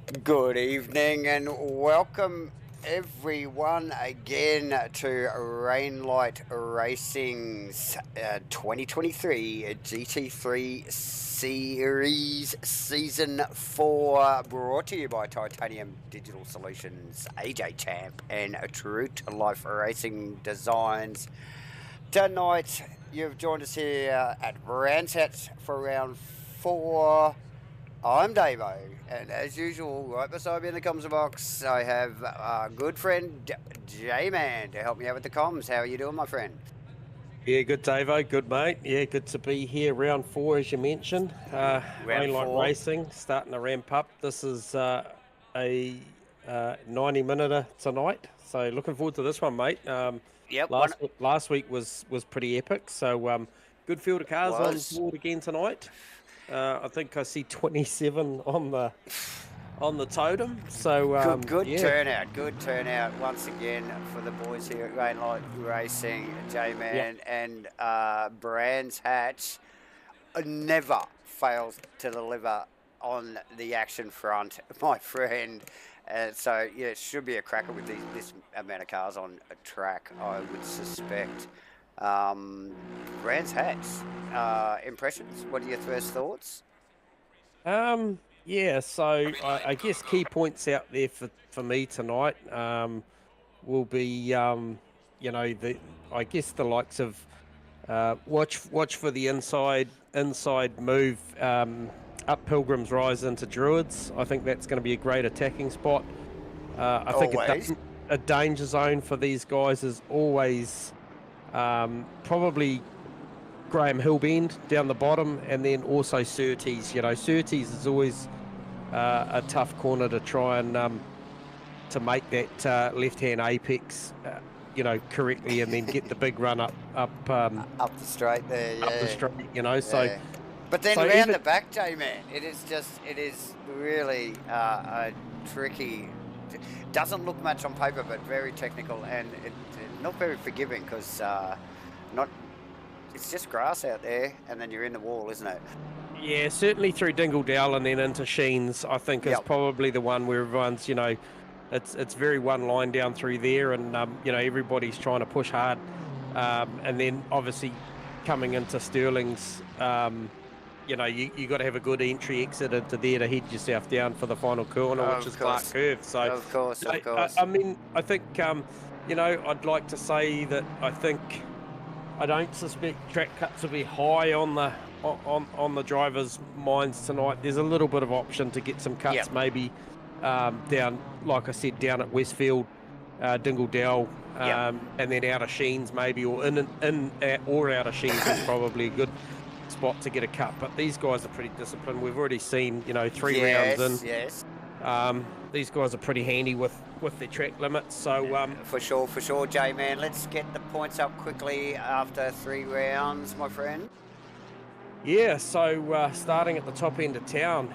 Good evening and welcome everyone again to Rainlight Racing's 2023 GT3 Series Season 4, brought to you by Titanium Digital Solutions, AJ Champ and True to Life Racing Designs. Tonight you've joined us here at Ranset for round 4. I'm Davo, and as usual, right beside me in the comms box, I have our good friend J-Man to help me out with the comms. How are you doing, my friend? Yeah, good, Davo. Good, mate. Yeah, good to be here. Round 4, as you mentioned. Round Rainlight 4. Racing starting to ramp up. This is a 90-minute tonight. So looking forward to this one, mate. Yep, one Last week was pretty epic. So good field of cars on was. board again tonight. I think I see 27 on the totem. So Good yeah, turnout. Good turnout once again for the boys here at Rainlight Racing, yep. J-Man and Brands Hatch. Never fails to deliver on the action front, my friend. So yeah, it should be a cracker with this amount of cars on a track, I would suspect. Brands Hatch, impressions. What are your first thoughts? Yeah, so I guess key points out there for me tonight will be the I guess the likes of watch for the inside move up Pilgrim's Rise into Druids. I think that's going to be a great attacking spot. I think Always. a danger zone for these guys is always probably Graham Hillbend down the bottom, and then also Surtees. Surtees is always a tough corner to try and to make that left-hand apex, correctly, and then get the big run up Up the straight there, up the yeah. straight. So Yeah. But then so round even the back, J-Man, it is really a tricky. Doesn't look much on paper, but very technical and not very forgiving because not. It's just grass out there, and then you're in the wall, isn't it? yeah, certainly through Dingledale and then into Sheens, I think is Yep. probably the one where everyone's it's very one line down through there, and everybody's trying to push hard, and then obviously coming into Stirling's. You got to have a good entry exit into there to head yourself down for the final corner, which Of is Clark course. Curve. So, Of course. Of I, course. I mean, I think, I'd like to say that I don't suspect track cuts will be high on the drivers' minds tonight. There's a little bit of option to get some cuts, Yep. maybe down, like I said, down at Westfield, Dingledale, Yep. and then out of Sheens maybe, or or out of Sheens is probably a good spot to get a cut. But these guys are pretty disciplined. We've already seen, 3 rounds in. Yes. Yes. These guys are pretty handy with their track limits. So For sure, J-Man. Let's get the points up quickly after 3 rounds, my friend. yeah, so starting at the top end of town,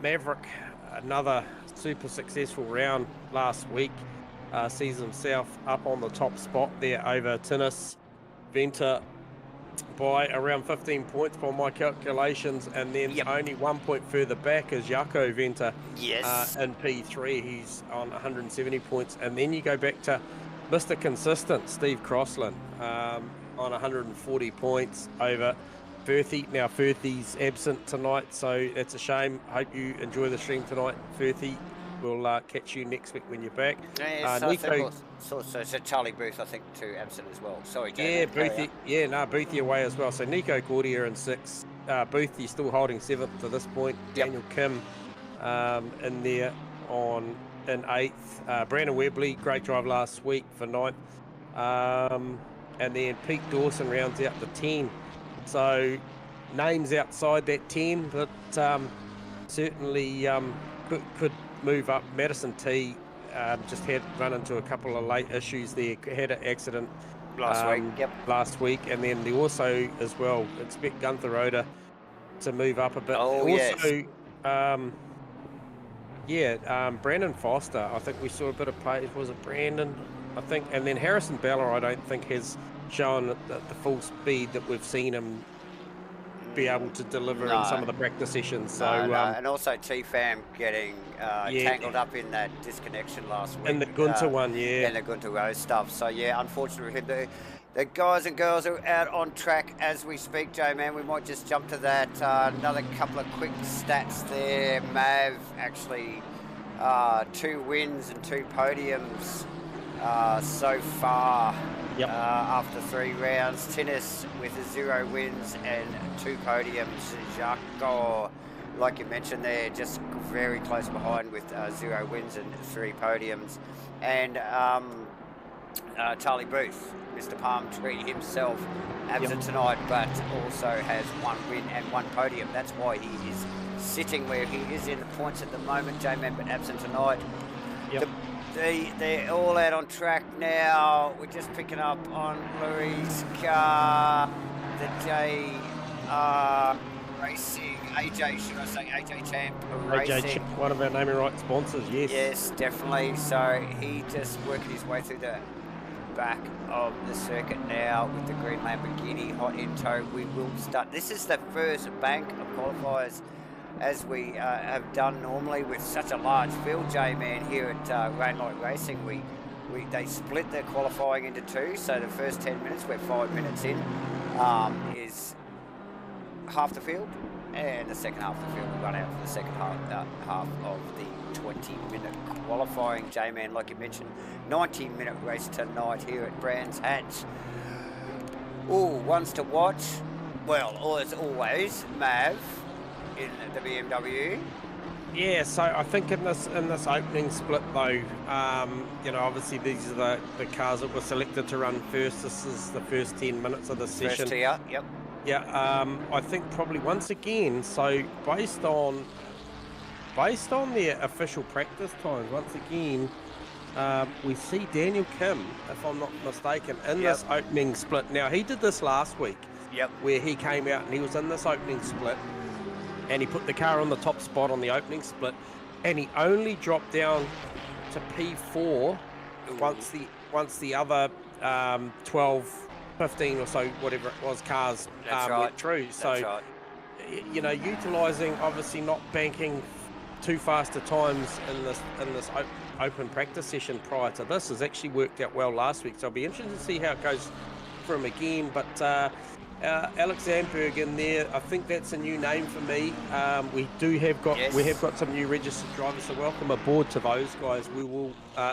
Maverick, another super successful round last week, sees himself up on the top spot there over Tinnis Venter by around 15 points by my calculations, and then Yep. only 1 point further back is Jaco Venter Yes. in P3. He's on 170 points, and then you go back to Mr. Consistent, Steve Crossland, on 140 points over Firthy. Now, Firthy's absent tonight, so that's a shame. Hope you enjoy the stream tonight, Firthy. We'll catch you next week when you're back. Yes, I think Nico, so Charlie Booth, I think, too, absent as well. Sorry, yeah, J-Man. Boothie, Boothie away as well. So Nico Gordier in 6th. Boothie still holding 7th to this point. Yep. Daniel Kim in there in 8th. Brandon Webley, great drive last week for 9th. And then Pete Dawson rounds out the 10. So names outside that 10 that certainly could move up. Madison T just had run into a couple of late issues there. Had an accident Last week, yep. last week, and then they also as well expect Gunther Roder to move up a bit. Oh, also, Brandon Foster. I think we saw a bit of play. Was it Brandon? I think, and then Harrison Bella. I don't think has shown the full speed that we've seen him be able to deliver in some of the practice sessions. So and also T-Fam getting yeah, tangled up in that disconnection last week. and the Gunter one, yeah. And the Gunter Rose stuff. So yeah, unfortunately, the guys and girls are out on track as we speak, J-Man. We might just jump to that. Another couple of quick stats there. Mav actually 2 wins and 2 podiums so far. Yep. After 3 rounds. Tinnis with 0 wins and 2 podiums. Jaco, like you mentioned there, just very close behind with 0 wins and 3 podiums. And Charlie Booth, Mr. Palm Tree himself, absent tonight, but also has 1 win and 1 podium. That's why he is sitting where he is in the points at the moment, J-Man, but absent tonight. Yep. They're all out on track now. We're just picking up on Louis' car, the Racing, AJ, should I say, AJ Champ Racing. AJ Champ, one of our naming right sponsors, yes. Yes, definitely. So he just working his way through the back of the circuit now with the green Lamborghini hot in tow. We will start. This is the first bank of qualifiers, as we have done normally with such a large field, J-Man, here at Rainlight Racing. They split their qualifying into 2, so the first 10 minutes, we're 5 minutes in, is half the field, and the second half of the field will run out for the second half of the 20-minute qualifying, J-Man, like you mentioned. 90-minute race tonight here at Brands Hatch. Ooh, ones to watch. Well, as always, Mav in the BMW. Yeah, so I think in this opening split though, you know, obviously these are the cars that were selected to run first. This is the first 10 minutes of the session. First tier, yep. Yeah, I think probably once again, so based on their official practice times, once again, we see Daniel Kim, if I'm not mistaken, in this opening split. Now, he did this last week, where he came out and he was in this opening split, and he put the car on the top spot on the opening split, and he only dropped down to P4 once the other 12, 15 or so, whatever it was, cars went through. So, you know, utilising, obviously not banking too fast at times in this open practice session prior to this has actually worked out well last week. So I'll be interested to see how it goes for him again. But Alex Zandberg in there, I think that's a new name for me. We have got some new registered drivers, so welcome aboard to those guys. We will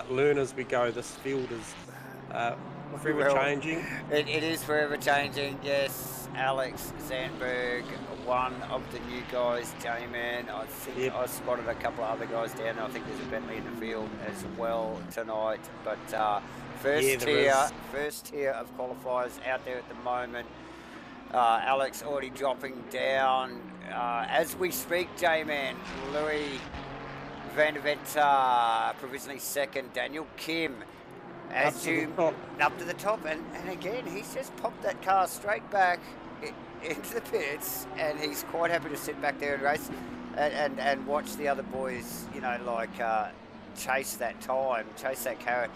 learn as we go. This field is forever changing. It is forever changing, yes. Alex Zandberg, one of the new guys, J-Man. I think I spotted a couple of other guys down there. I think there's a Bentley in the field as well tonight. But first tier of qualifiers out there at the moment. Alex already dropping down as we speak, J-Man. Louis Van der Vet provisionally second. Daniel Kim up to the top, and again he's just popped that car straight back into the pits, and he's quite happy to sit back there and race and watch the other boys, you know, like chase that carrot.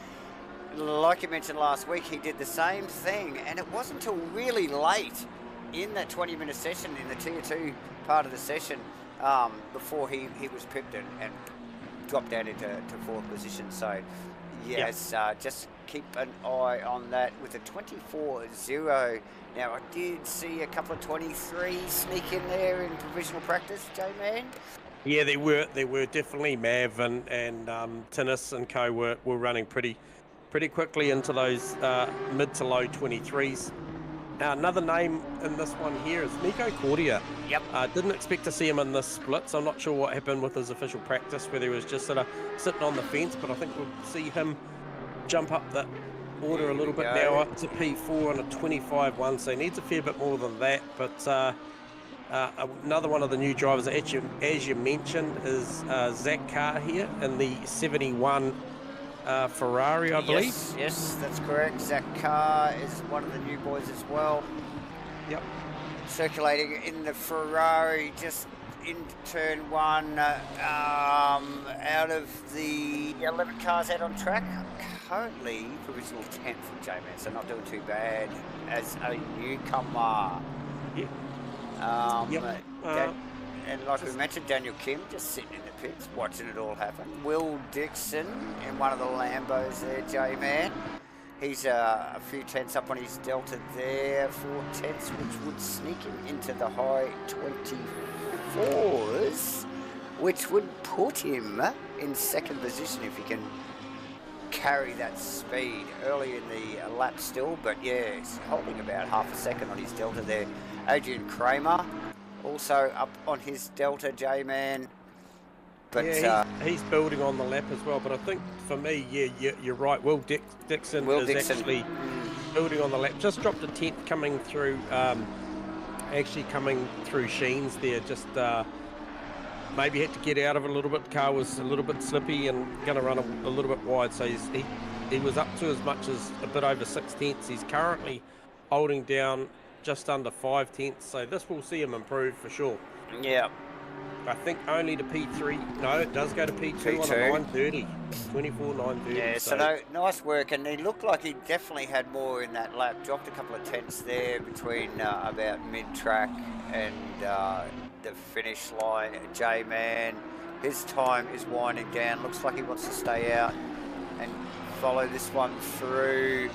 Like you mentioned last week, he did the same thing, and it wasn't until really late in that 20-minute session, in the tier 2 part of the session, before he was pipped and dropped down into 4th position. So yes, just keep an eye on that with a 24-0. Now, I did see a couple of 23s sneak in there in provisional practice, J-Man. Yeah, they were definitely. Mav and Tinnis and co were running pretty quickly into those mid to low 23s. Another name in this one here is Nico Cordia. Didn't expect to see him in this split, so I'm not sure what happened with his official practice, whether he was just sort of sitting on the fence, but I think we'll see him jump up the order a little bit now, up to P4 on a 25-1, so he needs a fair bit more than that. But another one of the new drivers, as you mentioned, is Zach Carr here in the 71 Ferrari, I believe. Yes, that's correct. Zach Carr is one of the new boys as well. Circulating in the Ferrari, just into turn 1, out of the 11 cars out on track. Currently provisional 10th, J-Man, so not doing too bad as a newcomer. Yep. And like we mentioned, Daniel Kim just sitting in the pits, watching it all happen. Will Dixon in one of the Lambos there, J-Man. He's a few tenths up on his Delta there, 4 tenths, which would sneak him into the high 24s, which would put him in second position if he can carry that speed early in the lap still. But yeah, he's holding about half a second on his Delta there. Adrian Kramer also up on his Delta, J-Man. But yeah, he's building on the lap as well. But I think for me, yeah, you're right. Will Dixon is actually building on the lap. Just dropped a 10th coming through, actually coming through Sheens there. Just maybe had to get out of it a little bit. The car was a little bit slippy and going to run a little bit wide. So he was up to as much as a bit over 6 tenths. He's currently holding down just under 5 tenths. So this will see him improve for sure. Yeah. I think only to P3. No, it does go to P2 on a 930. 24.930. Yeah, so nice work. And he looked like he definitely had more in that lap. Dropped a couple of tenths there between about mid-track and the finish line. J-Man, his time is winding down. Looks like he wants to stay out and follow this one through.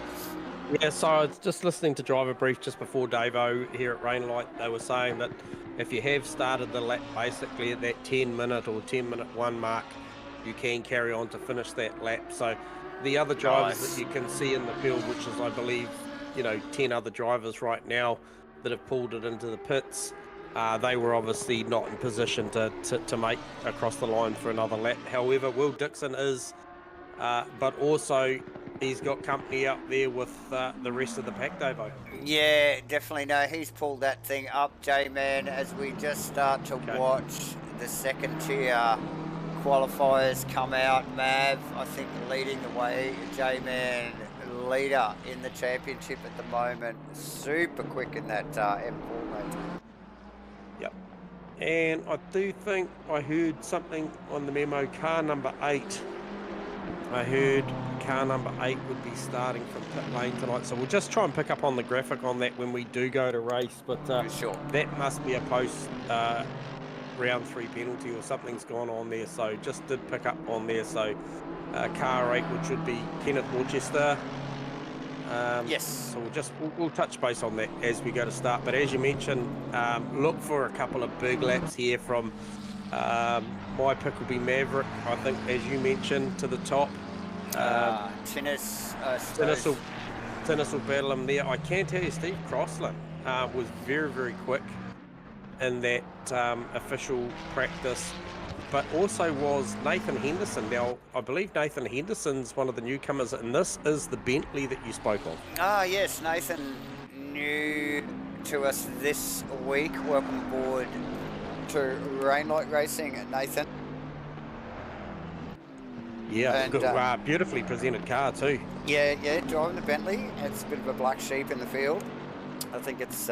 Yeah, so I was just listening to Driver Brief just before Davo here at Rainlight. They were saying that if you have started the lap basically at that 10-minute or 10-minute 1 mark, you can carry on to finish that lap. So the other drivers that you can see in the field, which is, I believe, 10 other drivers right now that have pulled it into the pits, they were obviously not in position to make across the line for another lap. However, Will Dixon is, but also he's got company out there with the rest of the pack, Davo. Yeah, definitely. No, he's pulled that thing up, J-Man, as we just start to watch the second tier qualifiers come out. Mav, I think, leading the way. J-Man, leader in the championship at the moment. Super quick in that M4, mate. Yep. And I do think I heard something on the memo, car number 8. I heard car number 8 would be starting from pit lane tonight, so we'll just try and pick up on the graphic on that when we do go to race. But sure, that must be a post round 3 penalty or something's gone on there. So just did pick up on there. So car 8, which would be Kenneth Worcester. Yes. So we'll touch base on that as we go to start. But as you mentioned, look for a couple of big laps here from. My pick will be Maverick, I think, as you mentioned, to the top. Tinnis will battle him there. I can tell you Steve Crossland was very, very quick in that official practice, but also was Nathan Henderson. Now, I believe Nathan Henderson's one of the newcomers, and this is the Bentley that you spoke of. Yes, Nathan, new to us this week. Welcome aboard to Rainlight Racing, Nathan. Yeah, and, good, beautifully presented car too. Yeah, driving the Bentley. It's a bit of a black sheep in the field. I think it's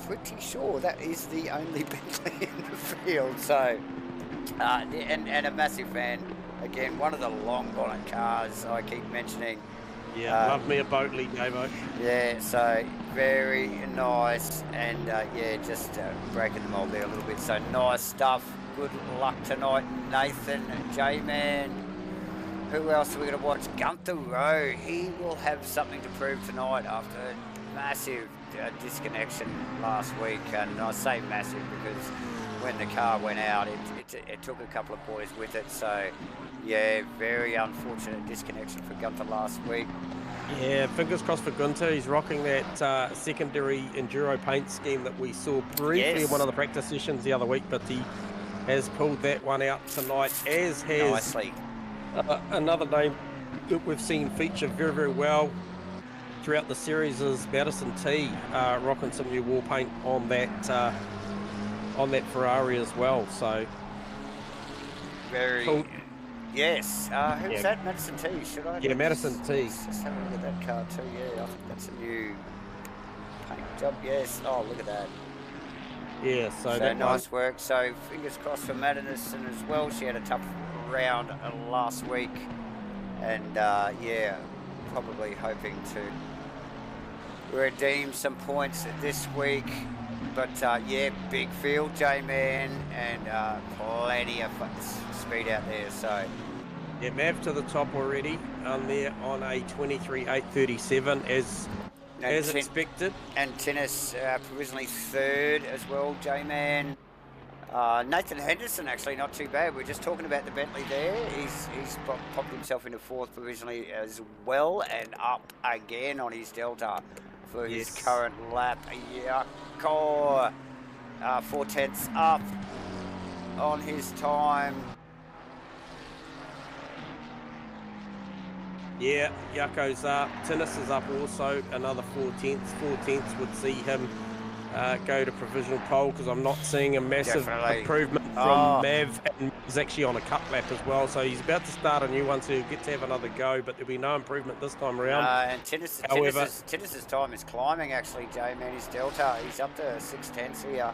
pretty sure that is the only Bentley in the field. So, and a massive fan. Again, one of the long bonnet cars I keep mentioning. Yeah, love me a Boatley, Davo. Yeah, so very nice, and just breaking the mold there a little bit. So nice stuff. Good luck tonight, Nathan, J-Man. Who else are we going to watch? Gunther Rowe. He will have something to prove tonight after a massive disconnection last week. And I say massive because when the car went out, it took a couple of boys with it. So, yeah, very unfortunate disconnection for Gunther last week. Yeah, fingers crossed for Gunther. He's rocking that secondary enduro paint scheme that we saw briefly in one of the practice sessions the other week, but he has pulled that one out tonight, as has nicely. Another name that we've seen feature very, very well throughout the series is Madison T, rocking some new war paint on that Ferrari as well. So very cool. Yes. Who's that? Madison T. Should I? Yeah, Madison T. Just have a look at that car too. Yeah, I think that's a new paint job. Yes. Oh, look at that. Yeah, so nice work. So fingers crossed for Madison as well. She had a tough round last week, and probably hoping to redeem some points this week. But yeah, big field, J-Man, and plenty of speed out there. So yeah, Mav to the top already on there on a 23.837 as expected. And Tennis provisionally third as well, J-Man. Nathan Henderson actually not too bad. We're just talking about the Bentley there. He's popped himself into fourth provisionally as well, and up again on his Delta for his current lap. Yako, 4/10 up on his time. Yeah, Yako's up. Tinnis is up also, another 4/10. 4/10 would see him go to provisional pole, because I'm not seeing a massive improvement from Mav, and he's actually on a cut lap as well, so he's about to start a new one, so he'll get to have another go, but there'll be no improvement this time around. And Tinnis's time is climbing actually, J-Man. His Delta, he's up to 6/10 here.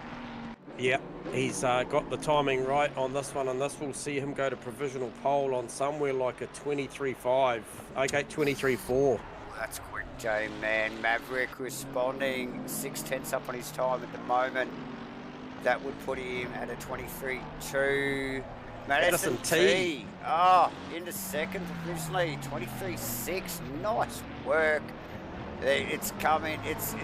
Yeah, he's got the timing right on this one, and this will see him go to provisional pole on somewhere like a 23.5. Okay, 23.4. That's quick, J-Man. Maverick responding, 6/10 up on his time at the moment. That would put him at a 23.2. Madison T. Into second provisionally, 23.6. Nice work. It's coming. It's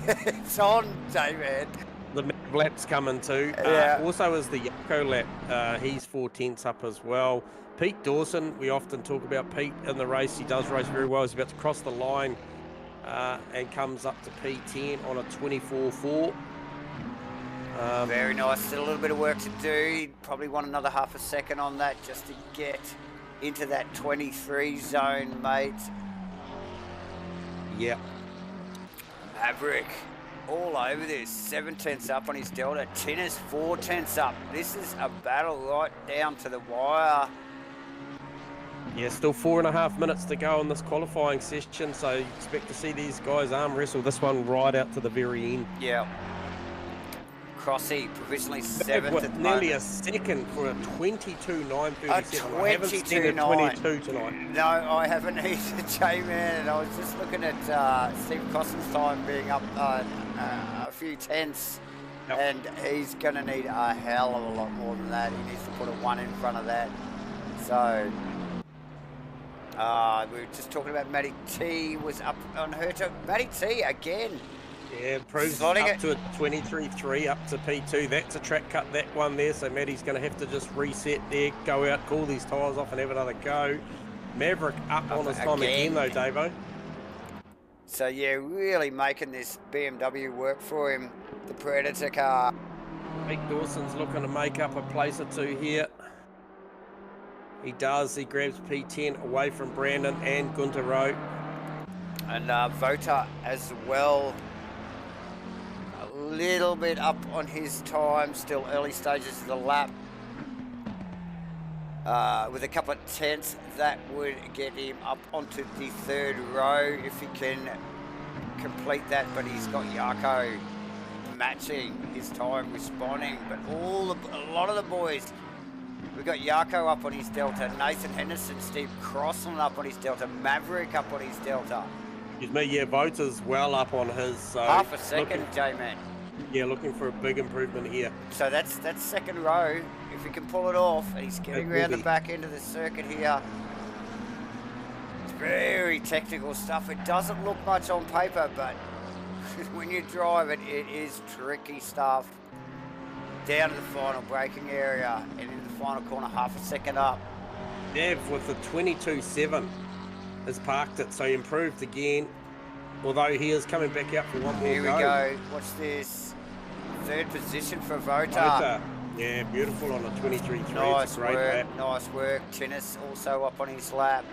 it's on, J-Man. The Mav lap's coming too. Also is the Yako lap. He's 4/10 up as well. Pete Dawson, we often talk about Pete in the race. He does race very well. He's about to cross the line and comes up to P10 on a 24.4. Very nice. Still a little bit of work to do. He'd probably want another half a second on that just to get into that 23 zone, mate. Yep. Maverick all over this. 7/10 up on his Delta. Tinnis 4/10 up. This is a battle right down to the wire. Yeah, still 4.5 minutes to go on this qualifying session, so you expect to see these guys arm wrestle this one right out to the very end. Yeah. Crossy provisionally 7th at the nearly moment. a second for a 22.937. A 22.9 tonight. No, I haven't either, J-Man, and I was just looking at Steve Cosson's time being up a few tenths, and he's going to need a hell of a lot more than that. He needs to put a 1 in front of that. So we were just talking about Matty T was up on her too. Matty T again. Yeah, improves up to a 23.3 up to P2. That's a track cut, that one there. So Matty's going to have to just reset there, go out, cool these tyres off and have another go. Maverick up on his time again though, Davo. So yeah, really making this BMW work for him, the Predator car. Pete Dawson's looking to make up a place or two here. He does. He grabs P10 away from Brandon and Gunter Rowe. And Vota as well. A little bit up on his time, still early stages of the lap. With a couple of tenths, that would get him up onto the 3rd row if he can complete that. But he's got Yako matching his time, responding. But a lot of the boys, we've got Yako up on his Delta, Nathan Henderson, Steve Crossland up on his Delta, Maverick up on his Delta. Excuse me, yeah, Vota's well up on his. So half a second, J-Man. Yeah, looking for a big improvement here. So that's 2nd row. If he can pull it off, and he's getting around the back end of the circuit here. It's very technical stuff. It doesn't look much on paper, but when you drive it, it is tricky stuff. Down to the final braking area and into the final corner, half a second up. Nav with the 22.7 has parked it, so he improved again. Although he is coming back out for one more Here we go. Watch this. 3rd position for Vota. Yeah, beautiful on a 23.3. Nice great work. lap. Nice work. Tinnis also up on his lap.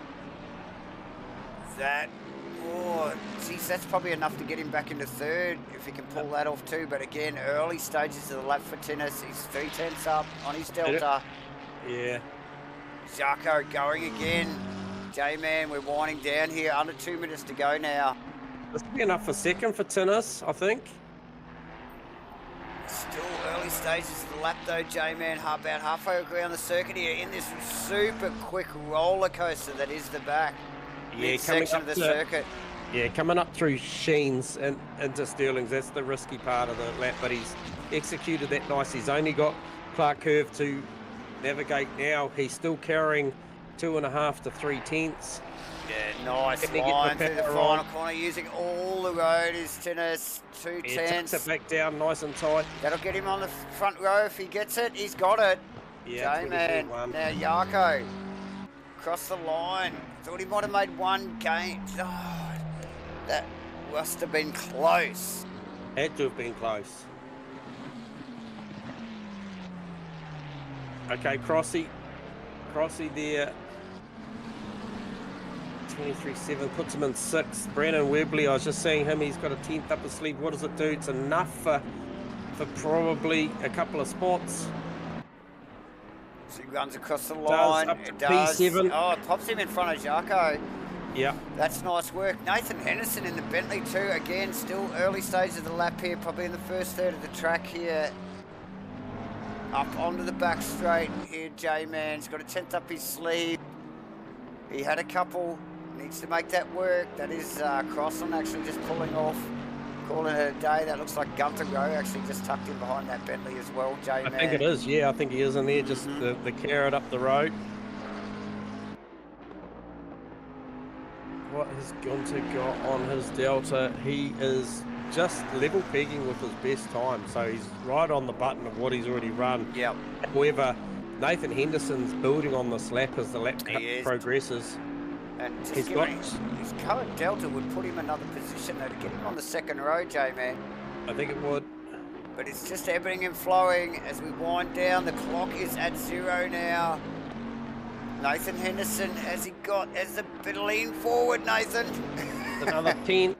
Geez, that's probably enough to get him back into 3rd if he can pull that off too. But again, early stages of the lap for Tinnis. He's 3/10 up on his Delta. Yeah. Zarko going again. J-Man, we're winding down here. Under 2 minutes to go now. This will be enough for 2nd for Tinnis, I think. Still early stages of the lap though, J-Man. About halfway around the circuit here in this super quick roller coaster that is the back. Yeah, section of the circuit. Yeah, coming up through Sheens and into Sterling's, that's the risky part of the lap, but he's executed that nice. He's only got Clark Curve to navigate now. He's still carrying 2.5 to 3 tenths. Yeah, nice Can he get line the through the power final on? corner, using all the road. Is tennis, 2 Yeah, tucks tenths. it back down nice and tight. That'll get him on the front row if he gets it. He's got it. Yeah, J-Man. 20.1. Now Yarko. Across the line. Thought he might have made one gain. Oh, that must have been close. Had to have been close. Okay, Crossy there. 23.7 puts him in 6th. Brandon Webley, I was just seeing him, he's got a 10th up his sleeve. What does it do? It's enough for probably a couple of spots. So he runs across the line. It does. P7. Oh, it pops him in front of Jarko. Yeah. That's nice work. Nathan Henderson in the Bentley too. Again, still early stages of the lap here, probably in the first third of the track here. Up onto the back straight here, J-Man's got a 10th up his sleeve. He had a couple, needs to make that work. That is Crosson actually just pulling off, calling it a day. That looks like Gunter Rowe actually just tucked in behind that Bentley as well, J-Man. I think it is, yeah, I think he is in there, just the carrot up the road. What has Gunter got on his Delta? He is just level pegging with his best time, so he's right on the button of what he's already run. Yep. However, Nathan Henderson's building on this lap as the lap progresses. And his current Delta would put him another position though to get him on the second row, J-Man. I think it would. But it's just ebbing and flowing as we wind down. The clock is at 0 now. Nathan Henderson, has a bit of lean forward, Nathan. Another 10th.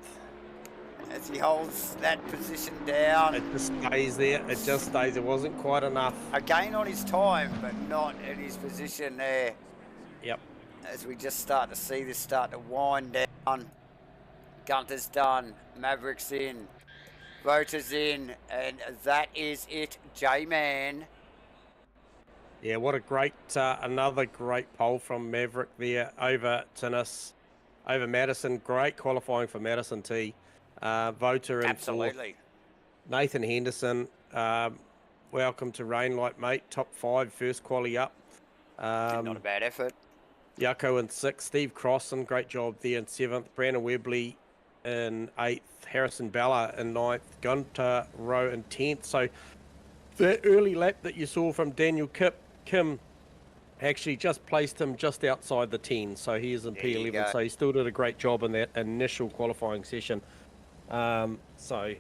As he holds that position down. It just stays there. It just stays. It wasn't quite enough. A gain on his time, but not in his position there. Yep. As we just start to see this start to wind down. Gunter's done. Maverick's in. Voters in. And that is it, J-Man. Yeah, what a great, another great pole from Maverick there over Tinnis, over Madison. Great qualifying for Madison T. Voter in Absolutely. Fourth. Nathan Henderson, welcome to Rainlight, mate. Top 5, first quali up. Not a bad effort. Yarko in 6th. Steve Crosson, great job there in 7th. Brandon Webley in 8th. Harrison Bella in 9th. Gunter Rowe in 10th. So that early lap that you saw from Daniel Kim actually just placed him just outside the 10, so he is in P11, so he still did a great job in that initial qualifying session. So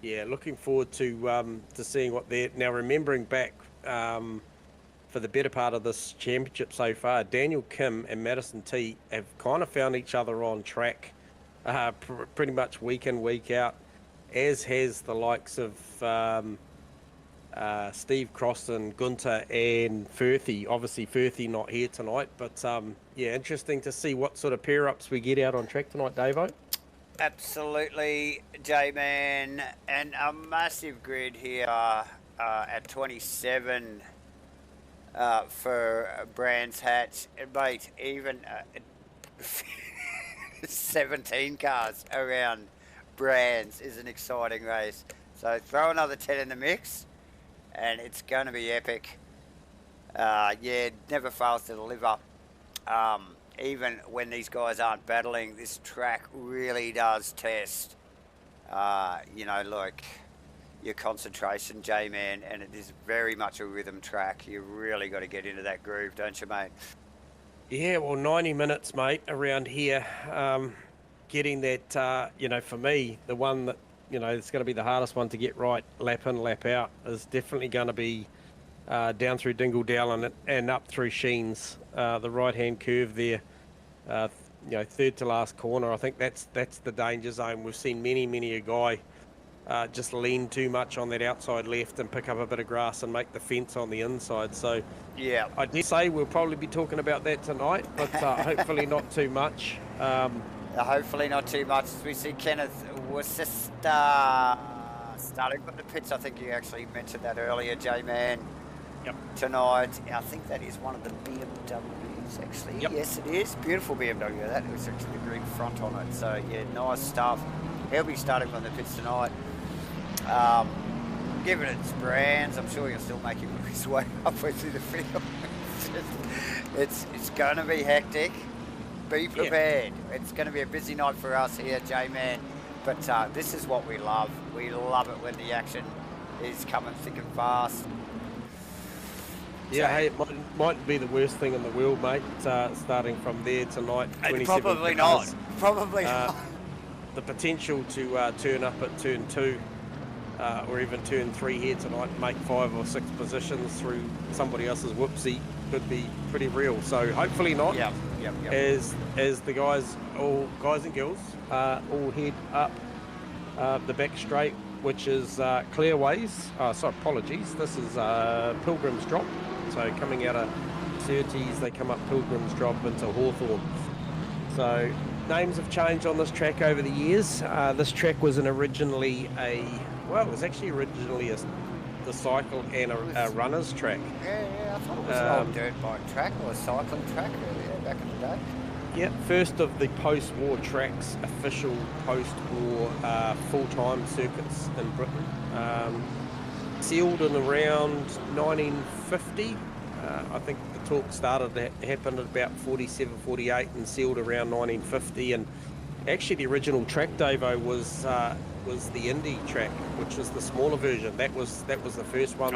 yeah, looking forward to seeing what they're now. Remembering back for the better part of this championship so far, Daniel Kim and Madison T have kind of found each other on track pretty much week in, week out, as has the likes of Steve Crosson, Gunter and Firthy. Obviously Firthy not here tonight, but yeah, interesting to see what sort of pair-ups we get out on track tonight, Davo. Absolutely, J-Man, and a massive grid here at 27 for Brands Hatch. Mate, even 17 cars around Brands is an exciting race. So throw another 10 in the mix, and it's going to be epic. Yeah, it never fails to deliver. Even when these guys aren't battling, this track really does test, you know, like your concentration, J-Man, and it is very much a rhythm track. You really got to get into that groove, don't you, mate? Yeah, well, 90 minutes, mate, around here. Getting that, you know, for me, the one that, you know, it's going to be the hardest one to get right, lap in, lap out, is definitely going to be down through Dingledale and up through Sheens, the right-hand curve there. You know, third to last corner. I think that's the danger zone. We've seen many a guy just lean too much on that outside left and pick up a bit of grass and make the fence on the inside. So yeah, I dare say we'll probably be talking about that tonight, but hopefully not too much. Hopefully not too much. As we see Kenneth Worcester starting from the pits. I think you actually mentioned that earlier, J-Man. Yep. Tonight, I think that is one of the BMWs. It's actually, Yep. yes, it is. Beautiful BMW. That was actually the green front on it. So, yeah, nice stuff. He'll be starting from the pits tonight. Given its brands, I'm sure you'll still make him his way halfway through the field. It's going to be hectic. Be prepared. Yeah. It's going to be a busy night for us here, J-Man. But this is what we love. We love it when the action is coming thick and fast. Yeah, hey, it mightn't be the worst thing in the world, mate, starting from there tonight. Probably not. Probably not. The potential to turn up at turn 2 or even turn 3 here tonight and make 5 or 6 positions through somebody else's whoopsie could be pretty real. So hopefully not. Yep. As the guys and girls all head up the back straight, which is Clearways. Sorry, apologies. This is Pilgrim's Drop. So coming out of Surtees, they come up Pilgrim's Drop into Hawthorn. So names have changed on this track over the years. This track was originally it was actually originally the cycle and a runner's track. Yeah, I thought it was an old dirt bike track or a cycling track back in the day. Yeah, first of the post-war tracks, official post-war full-time circuits in Britain. Sealed in around 1950. I think the talk happened at about 47, 48 and sealed around 1950. And actually the original track, Davo, was the Indy track, which was the smaller version. That was the first one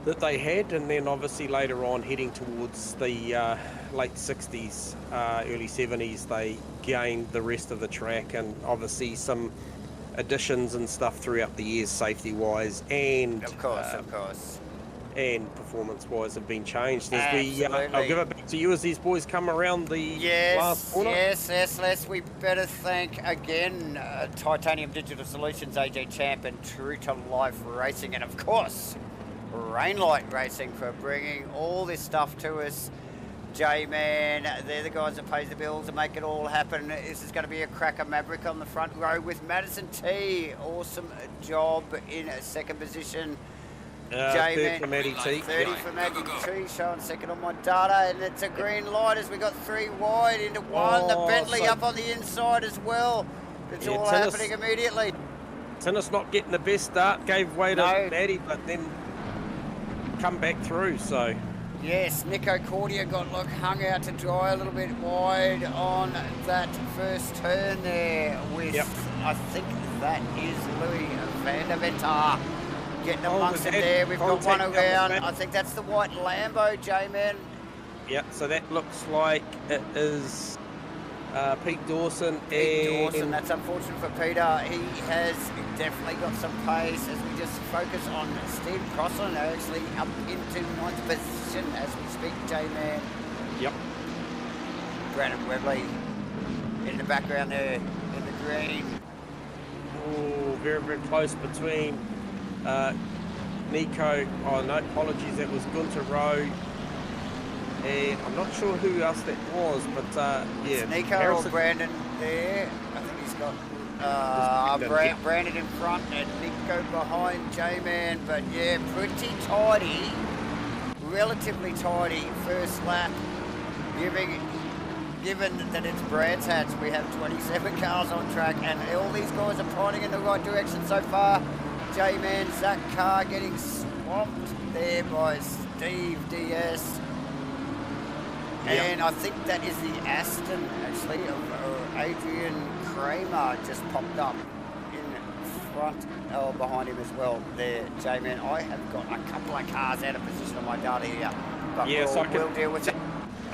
that they had, and then obviously later on, heading towards the late 60s, early 70s, they gained the rest of the track, and obviously some additions and stuff throughout the years, safety-wise, and of course, and performance-wise have been changed. I'll give it back to you as these boys come around the last corner. Yes, Les. We better thank again Titanium Digital Solutions, AJ Champ, and True to Life Racing, and of course Rainlight Racing for bringing all this stuff to us. J-Man, they're the guys that pays the bills and make it all happen. This is going to be a cracker Maverick on the front row with Madison T. Awesome job in second position. J-Man, 30 for Maddie T. 30 for Maggie T, showing second on my data, and it's a green light as we got 3 wide into 1. The Bentley up on the inside as well. It's all happening immediately. Tennis not getting the best start, gave way to Maddie, but then come back through, so. Yes, Nico Cordia got hung out to dry a little bit wide on that first turn there with, I think that is Louis van der Ventar getting amongst it there. We've got one around. I think that's the white Lambo, J-Man. Yeah, so that looks like it is Pete Dawson. Dawson, that's unfortunate for Peter. He has definitely got some pace as we just focus on Steve Crosslin, actually up into 9th position as we speak, J-Man. Yep. Brandon Webley in the background there in the green. Oh, very, very close between Nico. Oh, no, apologies, that was Gunter Rowe. And I'm not sure who else that was, but yeah. It's Nico Harrison. Or Brandon there. I think he's got Brandon in front and Nico behind J-Man. But yeah, pretty tidy, relatively tidy first lap. Given that it's Brad's Hats, we have 27 cars on track and all these guys are pointing in the right direction so far. J-Man, Zach Carr getting swamped there by Steve DS. And I think that is the Aston, actually, of Adrian Kramer just popped up in front or behind him as well there, J-Man. I have got a couple of cars out of position on my data here, but we'll deal with it.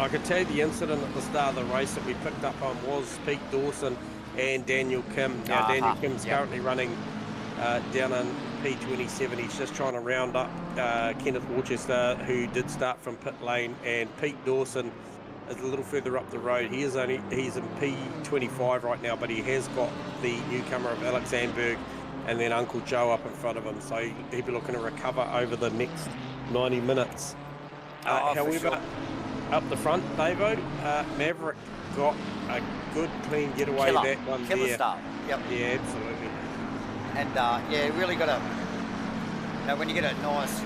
I can tell you the incident at the start of the race that we picked up on was Pete Dawson and Daniel Kim. Now, Daniel Kim's currently running down in P27. He's just trying to round up Kenneth Worcester, who did start from pit lane, and Pete Dawson is a little further up the road. He's in P25 right now, but he has got the newcomer of Alex Sandberg and then Uncle Joe up in front of him, so he'll be looking to recover over the next 90 minutes. However, up the front, Davo, Maverick got a good clean getaway. That one Killer there. Start. Yep. Yeah, absolutely. And yeah, really got when you get a nice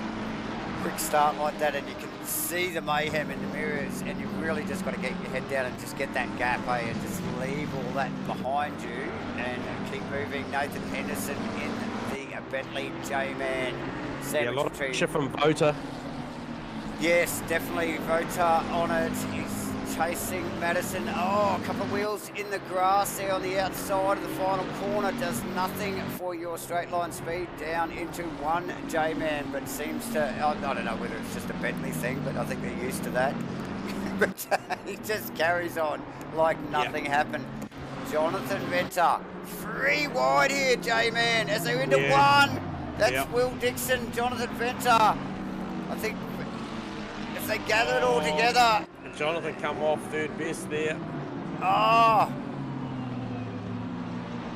quick start like that and you can see the mayhem in the mirror really just got to get your head down and just get that gap, and just leave all that behind you and keep moving. Nathan Henderson in the Bentley J-Man. Yeah, a lot of pressure from Vota. Yes, definitely Vota on it. He's chasing Madison. Oh, a couple of wheels in the grass there on the outside of the final corner. Does nothing for your straight line speed down into one J-Man, but seems to, I don't know whether it's just a Bentley thing, but I think they're used to that. But he just carries on like nothing happened. Jonathan Venter, 3 wide here, J-Man, as they're into one. That's Will Dixon, Jonathan Venter. I think if they gather it all together. Jonathan come off third best there. Oh.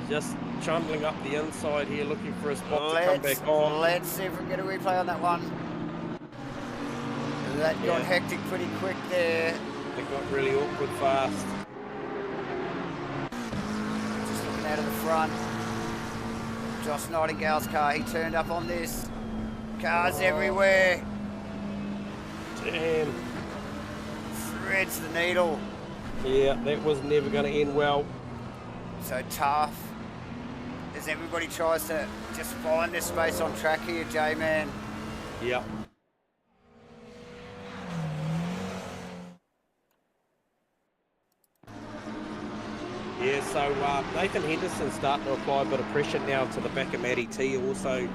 Just trundling up the inside here, looking for a spot to come back on. Let's see if we can get a replay on that one. That got hectic pretty quick there. It got really awkward fast. Just looking out of the front. Josh Nightingale's car, he turned up on this. Cars everywhere. Damn. Threads the needle. Yeah, that was never going to end well. So tough as everybody tries to just find their space on track here, J-Man. Yep. Yeah, so Nathan Henderson's starting to apply a bit of pressure now to the back of Matty T also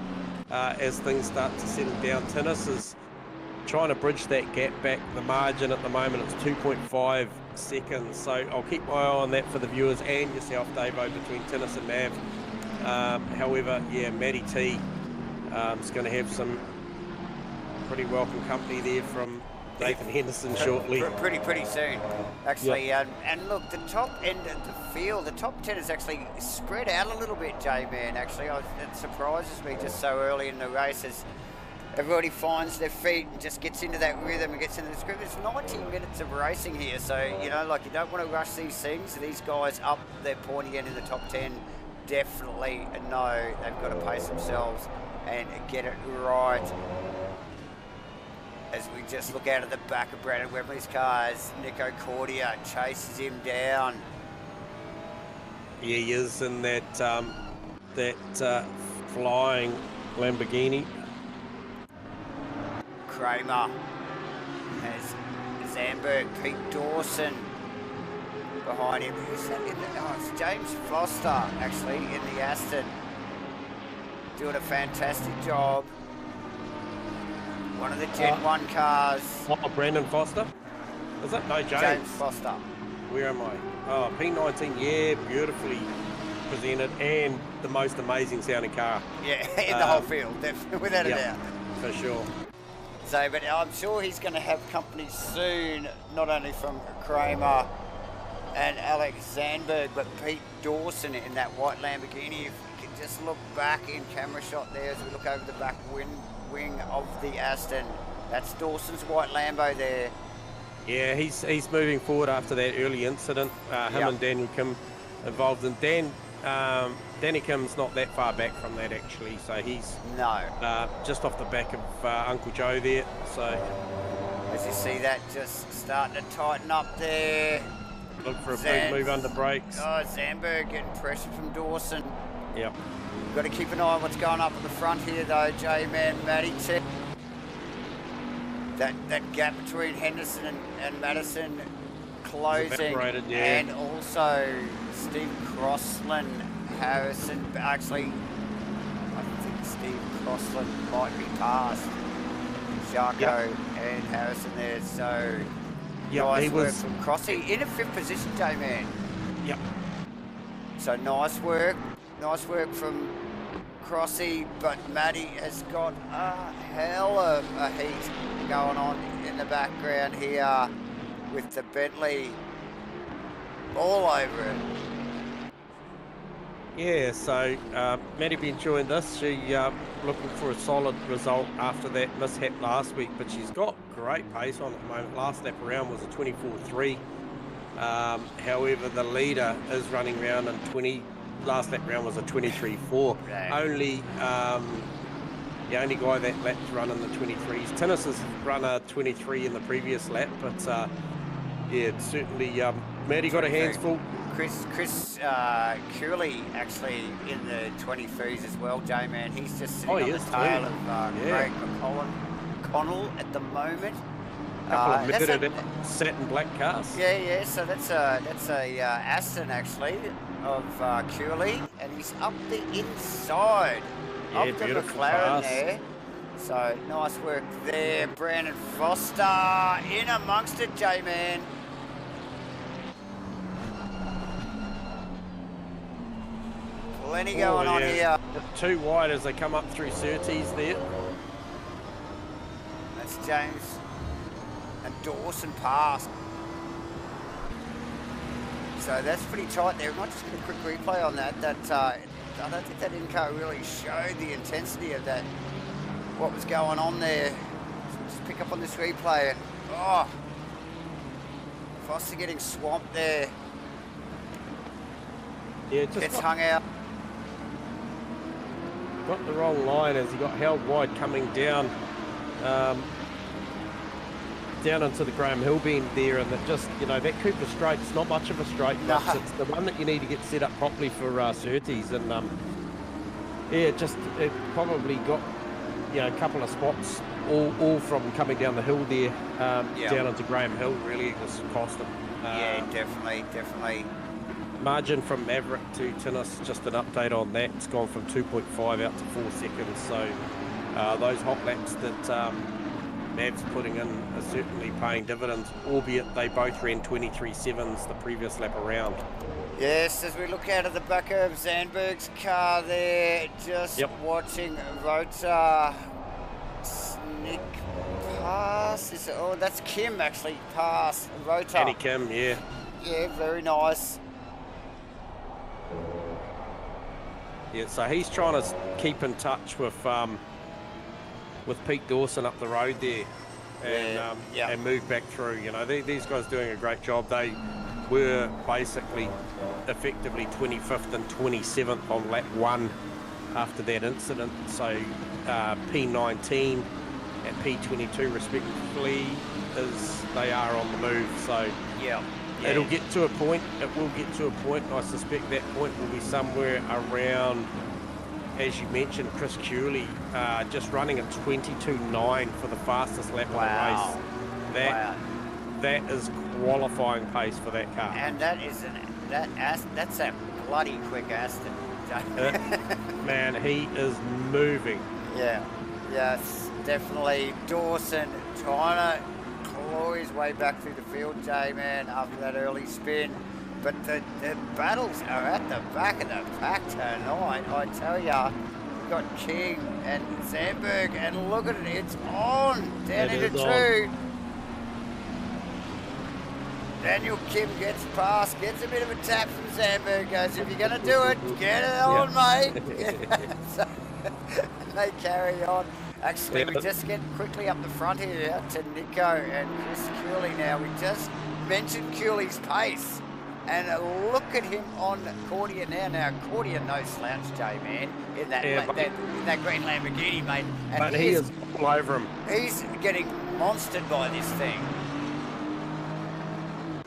as things start to settle down. Tinnis is trying to bridge that gap back. The margin at the moment is 2.5 seconds, so I'll keep my eye on that for the viewers and yourself, Davo, between Tinnis and Mav. However, yeah, Matty T is going to have some pretty welcome company there from Nathan Henderson shortly. Pretty soon, actually. And look, the top end of the field, the top 10 is actually spread out a little bit, J-Man. Actually, it surprises me just so early in the race as everybody finds their feet and just gets into that rhythm and gets into the script. It's 90 minutes of racing here, so, you know, like, you don't want to rush these things. These guys up their point again in the top 10 definitely know they've got to pace themselves and get it right. As we just look out of the back of Brandon Webley's cars, Nico Cordia chases him down. Yeah, he is in that flying Lamborghini. Kramer has Zandberg, Pete Dawson behind him. Who's that in the, it's James Foster actually in the Aston. Doing a fantastic job. One of the Gen 1 cars. Oh, Brandon Foster? Is that? No, James. James Foster. Where am I? Oh, P19, yeah, beautifully presented and the most amazing sounding car. Yeah, in the whole field, without a doubt. For sure. So, but I'm sure he's going to have company soon, not only from Kramer and Alex Zandberg, but Pete Dawson in that white Lamborghini. If you can just look back in camera shot there as we look over the back wing of the Aston. That's Dawson's white Lambo there. Yeah, he's moving forward after that early incident. Him and Daniel Kim involved, and Danny Kim's not that far back from that actually, so he's just off the back of Uncle Joe there. So as you see that just starting to tighten up there. Look for a big move under brakes. Oh, Zandberg getting pressure from Dawson. Yep. We've got to keep an eye on what's going up at the front here though, J-Man, Matty T. That gap between Henderson and Madison closing, and also Steve Crossland, Harrison. Actually, I think Steve Crossland might be past Jarko and Harrison there. So nice work from Crossy in a 5th position, J-Man. Yep. So nice work from Crossy, but Matty has got a hell of a heat going on in the background here with the Bentley all over it. Yeah, so Matty be enjoying this. She looking for a solid result after that mishap last week, but she's got great pace on at the moment. Last lap around was a 24.3. However, the leader is running around in last lap round was a 23.4. Only the only guy that lap's running the 23s. Tinnis has run a 23 in the previous lap, but Yeah, it's certainly. Matty got a hands full. Chris Cooley actually in the 23s as well, J-Man. He's just sitting on the tail of Craig Connell at the moment. Couple of murdered satin black cars. Yeah. So that's a Aston actually of Cooley, and he's up the inside of the McLaren there. So nice work there, Brandon Foster in amongst it, J-Man. Plenty going on here. Too wide as they come up through Surtees there. That's James and Dawson past. So that's pretty tight there. We might just get a quick replay on that. I don't think that in-car really showed the intensity of that, what was going on there. So we'll just pick up on this replay and, Foster getting swamped there. Yeah, just gets hung out. Got the wrong line as he got held wide coming down down into the Graham Hill bend there, and that just, that Cooper Straight's not much of a straight, but it's the one that you need to get set up properly for Surtees, and it probably got a couple of spots all from coming down the hill there down into Graham Hill. Really, it was costing. Yeah, definitely. Margin from Maverick to Tinnis, just an update on that. It's gone from 2.5 out to 4 seconds. So those hot laps that Mav's putting in are certainly paying dividends, albeit they both ran 23.7s the previous lap around. Yes, as we look out of the back of Zandberg's car there, just watching Rota sneak past. That's Kim actually past Rota. Annie Kim, yeah. Yeah, very nice. Yeah, so he's trying to keep in touch with Pete Dawson up the road there, and move back through. These guys doing a great job. They were basically effectively 25th and 27th on lap 1 after that incident. So P19 and P22 respectively, as they are on the move. So it'll get to a point. It will get to a point. I suspect that point will be somewhere around, as you mentioned, Chris Cooley just running a 22.9 for the fastest lap of the race. That is qualifying pace for that car. And that's a bloody quick Aston. Man, he is moving. Yes, definitely. Dawson trying to claw his way back through the field, J-Man, after that early spin. But the battles are at the back of the pack tonight, I tell ya. We've got King and Zandberg, and look at it, it's on down into 2. Daniel Kim gets past, gets a bit of a tap from Zandberg, goes, if you're going to do it, get it on, mate. So, they carry on. Actually, we just get quickly up the front here to Nico and Chris Cooley now. We just mentioned Cooley's pace. And look at him on Cordia now. Now, Cordia no slouch, J-Man, in that green Lamborghini, mate. And but he is all over him. He's getting monstered by this thing.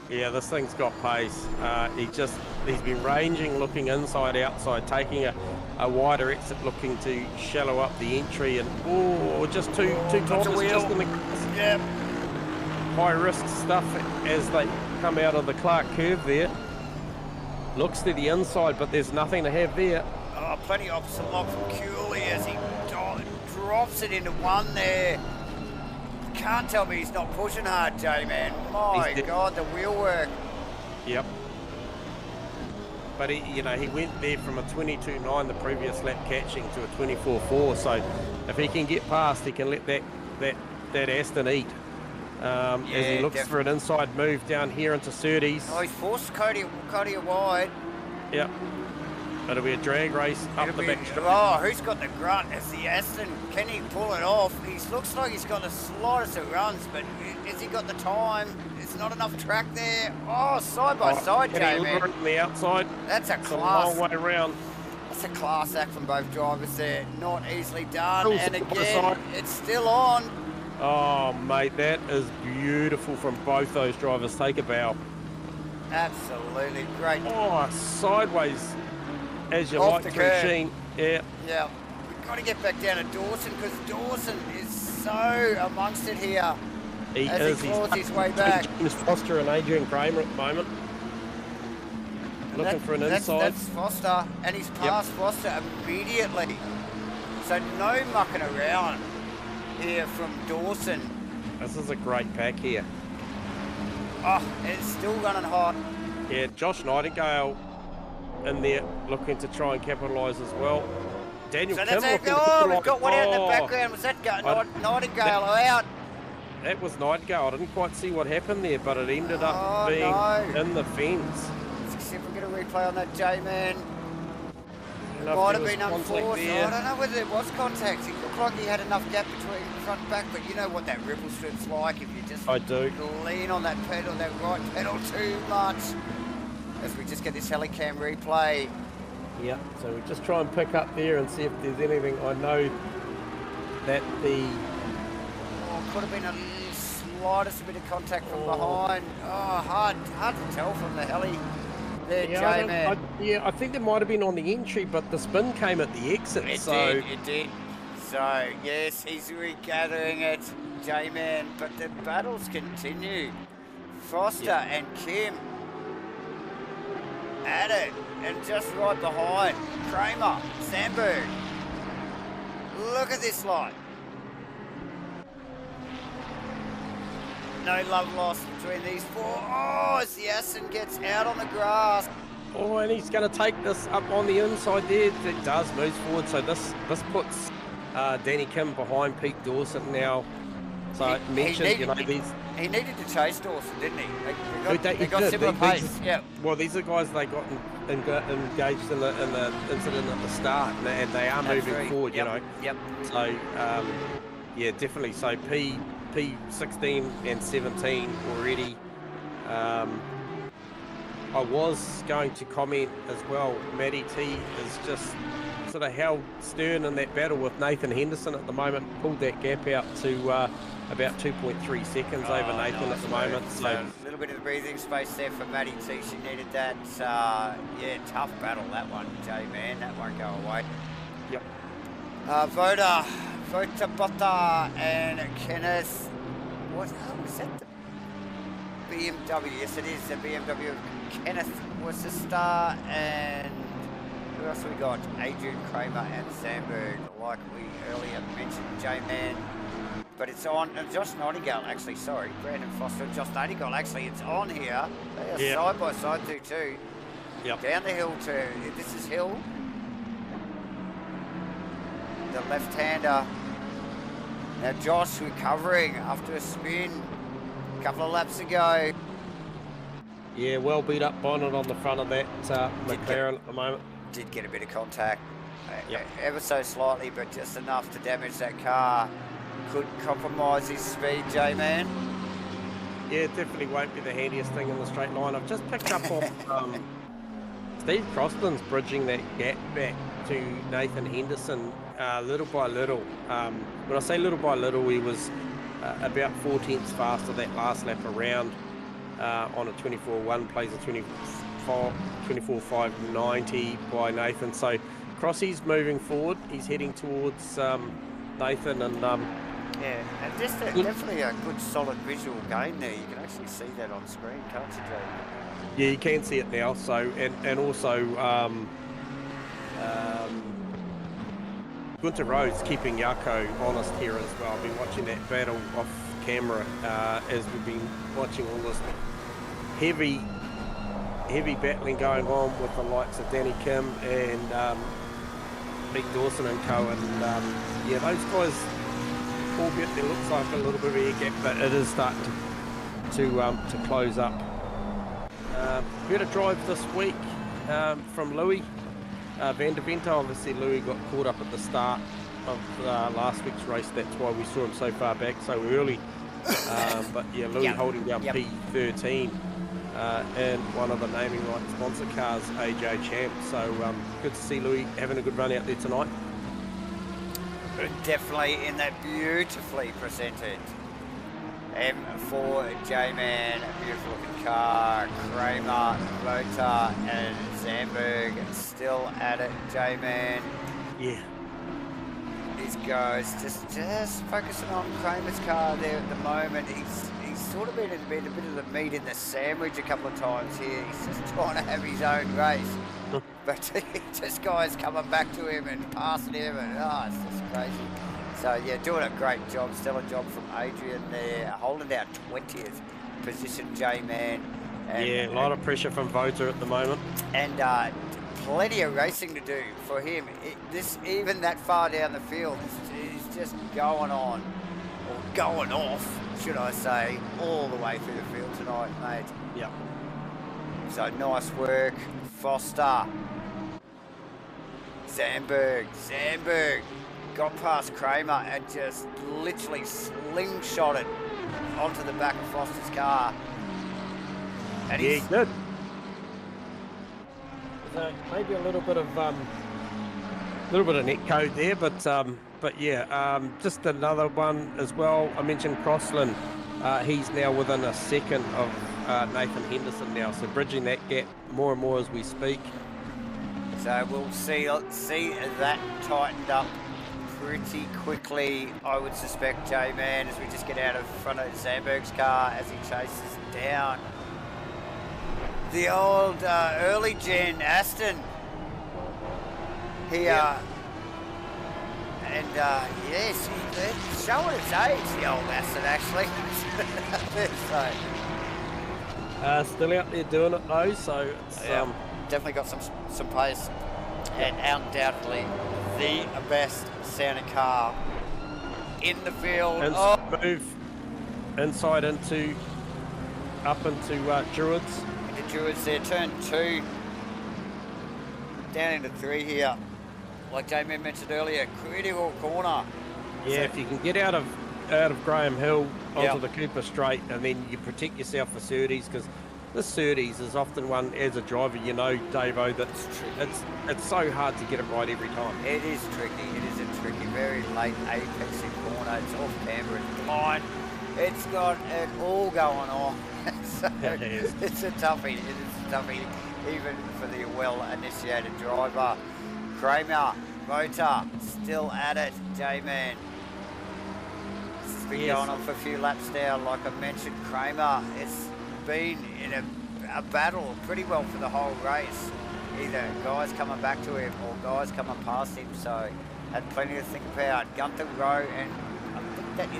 Yeah, this thing's got pace. He's been ranging, looking inside, outside, taking a wider exit, looking to shallow up the entry, and just two tires just in the grass. Yep. High risk stuff as they come out of the Clark curve there. Looks to the inside, but there's nothing to have there. Oh, plenty of opposite lock from Cooley as he drops it into 1 there. Can't tell me he's not pushing hard, J-Man. My God, the wheel work. Yep. But he went there from a 22.9 the previous lap catching to a 24.4. So if he can get past, he can let that Aston eat. As he looks for an inside move down here into Surtees. Oh, he's forced Cody wide. Yep. It'll be a drag race up the back straight. Oh, who's got the grunt? As the Aston, can he pull it off? He looks like he's got the slightest of runs, but has he got the time? There's not enough track there. Oh, side by side, J-Man. On the outside. That's a class. It's a long way around. That's a class act from both drivers there. Not easily done. And again, it's still on. Oh, mate, that is beautiful from both those drivers. Take a bow. Absolutely great. Oh, sideways as you Off like the through curb. Sheen. Yeah. Yeah, we've got to get back down to Dawson because Dawson is so amongst it here He as is. he claws He's his way back. James Foster and Adrian Kramer at the moment. Looking for an inside. That's Foster, and he's passed Foster immediately. So no mucking around here from Dawson. This is a great pack here. Oh, it's still running hot. Yeah, Josh Nightingale in there looking to try and capitalise as well. Daniel So Kim that's it. looking Oh, to we've got one out in the Oh, background. Was that Nightingale out? That was Nightingale. I didn't quite see what happened there, but it ended up being in the fence. Let's see if we get a replay on that, J-Man. It Know might if have there been was contact unforced. there. I don't know whether there was contact. It looked like he had enough gap between front and back, but you know what that ripple strip's like if you just I do. lean on that pedal, that right pedal too much. As we just get this helicam replay. Yeah, so we just try and pick up there and see if there's anything. I know that the... Oh, could have been a slightest bit of contact from behind. Oh, hard to tell from the heli there, J-Man. Yeah, I think there might have been on the entry, but the spin came at the exit. It did. So, yes, he's regathering it, J-Man, but the battles continue. Foster and Kim at it, and just right behind, Kramer, Sandberg. Look at this line. No love lost between these four. Oh, as the Aston gets out on the grass. Oh, and he's going to take this up on the inside there. It does, moves forward. So this puts Danny Kim behind Pete Dawson now. So I mentioned, you know, these... He needed to chase Dawson, didn't he? They got did. similar pace. Yeah. Well, these are guys they got engaged in the incident at the start, and they are moving forward, you know. Yep. So, yeah, definitely. So P16 and 17 already. I was going to comment as well, Matty T is just sort of held stern in that battle with Nathan Henderson at the moment, pulled that gap out to about 2.3 seconds over Nathan at the moment. So a little bit of breathing space there for Matty T, she needed that. Yeah, tough battle that one, J-Man, that won't go away. Yep. Voda Botta and Kenneth, was that the BMW? Yes, it is the BMW. Kenneth was the star, and who else we got? Adrian Kramer and Sandberg, like we earlier mentioned, J-Man. But it's on, and Josh Nightingale, actually, sorry, Brandon Foster and Josh Nightingale, actually, it's on here. They are side by side too. Yep. Down the hill too. This is Hill. The left-hander. Now Josh recovering after a spin a couple of laps ago. Yeah, well beat up bonnet on the front of that McLaren at the moment. Did get a bit of contact, Yep. ever so slightly, but just enough to damage that car. Could compromise his speed, J-Man. Yeah, it definitely won't be the handiest thing in the straight line. I've just picked up on Steve Crossland's bridging that gap back to Nathan Henderson little by little. When I say little by little, he was about 4 tenths faster that last lap around on a 24.1, plays a 24.590 by Nathan. So Crossy's moving forward. He's heading towards Nathan, and yeah, and just definitely a good solid visual gain there. You can actually see that on screen, can't you, Jay? yeah, you can see it now. So and also Gunter Rhodes keeping Yako honest here as well. I've been watching that battle off camera as we've been watching all this heavy battling going on with the likes of Danny Kim and Pete Dawson and co. And yeah, those guys, albeit there looks like a little bit of air gap, but it is starting to close up. Better drive this week from Louis Van der Vente. Obviously Louis got caught up at the start of last week's race, that's why we saw him so far back so early. But yeah, Louis holding down P13 and one of the naming rights sponsor cars, AJ Champ. So good to see Louis having a good run out there tonight. Definitely in that beautifully presented M4 J-Man, beautiful looking car. Kramer, Motor and Zandberg still at it. J-Man. Yeah. These guys just focusing on Kramer's car there at the moment. He's sort of been in a bit of the meat in the sandwich a couple of times here. He's just trying to have his own race. But just guys coming back to him and passing him, and it's just crazy. So yeah, doing a great job, stellar job from Adrian there, holding down 20th position, J-Man. Yeah, a lot of pressure from Voter at the moment. And plenty of racing to do for him. Even that far down the field is just going on, or going off, should I say, all the way through the field tonight, mate. Yep. So nice work, Foster. Zandberg got past Kramer and just literally slingshotted onto the back of Foster's car. And yeah, he did. So maybe a little bit of net code there, but yeah, just another one as well. I mentioned Crossland. He's now within a second of Nathan Henderson now, so bridging that gap more and more as we speak. So we'll see that tightened up pretty quickly, I would suspect, J-Man, as we just get out of front of Zandberg's car as he chases down the old early gen Aston here. Yep. And yes, it's showing its age, the old Aston, actually. So, still out there doing it though, so it's definitely got some pace, and undoubtedly the best sounding car in the field. And move inside up into Druids. Into Druids there, turn 2, down into 3 here. Like J-Man mentioned earlier, critical corner. Yeah, so if you can get out of Graham Hill onto the Cooper Straight, and then you protect yourself for Surtees, because this Surtees is often one, as a driver, you know, Davo, that it's so hard to get it right every time. It is tricky. It is a tricky, very late apexing corner. It's off camber, it's blind. It's got it all going on. So it's a toughie. It is a toughie, even for the well-initiated driver. Kramer, Motor, still at it. J-Man. This has been going on for a few laps now. Like I mentioned, Kramer, it's been in a battle pretty well for the whole race. Either guys coming back to him or guys coming past him, so had plenty to think about. Gunther Rowe, and I think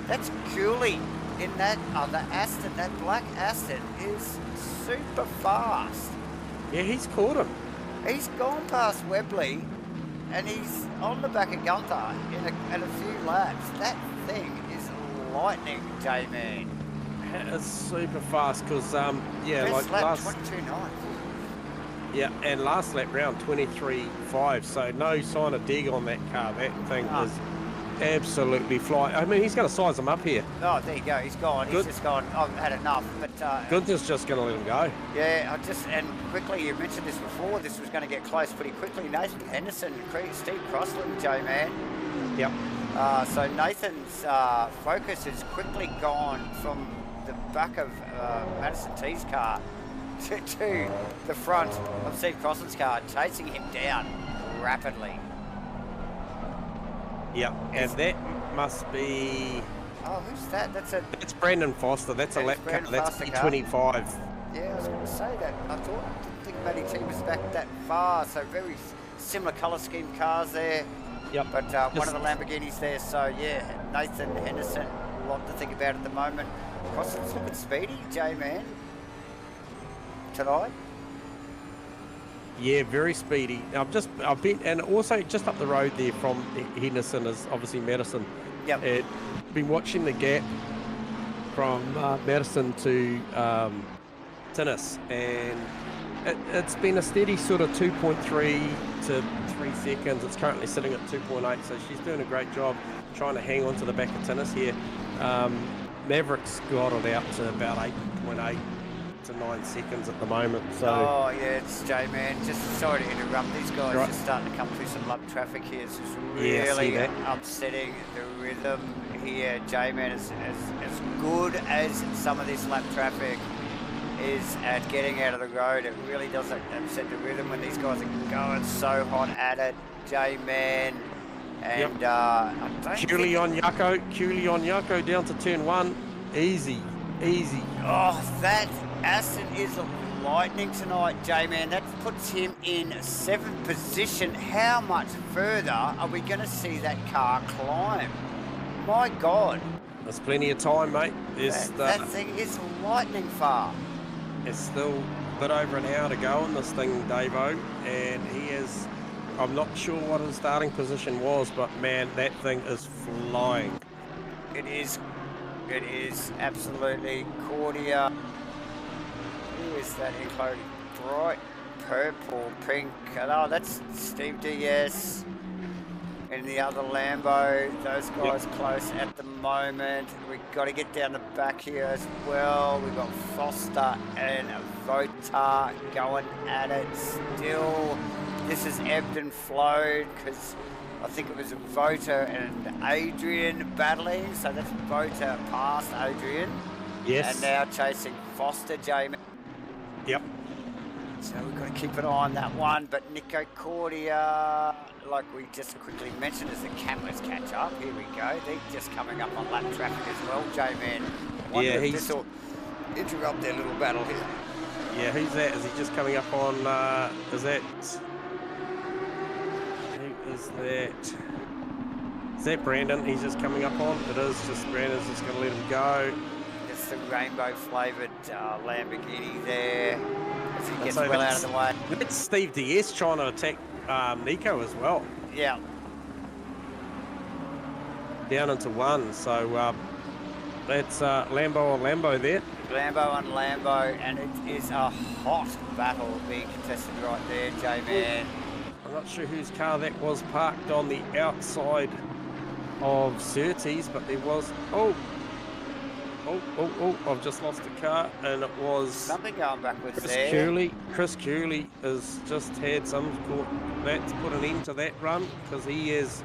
that's Cooley in that other Aston. That black Aston is super fast. Yeah, he's caught him. He's gone past Webley and he's on the back of Gunther in a few laps. That thing is lightning, J-Man. It's super fast because, yeah, best like lap, last 22.9. Yeah, and last lap round 23.5, so no sign of dig on that car. That thing is absolutely flying. I mean, he's going to size him up here. Oh, there you go. He's gone. He's just gone. I've had enough. But Gunther's just going to let him go. Yeah, and quickly, you mentioned this before. This was going to get close pretty quickly. Nathan Henderson, Steve Crossland, J-Man. Yep. So Nathan's focus has quickly gone from the back of Madison T's car to the front of Steve Crossland's car, chasing him down rapidly. Yep, and that must be... Oh, who's that? That's Brandon Foster. That's a lap car. That's P25. Yeah, I was going to say that. I didn't think Matty T was back that far, so very similar colour scheme cars there. Yep. But one of the Lamborghinis there, so yeah, Nathan Henderson, a lot to think about at the moment. Crossland's looking speedy, J-Man, tonight. Yeah, very speedy. I've been, and also just up the road there from Henderson is obviously Madison. Yep. Been watching the gap from Madison to Tinnis, and it's been a steady sort of 2.3 to 3 seconds. It's currently sitting at 2.8, so she's doing a great job trying to hang on to the back of Tinnis here. Maverick's got it out to about 8.8 to 9 seconds at the moment. So. Oh yeah, it's J-Man. Just sorry to interrupt. These guys Right. just starting to come through some lap traffic here. It's just Yeah, see really that. upsetting the rhythm here. J-Man is as good as some of this lap traffic is at getting out of the road. It really does upset the rhythm when these guys are going so hot at it. J-Man. And I don't Cooley on Yucko down to turn 1. Easy. Oh, that Aston is lightning tonight, J-Man. That puts him in 7th position. How much further are we going to see that car climb? My God. There's plenty of time, mate. That thing is lightning far. It's still a bit over an hour to go on this thing, Davo, and he is... I'm not sure what his starting position was, but man, that thing is flying. It is absolutely Cordia. Who is that including? Bright purple, pink. Oh, that's Steve DS. And the other Lambo, those guys close at the moment. We've got to get down the back here as well. We've got Foster and Votar going at it still. This has ebbed and flowed because I think it was Votar and Adrian battling. So that's Votar past Adrian. Yes. And now chasing Foster, Jamie. Yep. So we've got to keep an eye on that one. But Nico Cordia, like we just quickly mentioned, as the cameras catch up. Here we go. They're just coming up on lap traffic as well, J-Man. Yeah, this will interrupt their little battle here. Yeah, who's that? Is he just coming up on, is that... Who is that? Is that Brandon he's just coming up on? It is, just Brandon's just going to let him go. It's the rainbow flavoured Lamborghini there. As he gets So well out of the way. That's Steve DS trying to attack Nico as well. Yeah. Down into 1, so that's Lambo on Lambo there. Lambo on Lambo, and it is a hot battle being contested right there, J-Man. I'm not sure whose car that was parked on the outside of Surtees, but there was... Oh, I've just lost a car, and it was... Something going backwards Chris there. Cooley. Chris Cooley has just had some... That's put an end to that run, because he has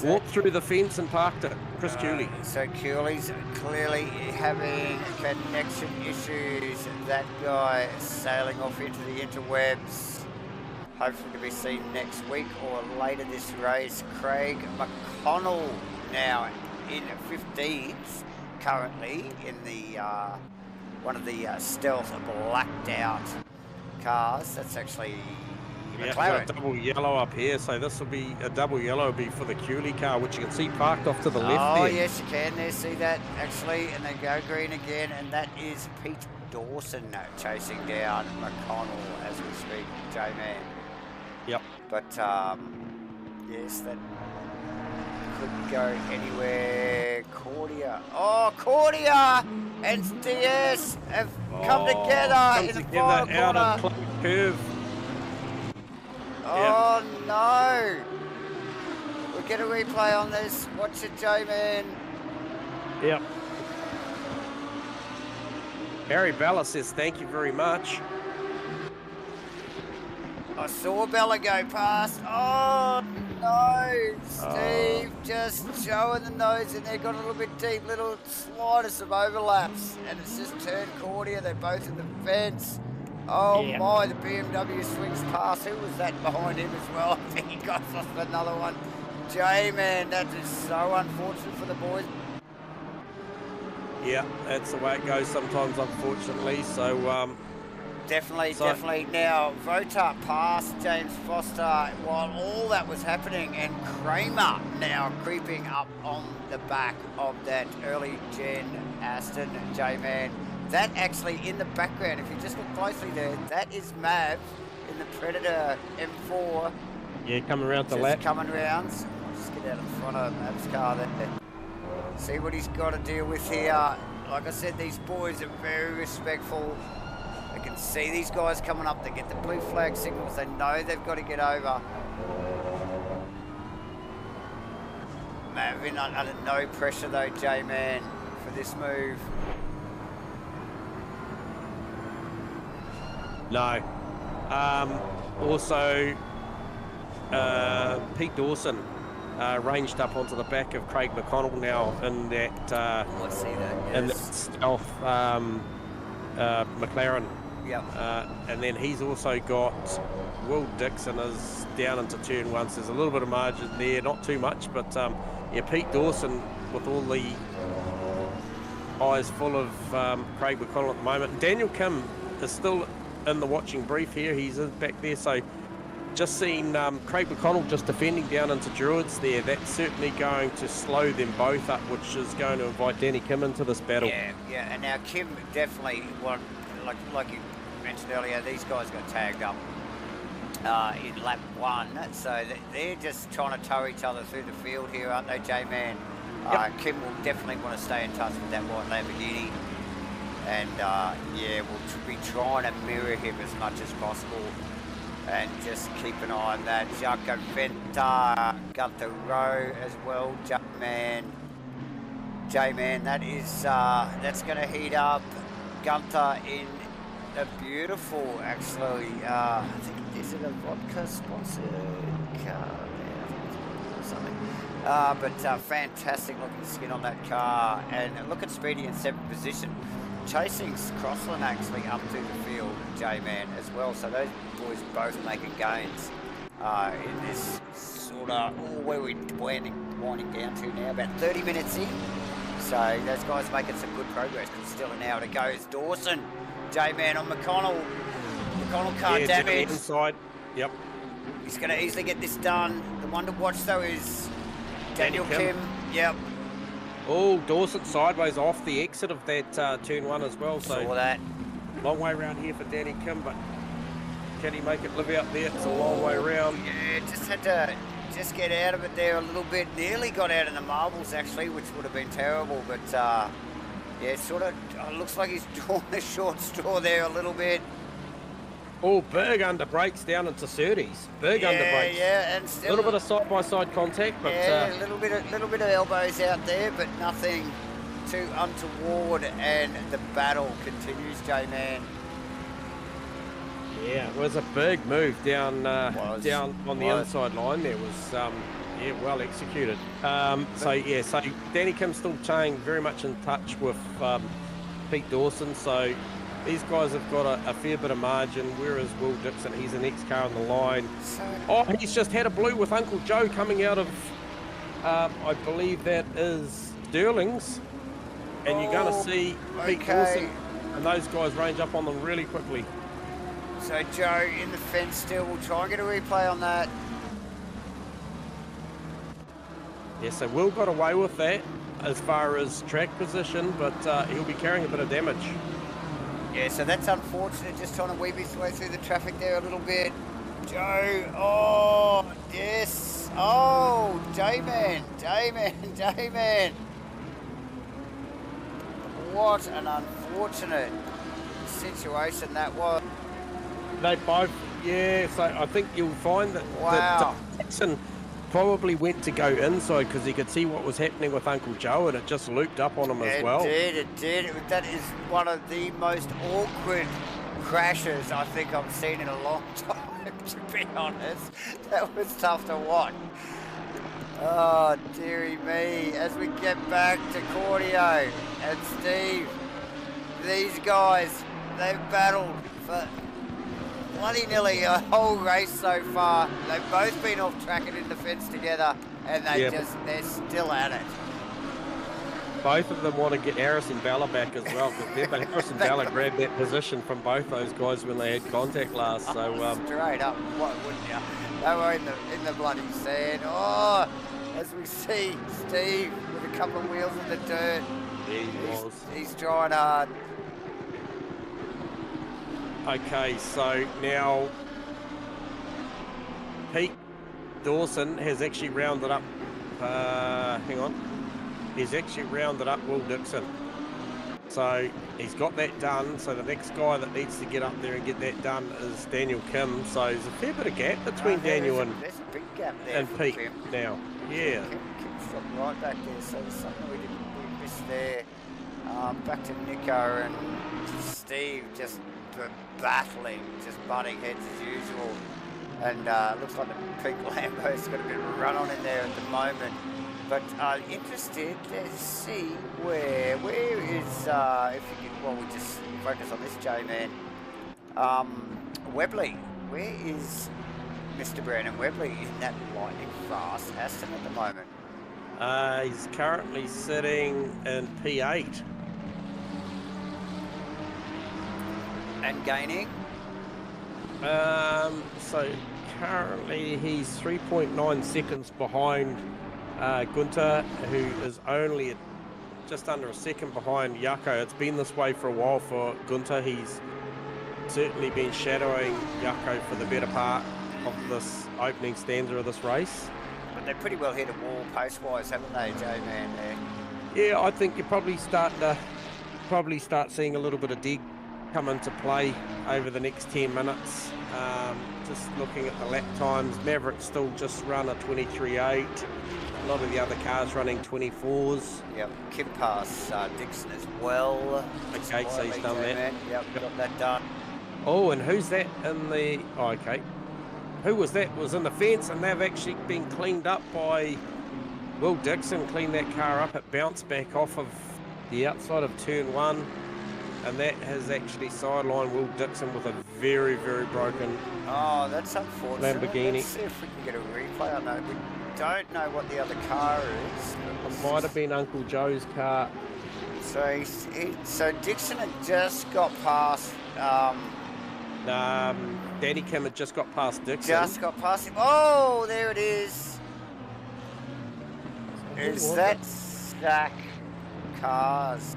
walked through the fence and parked it. Chris Cooley. So Cooley's clearly having connection issues. That guy sailing off into the interwebs. Hopefully to be seen next week or later this race. Craig McConnell now in 15th. Currently in the one of the stealth blacked out cars. That's actually McLaren. Got a double yellow up here, so this will be a double yellow. Will be for the Cooley car, which you can see parked off to the left there. Oh yes, you can there, see that actually, and they go green again, and that is Pete Dawson chasing down McConnell as we speak, J-Man. Yep. But yes, that could go anywhere. Cordia. Oh, Cordia and DS have come together in the final corner. Out of curve. Oh no! We'll get a replay on this. Watch it, J-Man. Yep. Harry Bella says thank you very much. I saw Bella go past. Oh no! Steve just showing the nose in there, got a little bit deep, little slightest of overlaps, and it's just turned Cordia. They're both in the fence. Oh my, the BMW swings past. Who was that behind him as well? I think he got off another one. J-Man, that is so unfortunate for the boys. Yeah, that's the way it goes sometimes, unfortunately. So, Definitely. Now, Votar past James Foster while all that was happening, and Kramer now creeping up on the back of that early gen Aston, J-Man. That actually in the background, if you just look closely there, that is Mav in the Predator M4. Yeah, coming around the lap. Coming around. So just get out in front of Mav's car there. See what he's got to deal with here. Like I said, these boys are very respectful. They can see these guys coming up. They get the blue flag signals. They know they've got to get over. Mav in under no pressure though, J-Man, for this move. No. Also, Pete Dawson ranged up onto the back of Craig McConnell now in that I see that. in that Yes. stealth McLaren. Yep. And then he's also got Will Dixon is down into turn one, so there's a little bit of margin there, not too much, but yeah, Pete Dawson with all the eyes full of Craig McConnell at the moment. Daniel Kim is still in the watching brief here. He's back there, so just seen Craig McConnell just defending down into Druids there. That's certainly going to slow them both up, which is going to invite Danny Kim into this battle. Yeah, and now Kim definitely, like you mentioned earlier, these guys got tagged up in lap 1, so they're just trying to tow each other through the field here, aren't they, J-Man? Yep. Kim will definitely want to stay in touch with that white Lamborghini, and yeah, we'll be trying to mirror him as much as possible, and just keep an eye on that. Jaco Venta, Gunther Rowe as well, J-Man, that is, that's going to heat up. Gunther in a beautiful, actually, I think, is it a vodka sponsored car? Yeah, something. But fantastic looking skin on that car, and look at Speedy in 7th position, chasing Crossland actually up to the field, J-Man as well. So those boys both making gains in this sort of where we're winding down to now, about 30 minutes in. So those guys making some good progress. But still an hour to go. It's Dawson, J-Man on McConnell. McConnell can't damage. Inside. Yep. He's going to easily get this done. The one to watch though is Daniel Kim. Yep. Oh, Dawson sideways off the exit of that turn 1 as well. So saw that. Long way around here for Danny Kim, but can he make it live out there? It's a long way around. Yeah, just had to get out of it there a little bit. Nearly got out in the marbles actually, which would have been terrible. But yeah, sort of looks like he's drawn a short straw there a little bit. Oh, Berg under brakes down into 30s. Berg under brakes. Yeah, and still a little bit of side-by-side contact, but yeah, a little bit of elbows out there, but nothing too untoward. And the battle continues, J-Man. Yeah, it was a big move down down on the inside line. There was yeah, well executed. So yeah, so Danny Kim's still staying very much in touch with Pete Dawson. So these guys have got a fair bit of margin. Whereas Will Dixon, he's the next car on the line. Oh, he's just had a blue with Uncle Joe coming out of, I believe that is Sterling's. And you're going to see Pete Dawson and those guys range up on them really quickly. So Joe in the fence still. We'll try and get a replay on that. Yeah, so Will got away with that as far as track position, but he'll be carrying a bit of damage. Yeah, so that's unfortunate, just trying to weave his way through the traffic there a little bit. Joe, oh, yes. Oh, J-Man. What an unfortunate situation that was. They both, yeah, so I think you'll find that Jackson probably went to go inside because he could see what was happening with Uncle Joe, and it just looped up on him as well. It did. That is one of the most awkward crashes I think I've seen in a long time, to be honest. That was tough to watch. Oh, dearie me. As we get back to Cordio and Steve, these guys, they've battled for bloody nearly a whole race so far. They've both been off track and in the fence together, and they're still at it. Both of them want to get Harrison Bella back as well, because Harrison Bella grabbed that position from both those guys when they had contact last. So straight up, what wouldn't you? They were in the bloody sand. Oh, as we see Steve with a couple of wheels in the dirt. He's trying hard. Okay, so now Pete Dawson has actually rounded up, he's actually rounded up Will Dixon. So he's got that done, so the next guy that needs to get up there and get that done is Daniel Kim. So there's a fair bit of gap between Daniel and Pete Kim now. Yeah. Kim's dropped right back there, so there's something we missed there. Back to Nico and Steve just battling, just butting heads as usual. And looks like the Pete Lambo's got a bit of a run on in there at the moment. But interested, let's see where is, if you can, well, we just focus on this J-Man. Webley, where is Mr. Brandon Webley in that lightning fast Aston at the moment? He's currently sitting in P8. And gaining? So currently he's 3.9 seconds behind Gunter, who is only just under a second behind Jaco. It's been this way for a while for Gunter. He's certainly been shadowing Jaco for the better part of this opening stanza of this race. But they're pretty well hit a wall pace-wise, haven't they, J-Man, there? Yeah, I think you probably start seeing a little bit of dig come into play over the next 10 minutes. Just looking at the lap times, Maverick still just run a 23.8. A lot of the other cars running 24s. Yep, Kim pass Dixon as well. Okay, so he's done that. Yep, got that done. Oh, and who's that in the... Oh, okay. Who was that? Was in the fence, and they've actually been cleaned up by Will Dixon. Cleaned that car up. It bounced back off of the outside of turn 1. And that has actually sidelined Will Dixon with a very, very broken that's unfortunate. Lamborghini. Let's see if we can get a replay on that. We don't know what the other car is. It might have been Uncle Joe's car. So Dixon had just got past... Danny Kim had just got past Dixon. Just got past him. Oh, there it is. Is that Zach Cars?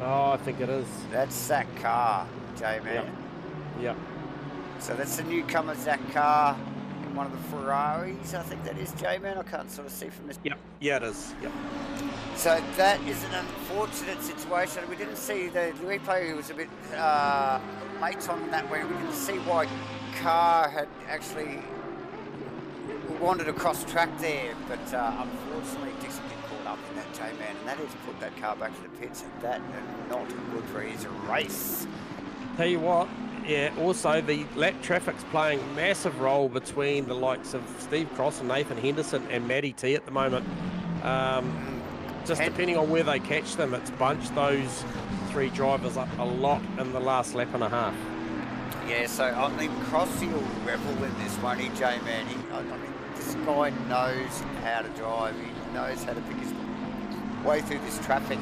Oh, I think it is. That's Zach Carr, J-Man. Yep. So that's the newcomer, Zach Carr, in one of the Ferraris, I think that is, J-Man. I can't sort of see from this. Yep. Yeah, it is. Yep. So that is an unfortunate situation. We didn't see the replay. It was a bit late on that one. We didn't see why Carr had actually wandered across track there, but unfortunately Dixon did caught up in that, J-Man, and that has put that car back to the pits, and that is not good for his race. Tell you what, yeah, also the lap traffic's playing a massive role between the likes of Steve Cross and Nathan Henderson and Matty T at the moment. Just depending on where they catch them, it's bunched those three drivers up a lot in the last lap and a half. Yeah, so I mean, Crossy will revel in this, won't he, J-Man? I mean, this guy knows how to drive. He knows how to pick his way through this traffic.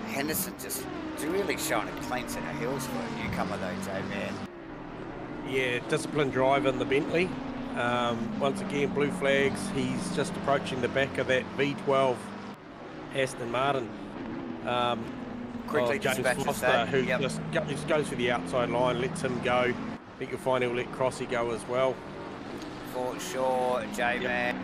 Henderson just really showing a clean set of heels for a newcomer though, J-Man. Yeah, disciplined drive in the Bentley. Once again, blue flags. He's just approaching the back of that V12 Aston Martin. Quickly James dispatches Foster, that. who just goes for the outside line, lets him go. I think you'll find he'll let Crossy go as well. For sure, J-Man.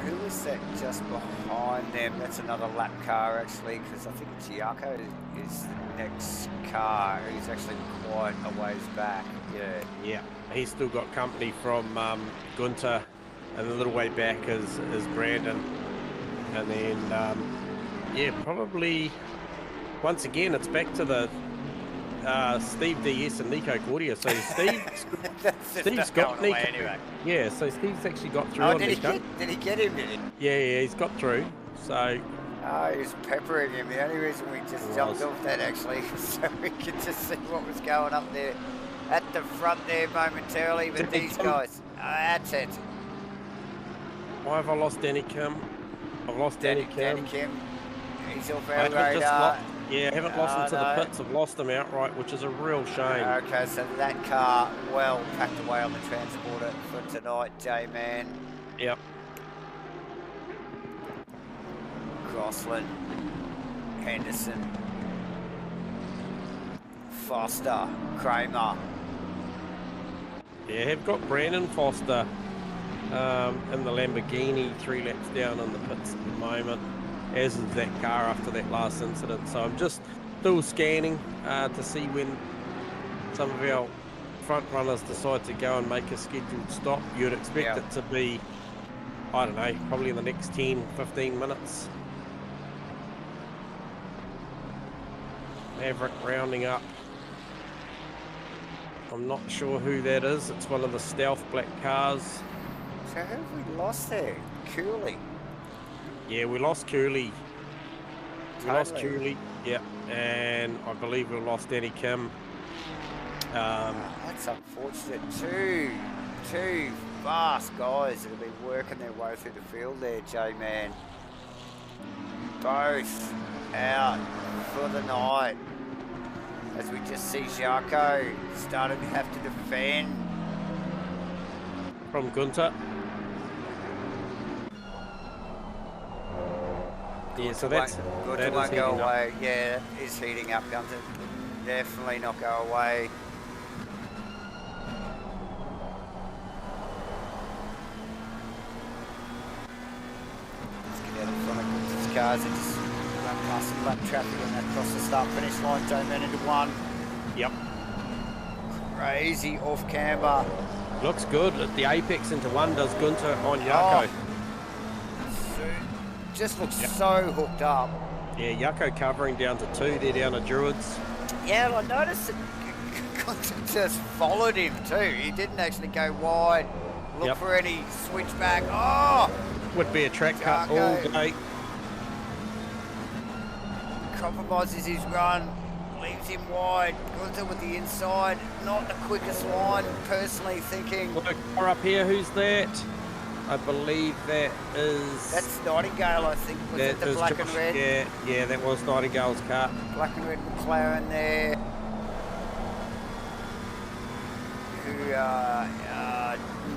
Who was that just behind them? That's another lap car actually, because I think Giaco is the next car. He's actually quite a ways back. Yeah. He's still got company from Gunter, and a little way back is Brandon. And then, probably once again, it's back to the Steve DS and Nico Cordia. So Steve's got Nico. Anyway. Yeah, so Steve's actually got through. Oh, did he get him? Did he? Yeah, he's got through. So. Oh, he was peppering him. The only reason we just jumped off that actually, so we could just see what was going up there at the front there momentarily. But these guys, that's it. Why have I lost Danny Kim? I've lost Danny Kim. Danny Kim. He's off our radar. I haven't lost him to the pits. I've lost him outright, which is a real shame. Okay, so that car well packed away on the transporter for tonight, J-Man. Yep. Crossland, Henderson, Foster, Kramer. Yeah, have got Brandon Foster in the Lamborghini 3 laps down in the pits at the moment, as is that car after that last incident. So I'm just still scanning to see when some of our front runners decide to go and make a scheduled stop. You'd expect it to be I don't know, probably in the next 10, 15 minutes. Maverick rounding up. I'm not sure who that is. It's one of the stealth black cars. So who have we lost there? Cooley. Yeah, we lost Cooley. We lost Totally. Cooley, yeah, and I believe we lost Danny Kim. That's unfortunate. Two fast guys that have been working their way through the field there, J-Man. Both out for the night. As we just see Jaco starting to have to defend. From Gunter. Yeah, so that's... Gunter won't go away. Yeah, is heating up, Gunter. Definitely not go away. Let's get out in front of Gunter's cars and just run past some lap traffic and across the start-finish line, J-Man into one. Yep. Crazy off camber. Looks good. At the apex into one does Gunter on Jaco. Just looks so hooked up. Yeah, Jaco covering down to 2 there down to Druids. Yeah, well, I noticed that Gunter just followed him too. He didn't actually go wide, look for any switchback. Oh! Would be a track cut all day. Compromises his run, leaves him wide. Gunter with the inside, not the quickest line, personally thinking. Look, car up here, who's that? I believe that is... That's Nightingale, I think. Was it the black and red? Yeah, that was Nightingale's car. Black and red McLaren there. Who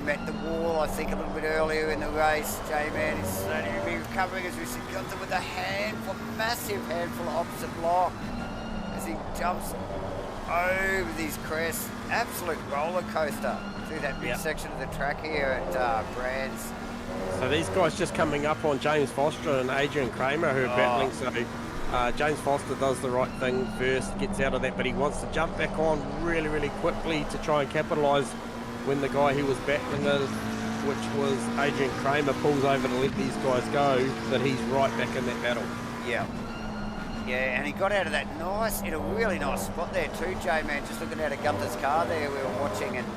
met the wall, I think, a little bit earlier in the race. J-Man is slowly recovering as we see Gunter with a massive handful of opposite block as he jumps over these crests. Absolute roller coaster through that midsection of the track here at Brands. So these guys just coming up on James Foster and Adrian Kramer who are battling. So James Foster does the right thing first, gets out of that, but he wants to jump back on really, really quickly to try and capitalise when the guy he was battling with, which was Adrian Kramer, pulls over to let these guys go, that he's right back in that battle. Yeah. Yeah, and he got out of that in a really nice spot there too, J-Man, just looking out of Gunter's car there we were watching, and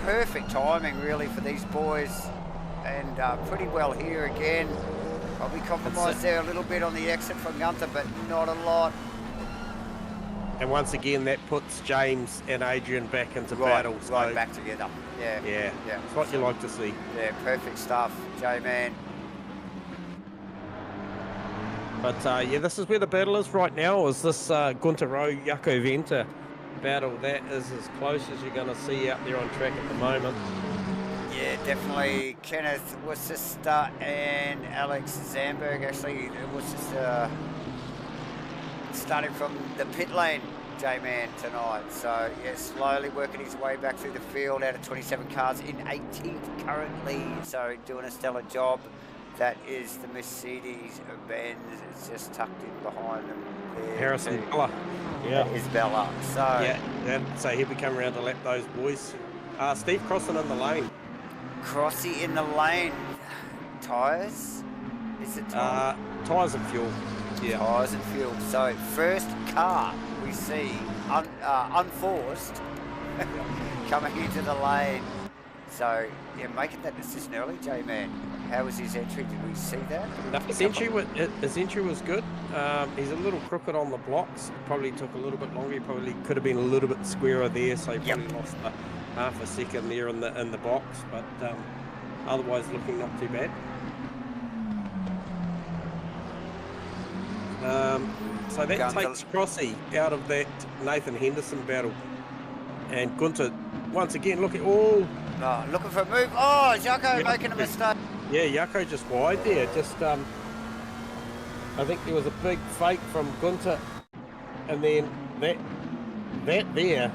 perfect timing really for these boys, and pretty well here again. Probably compromised there a little bit on the exit from Gunter, but not a lot. And once again, that puts James and Adrian back into battle. Right back together. Yeah. It's what you like to see. Yeah, perfect stuff, J-Man. But yeah, this is where the battle is right now, is this Gunter Rowe, Jaco Venter battle. That is as close as you're going to see out there on track at the moment. Yeah, definitely. Kenneth Worcester and Alex Zamberg actually was just starting from the pit lane, J-Man, tonight. So, yeah, slowly working his way back through the field out of 27 cars in 18th currently. So, doing a stellar job. That is the Mercedes-Benz. It's just tucked in behind them there. Harrison Bella. Yeah. That is Bella. So, yeah, so he'll be coming around to lap those boys. Steve Crossing in the lane. Crossy in the lane. Tyres? Is it tyres? Tyres and fuel. Yeah. Tyres and fuel. So first car we see unforced coming into the lane. So yeah, making that decision early, J-Man. How was his entry? Did we see that? His entry was good. He's a little crooked on the blocks. Probably took a little bit longer. He probably could have been a little bit squarer there, so he probably lost half a second there in the box. But otherwise, looking not too bad. So that takes Crossy out of that Nathan Henderson battle, and Gunter once again looking looking for a move. Oh, Jaco making a mistake. Yeah, Jaco just wide there. Just I think there was a big fake from Gunter, and then that there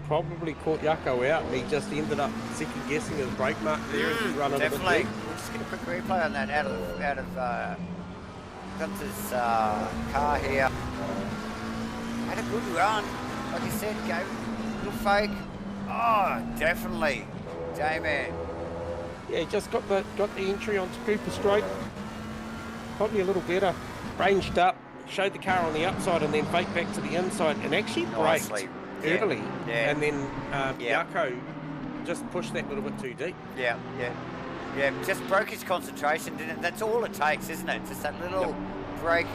probably caught Jaco out, and he just ended up second guessing his brake mark there as he run into the definitely. We'll just get a quick replay on that out of Gunter's car here. Had a good run, like I said, gave a little fake. Oh, definitely, J-Man. Yeah, just got the entry onto Cooper Straight. Probably a little better. Ranged up, showed the car on the outside, and then faked back to the inside, and actually braked early. Yeah. And then Yako just pushed that little bit too deep. Yeah, just broke his concentration, didn't it? That's all it takes, isn't it? Just that little break,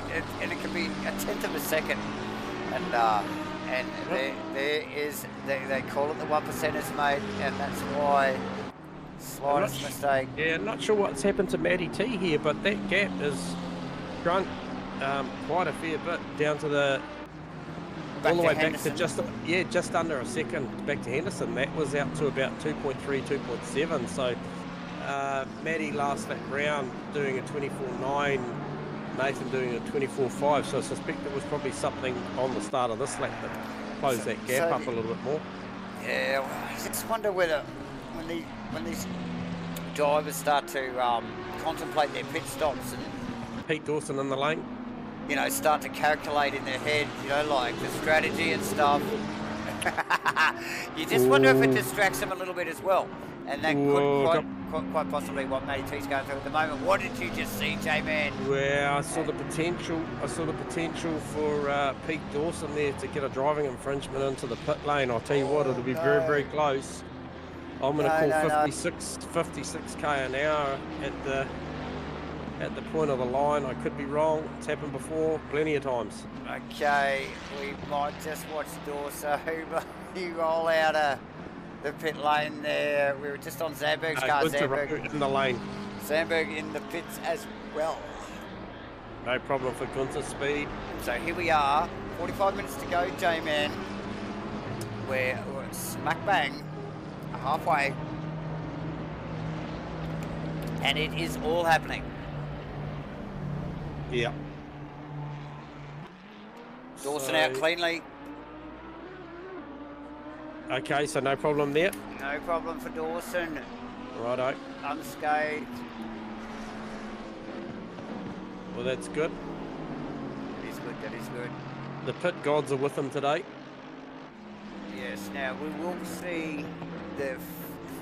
and it can be a tenth of a second. And they call it the 1%ers, mate, and that's why slightest mistake. Yeah, not sure what's happened to Matty T here, but that gap is shrunk quite a fair bit down to the all the way back to just under a second back to Henderson. That was out to about 2.3, 2.7. So Matty last lap round doing a 24.9, Nathan doing a 24.5. So I suspect it was probably something on the start of this lap that closed that gap up a little bit more. Yeah, well, I just wonder whether when these drivers start to contemplate their pit stops and Pete Dawson in the lane. You know, start to calculate in their head, you know, like the strategy and stuff. You just wonder if it distracts them a little bit as well. And that could quite possibly what Matty T's going through at the moment. What did you just see, J-Man? Well, I saw the potential. For Pete Dawson there to get a driving infringement into the pit lane. I'll tell you what, it'll be very, very close. I'm going to call 56k an hour at the point of the line. I could be wrong. It's happened before, plenty of times. Okay, we might just watch Dawson roll out of the pit lane there. We were just on Zandberg's car. Zandberg in the lane. Zandberg in the pits as well. No problem for Gunther's speed. So here we are, 45 minutes to go, J-Man. We're smack bang halfway. And it is all happening. Yeah. Dawson out cleanly. Okay, so no problem there. No problem for Dawson. Righto. Unscathed. Well, that's good. That is good, that is good. The pit gods are with him today. Yes, now we will see the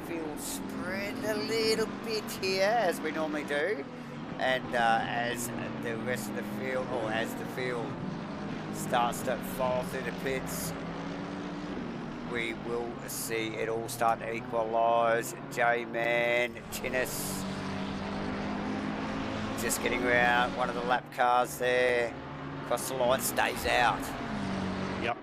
field spread a little bit here, as we normally do. And as the rest of the field, or as the field starts to file through the pits, we will see it all start to equalise. J-Man, Tinnis, just getting around one of the lap cars there. Across the line, stays out. Yep.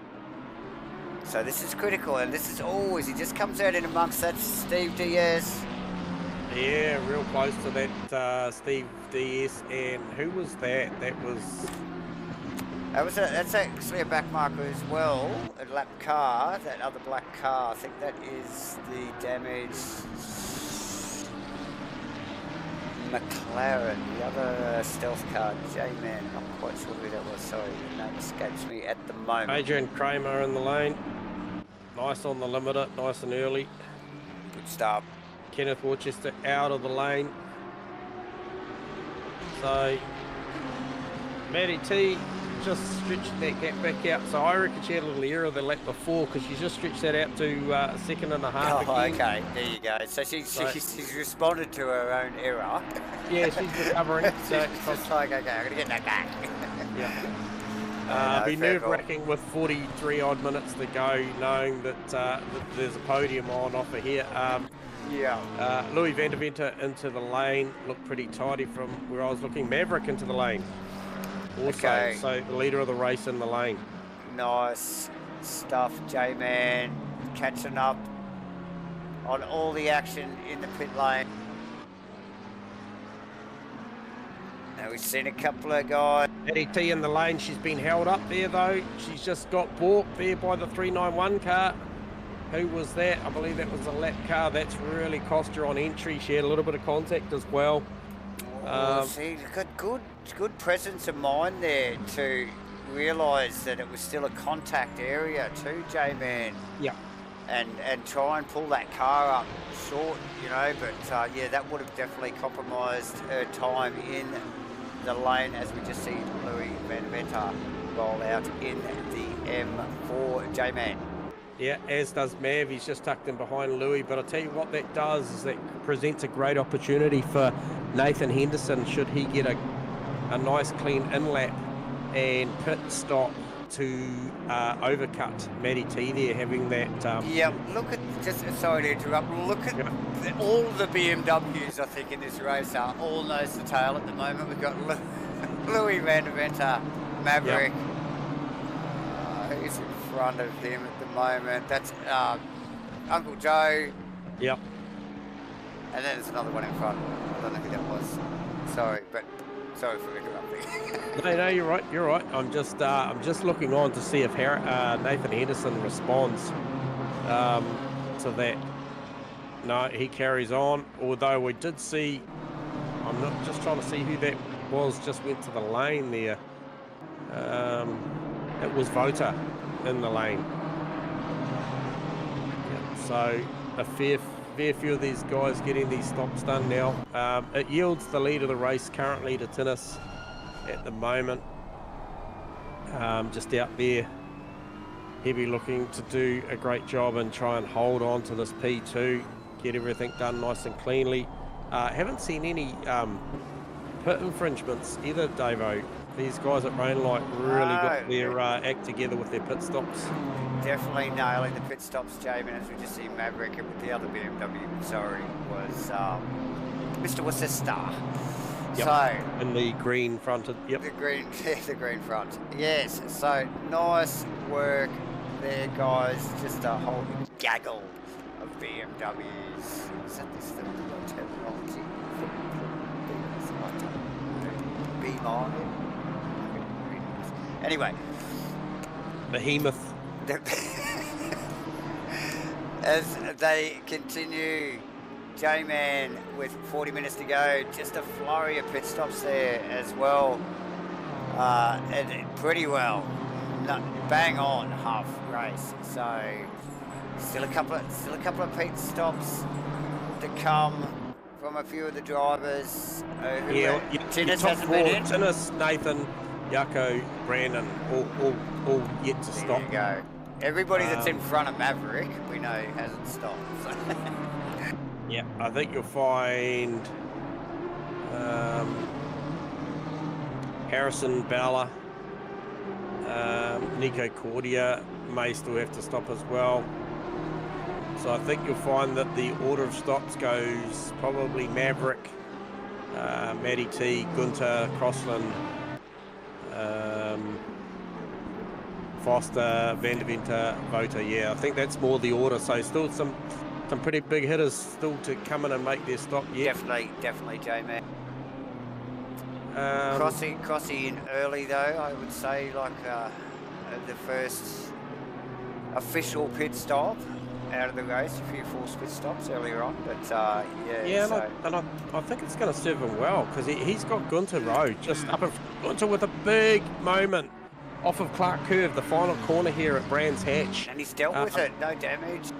So this is critical, and this is always, he just comes out in amongst that Steve DS. Yeah, real close to that Steve DS, and who was that? That's actually a back marker as well, a lap car, that other black car. I think that is the damaged McLaren, the other stealth car. J-Man, not quite sure who that was, sorry, the name escapes me at the moment. Adrian Kramer in the lane, nice on the limiter, nice and early. Good start. Kenneth Worcester out of the lane. So Matty T just stretched that gap back out. So I reckon she had a little error the lap before, because she just stretched that out to a second and a half again. Okay, there you go. So she's responded to her own error. Yeah, she's recovering. So she's just like, okay, I'm going to get that back. Yeah. Be nerve-wracking with 43 odd minutes to go, knowing that there's a podium on offer here. Louis van der Venter into the lane, looked pretty tidy from where I was looking. Maverick into the lane also, so the leader of the race in the lane. Nice stuff, J-Man, catching up on all the action in the pit lane. Now we've seen a couple of guys. Matty T in the lane, she's been held up there though. She's just got balked there by the 391 car. Who was that? I believe that was a lap car. That's really cost her on entry. She had a little bit of contact as well. See, got good presence of mind there to realise that it was still a contact area too, J-Man. Yeah. And try and pull that car up short, you know, but yeah, that would have definitely compromised her time in the lane, as we just see Louis van der Venter roll out in the M4, J-Man. Yeah, as does Mav. He's just tucked in behind Louis. But I'll tell you what that does is that presents a great opportunity for Nathan Henderson should he get a nice clean in-lap and pit stop to overcut Matty T there, having that... Yeah, look at, just sorry to interrupt, look at all the BMWs, I think, in this race are all nose to tail at the moment. We've got Louis Van der Venter, Maverick. Who's in front of him at the moment? That's Uncle Joe. Yep. And then there's another one in front. I don't know who that was. Sorry for interrupting. No, you're right. You're right. I'm just looking on to see if Nathan Henderson responds to that. No, he carries on. Although we did see, I'm not just trying to see who that was. Just went to the lane there. It was Vota in the lane. Yep. So a fair few of these guys getting these stops done now. It yields the lead of the race currently to Tinnis at the moment. Just out there, Heavy looking to do a great job and try and hold on to this P2, get everything done nice and cleanly. Haven't seen any pit infringements either, Davo. These guys at Rainlight really got their act together with their pit stops. Definitely nailing the pit stops, Jamin, as we just see Maverick, and with the other BMW, sorry, was Mr. Worcester. Yep. So in the green fronted, yep. The green front. Yes. So nice work there, guys. Just a whole gaggle of BMWs. Is that this the terminology? B-line. Anyway. Behemoth. As they continue, J-Man with 40 minutes to go, just a flurry of pit stops there as well, and pretty well, bang on half race. So still a couple of pit stops to come from a few of the drivers. Tinnis hasn't been in. Tinnis, Nathan, Yako, Brandon, all yet to stop. There you go. Everybody that's in front of Maverick, we know hasn't stopped. So. Yeah, I think you'll find Harrison Bella, Nico Cordia may still have to stop as well. So I think you'll find that the order of stops goes probably Maverick, Matty T, Gunter, Crossland, Foster, Van der Venter, Vota. Yeah, I think that's more the order. So still some pretty big hitters still to come in and make their stop. Yeah, definitely, J-Man. Crossy in early though, I would say, like the first official pit stop out of the race. A few forced pit stops earlier on, but yeah. So. And I think it's going to serve him well because he's got Gunter Road just up in Gunter with a big moment off of Clark Curve, the final corner here at Brands Hatch, and he's dealt with it, no damage.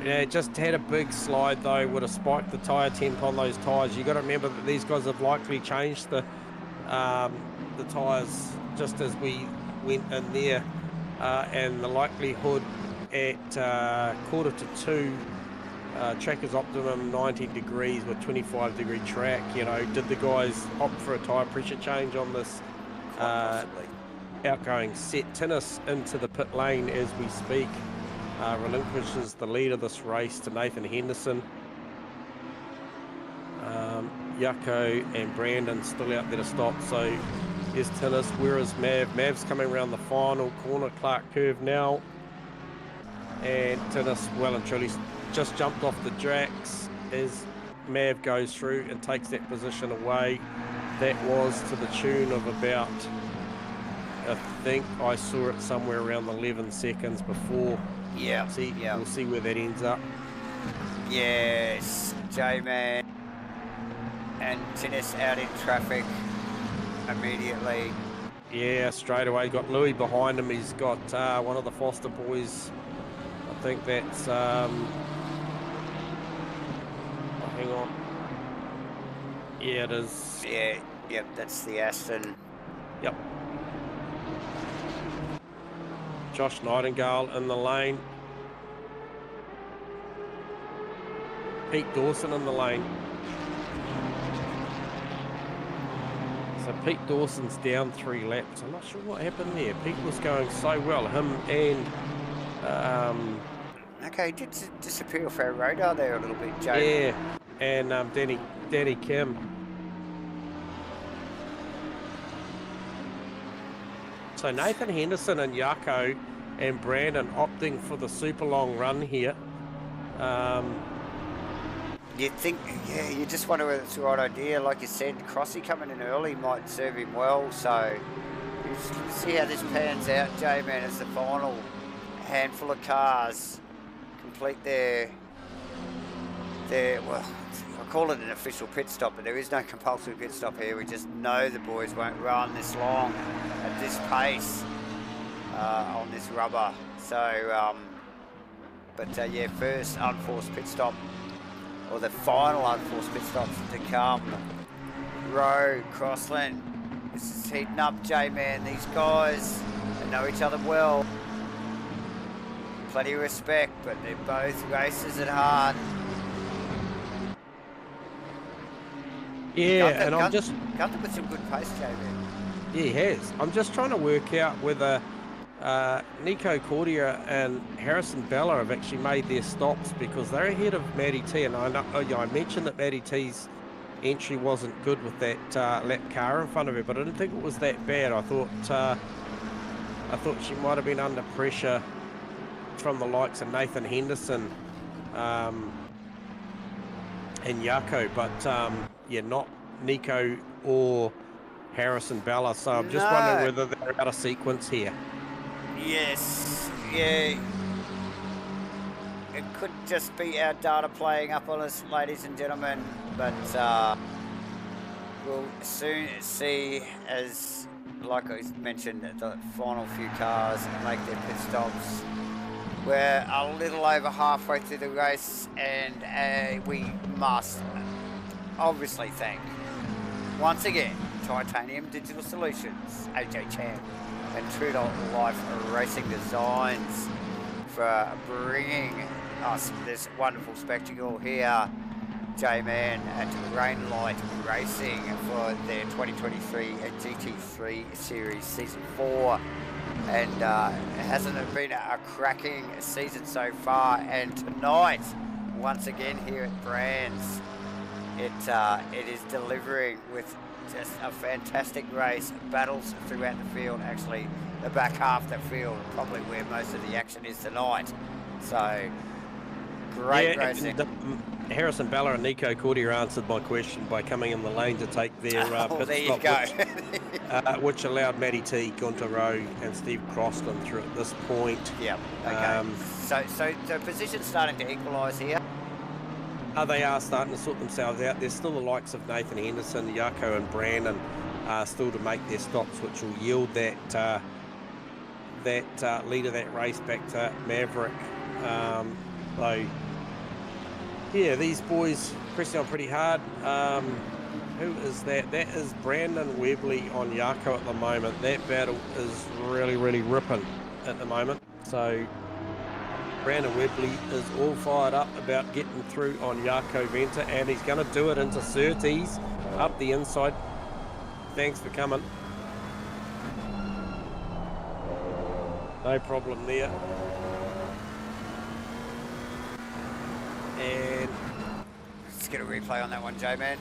Yeah, just had a big slide though, would have spiked the tyre temp on those tyres. You got to remember that these guys have likely changed the tyres just as we went in there, and the likelihood at 1:45 track is optimum 19 degrees with 25-degree track. You know, did the guys opt for a tyre pressure change on this outgoing set? Tinnis into the pit lane as we speak. Relinquishes the lead of this race to Nathan Henderson. Yako and Brandon still out there to stop. So here's Tinnis. Where is Mav? Mav's coming around the final corner, Clark Curve now. And Tinnis well and truly just jumped off the tracks as Mav goes through and takes that position away. That was to the tune of about, I think I saw it somewhere around 11 seconds before. Yeah. We'll see where that ends up. Yes, J-Man and Tinnis out in traffic immediately. Yeah, straight away. Got Louis behind him. He's got one of the Foster boys. I think that's... hang on. Yeah, it is. Yeah, yep, that's the Aston. Yep. Josh Nightingale in the lane. Pete Dawson in the lane. So Pete Dawson's down 3 laps. I'm not sure what happened there. Pete was going so well. Him and Okay, he did disappear off our radar there a little bit, Jay. yeah, and Danny Kim. So Nathan Henderson and Yako and Brandon opting for the super long run here. You think, yeah, you just wonder whether it's the right idea. Like you said, Crossy coming in early might serve him well. So we'll see how this pans out, J-Man, as the final handful of cars complete their well, I call it an official pit stop, but there is no compulsory pit stop here. We just know the boys won't run this long at this pace on this rubber. So, yeah, first unforced pit stop, or the final unforced pit stops to come. Rowe, Crossland, this is heating up, J-Man. These guys, they know each other well. Plenty of respect, but they're both racers at heart. Yeah, and I'm just... Gunther with some good pace, J-Man. Yeah, he has. I'm just trying to work out whether Nico Cordia and Harrison Bella have actually made their stops, because they're ahead of Matty T. And I know, I mentioned that Matty T's entry wasn't good with that lap car in front of her, but I didn't think it was that bad. I thought she might have been under pressure from the likes of Nathan Henderson and Yako, but yeah, not Nico or Harrison Bella. So I'm just wondering whether they're out of sequence here. Yes, yeah. It could just be our data playing up on us, ladies and gentlemen, but we'll soon see, as like I mentioned, the final few cars make their pit stops. We're a little over halfway through the race, and we must obviously thank, once again, Titanium Digital Solutions, AJ Chan, and True Life Racing Designs for bringing us this wonderful spectacle here, J-Man, at Rainlight Racing for their 2023 GT3 Series Season 4. And hasn't it been a cracking season so far? And tonight, once again here at Brands, it is delivering with just a fantastic race, battles throughout the field. Actually, the back half of the field, probably where most of the action is tonight. So, great racing. Harrison Bella and Nico Cordia answered my question by coming in the lane to take their pit stop, which allowed Matty T, Gunter Rowe and Steve Crossland through at this point. Yep, okay. So the position's starting to equalise here. They are starting to sort themselves out. There's still the likes of Nathan Henderson, Yako and Brandon still to make their stops, which will yield that lead of that race back to Maverick. Though, yeah, these boys pressing on pretty hard. Who is that? That is Brandon Webley on Yako at the moment. That battle is really, really ripping at the moment. So Brandon Webley is all fired up about getting through on Yako Venter, and he's going to do it into Surtees up the inside. Thanks for coming. No problem there. And let's get a replay on that one, J-Man.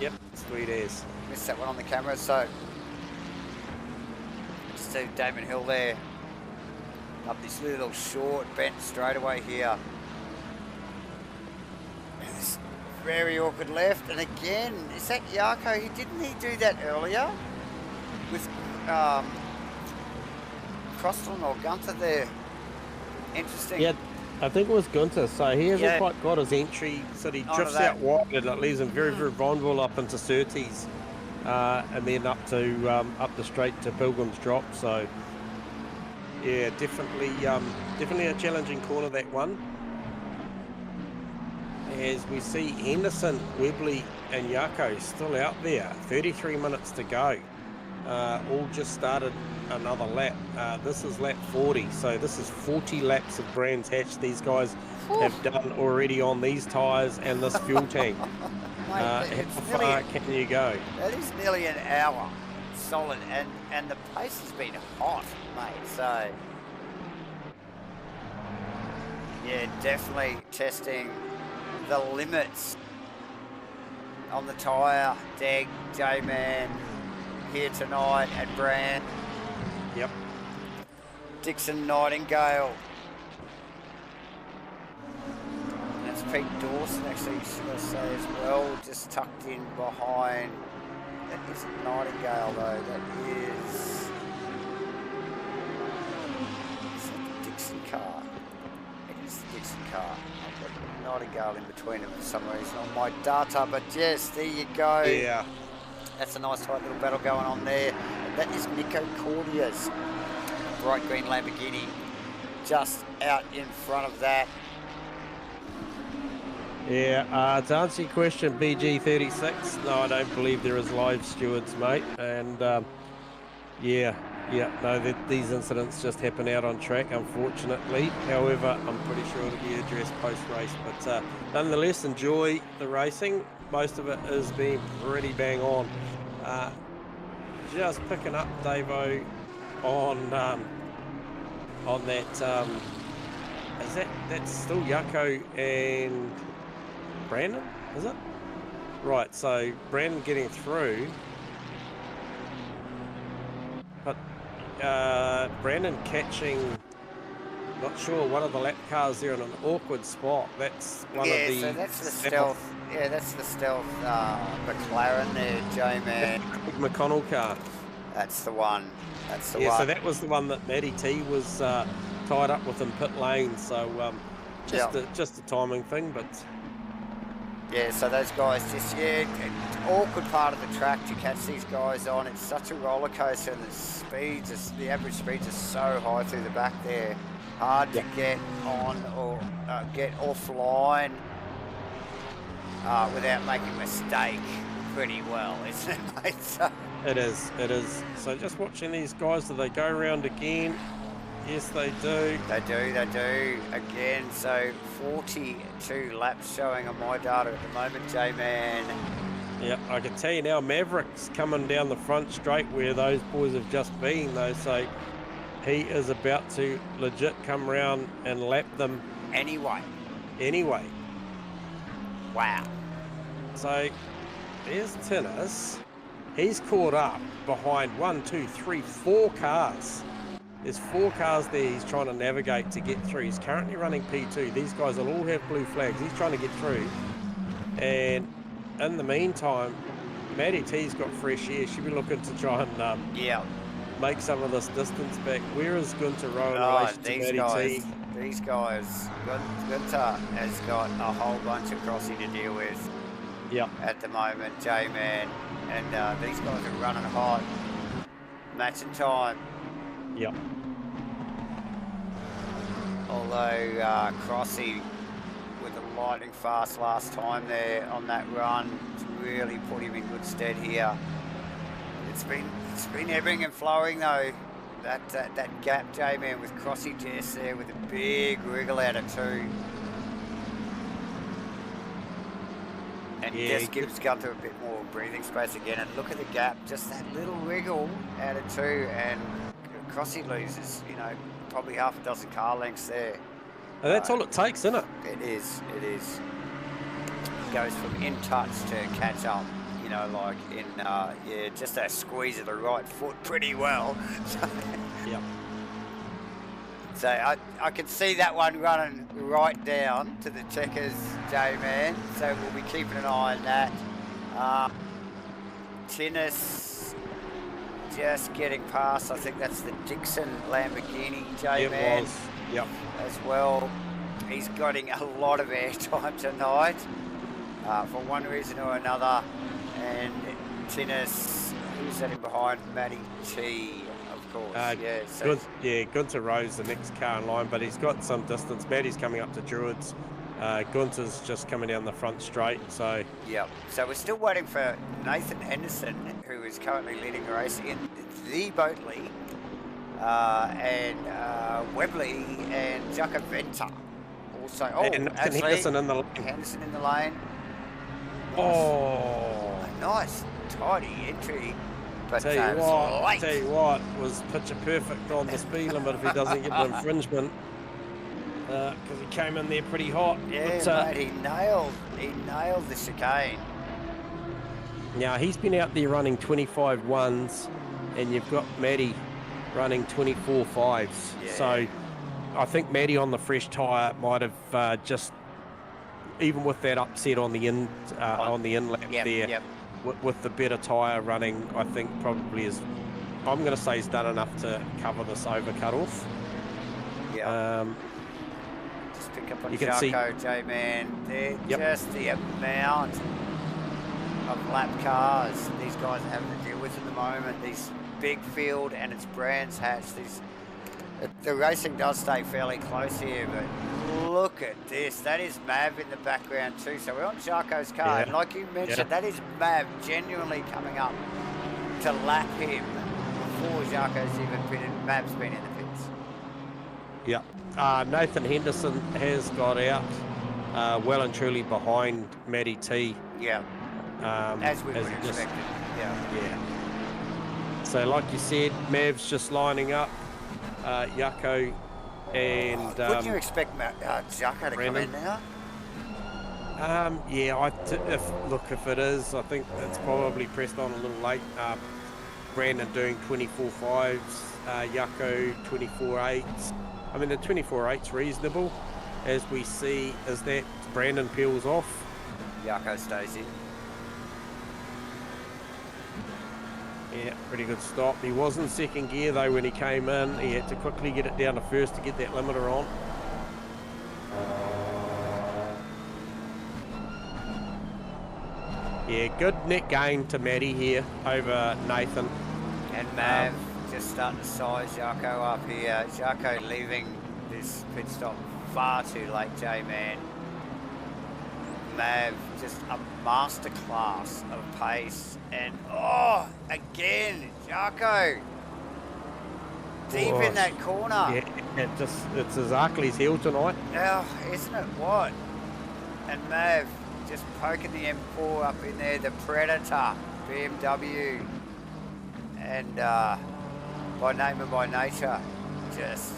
Yep, sweet as. Missed that one on the camera, so just see Damon Hill there up this little short bent straightaway here. And this very awkward left, and again, is that Yako? Didn't he do that earlier with Crossland or Gunther there? Interesting. Yeah, I think it was Gunter, so he hasn't quite got his entry, so he drifts out wide and it leaves him very, very vulnerable up into Surtees, and then up the straight to Pilgrim's Drop. So yeah, definitely a challenging corner, that one. As we see Henderson, Webley and Yako still out there, 33 minutes to go. all just started another lap. This is lap 40, so this is 40 laps of Brands Hatch these guys have done already on these tyres and this fuel tank. Mate, How far can you go? That is nearly an hour solid, and the pace has been hot, mate, so yeah, definitely testing the limits on the tyre. Deg, J-Man here tonight at Brand. Yep. Dixon Nightingale. That's Pete Dawson, actually, should I say as well, just tucked in behind. That isn't Nightingale though, that is that the Dixon car? It is the Dixon car. I've got Nightingale in between them for some reason on my data, but yes, there you go. Yeah. That's a nice tight little battle going on there. That is Nico Cordia's bright green Lamborghini just out in front of that. Yeah, to answer your question, BG36, no, I don't believe there is live stewards, mate. And no, these incidents just happen out on track, unfortunately. However, I'm pretty sure it'll be addressed post-race. But nonetheless, enjoy the racing. Most of it is being pretty bang on. Just picking up Davo on that. That's still Yucko and Brandon, is it? Right, so Brandon getting through, but Brandon catching, not sure, one of the lap cars there in an awkward spot. That's one of the... so that's the stealth. Yeah, that's the stealth McLaren there, J-Man. McConnell car. That's the one. That's the one. Yeah, so that was the one that Matty T was tied up with in pit lane. So just a timing thing, but... Yeah, so those guys just, awkward part of the track to catch these guys on. It's such a roller coaster, and the average speeds are so high through the back there. Hard to get on or get offline without making a mistake pretty well, isn't it, mate? So, it is. So just watching these guys, do they go around again? Yes, they do. They do. Again, so 42 laps showing on my data at the moment, J-Man. Yeah, I can tell you now, Maverick's coming down the front straight where those boys have just been, though, so he is about to legit come round and lap them. Anyway. Wow. So there's Tinnis. He's caught up behind 4 cars. There's 4 cars there he's trying to navigate to get through. He's currently running P2. These guys will all have blue flags. He's trying to get through. And in the meantime, Maddie T's got fresh air. She'll be looking to try and make some of this distance back. Where is Gunter Rowe in relation to Maddie T? These guys, Gunter has got a whole bunch of crossing to deal with at the moment, J-Man. And these guys are running hot. Matching time. Yep. Although Crossy with the lightning fast last time there on that run, it's really put him in good stead here. It's been ebbing and flowing though. That gap, J-Man, with Crossy just there with a big wriggle out of 2. And just gives Gunther a bit more breathing space again. And look at the gap, just that little wriggle out of 2, and Crossy loses, probably half a dozen car lengths there. And that's all it takes, isn't it? It is. It goes from in touch to catch up, just a squeeze of the right foot pretty well. So I can see that one running right down to the checkers, J-Man. So we'll be keeping an eye on that. Tinnis just getting past. I think that's the Dixon Lamborghini, J-Man. It was. Yep. As well. He's getting a lot of airtime tonight for one reason or another. And Tinnis, who's sitting behind? Matty T, of course. Gunter Rowe's the next car in line, but he's got some distance. Matty's coming up to Druids. Gunter's just coming down the front straight, so... Yep. So we're still waiting for Nathan Henderson, who who's currently leading the race in the Boatley, and Webley and Jacko Venter. Also, and Nathan Henderson in the lane. Henderson in the lane. Nice. Oh, A nice, tidy entry. But tell you what, was picture perfect on the speed limit if he doesn't get an infringement, because he came in there pretty hot. Yeah, but, mate, he nailed the chicane. Now he's been out there running 25 ones, and you've got Matty running 24 fives. Yeah. So I think Matty on the fresh tyre might have just, even with that upset on the inlet there, with the better tyre running, I think probably is, I'm going to say he's done enough to cover this over cut-off. Yeah. Just pick up on you can see, J-Man. They're just the amount of lap cars these guys are having to deal with at the moment. These big field, and it's Brands Hatch. The racing does stay fairly close here, but look at this. That is Mav in the background too. So we're on Jarko's car, and like you mentioned, that is Mav genuinely coming up to lap him before Jarko's even pitted. Mav's been in the pits. Yeah. Nathan Henderson has got out well and truly behind Matty T. Yeah. As we would have expected. Yeah. So like you said, Mav's just lining up. Jacko and wouldn't you expect Jacko to come in now? Yeah, if it is, I think it's probably pressed on a little late. Brandon doing 24 fives, Jacko 24 eights. I mean, the 24 eights reasonable, as we see as that Brandon peels off. Jacko stays in. Yeah, pretty good stop. He was in second gear though when he came in. He had to quickly get it down to first to get that limiter on. Yeah, good net gain to Matty here over Nathan. And Mav just starting to size Jarko up here. Jarko leaving this pit stop far too late, J-Man. Mav just a masterclass of pace, and again Jarko deep in that corner. Yeah, it's his Arkley's heel tonight. Oh, isn't it what? And Mav just poking the M4 up in there, the Predator BMW, and by name and by nature just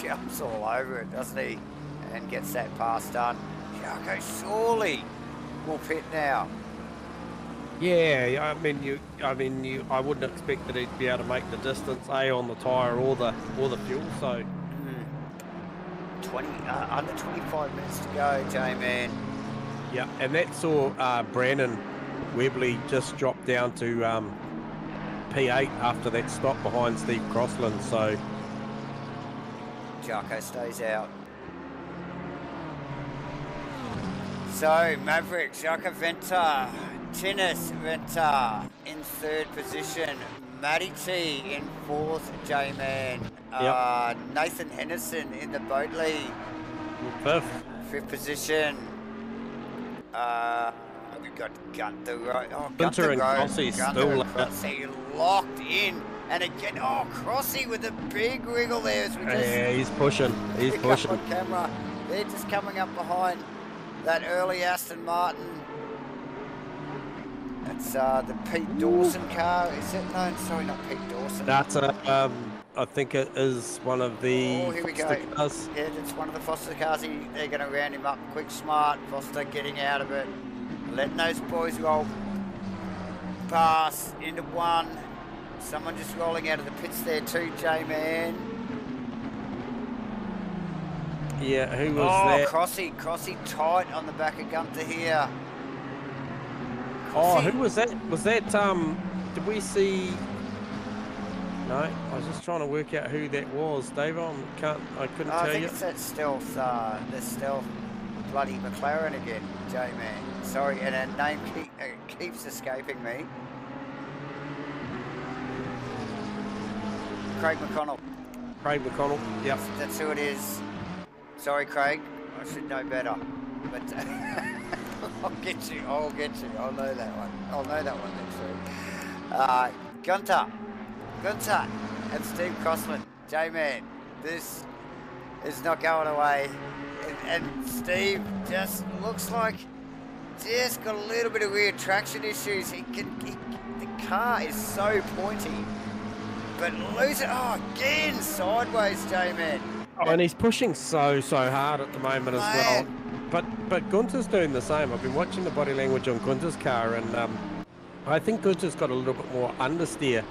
jumps all over it, doesn't he? And gets that pass done. Jarko surely will pit now. Yeah, I wouldn't expect that he'd be able to make the distance, on the tyre or the fuel. So, under 25 minutes to go, J-Man. Yeah, and that saw Brandon Webley just drop down to P8 after that stop behind Steve Crossland. So, Jarko stays out. So, Maverick, Jacko Venter, Tinnis Venter in third position, Matty T in fourth, J-Man, Nathan Henderson in the Boatley, fifth position, we've got Gunther and Crossy still Crossy locked in, and again, Crossy with a big wriggle there as we just he's pushing, up on camera. They're just coming up behind that early Aston Martin. It's the Pete Dawson car. Is it? No, sorry, not Pete Dawson. That's I think it is one of the Foster cars. Yeah, it's one of the Foster cars. They're going to round him up quick, smart. Foster getting out of it, letting those boys roll past into one. Someone just rolling out of the pits there too, J-Man. Yeah, who was that? Crossy tight on the back of Gunther here. Crossy. Who was that? Was that, did we see... No, I was just trying to work out who that was, Dave. I couldn't tell you. I think it's that the stealth bloody McLaren again, J-Man. Sorry, and her name keeps escaping me. Craig McConnell. Yep. That's who it is. Sorry, Craig. I should know better. But I'll get you. I'll get you. I'll know that one. I'll know that one next week. Gunter, and Steve Crossland. J-Man, this is not going away. And Steve just looks like just got a little bit of weird traction issues. The car is so pointy, but lose it. Oh, again sideways, J-Man. Oh, and he's pushing so hard at the moment as well. But Gunter's doing the same. I've been watching the body language on Gunter's car, and I think Gunter's got a little bit more understeer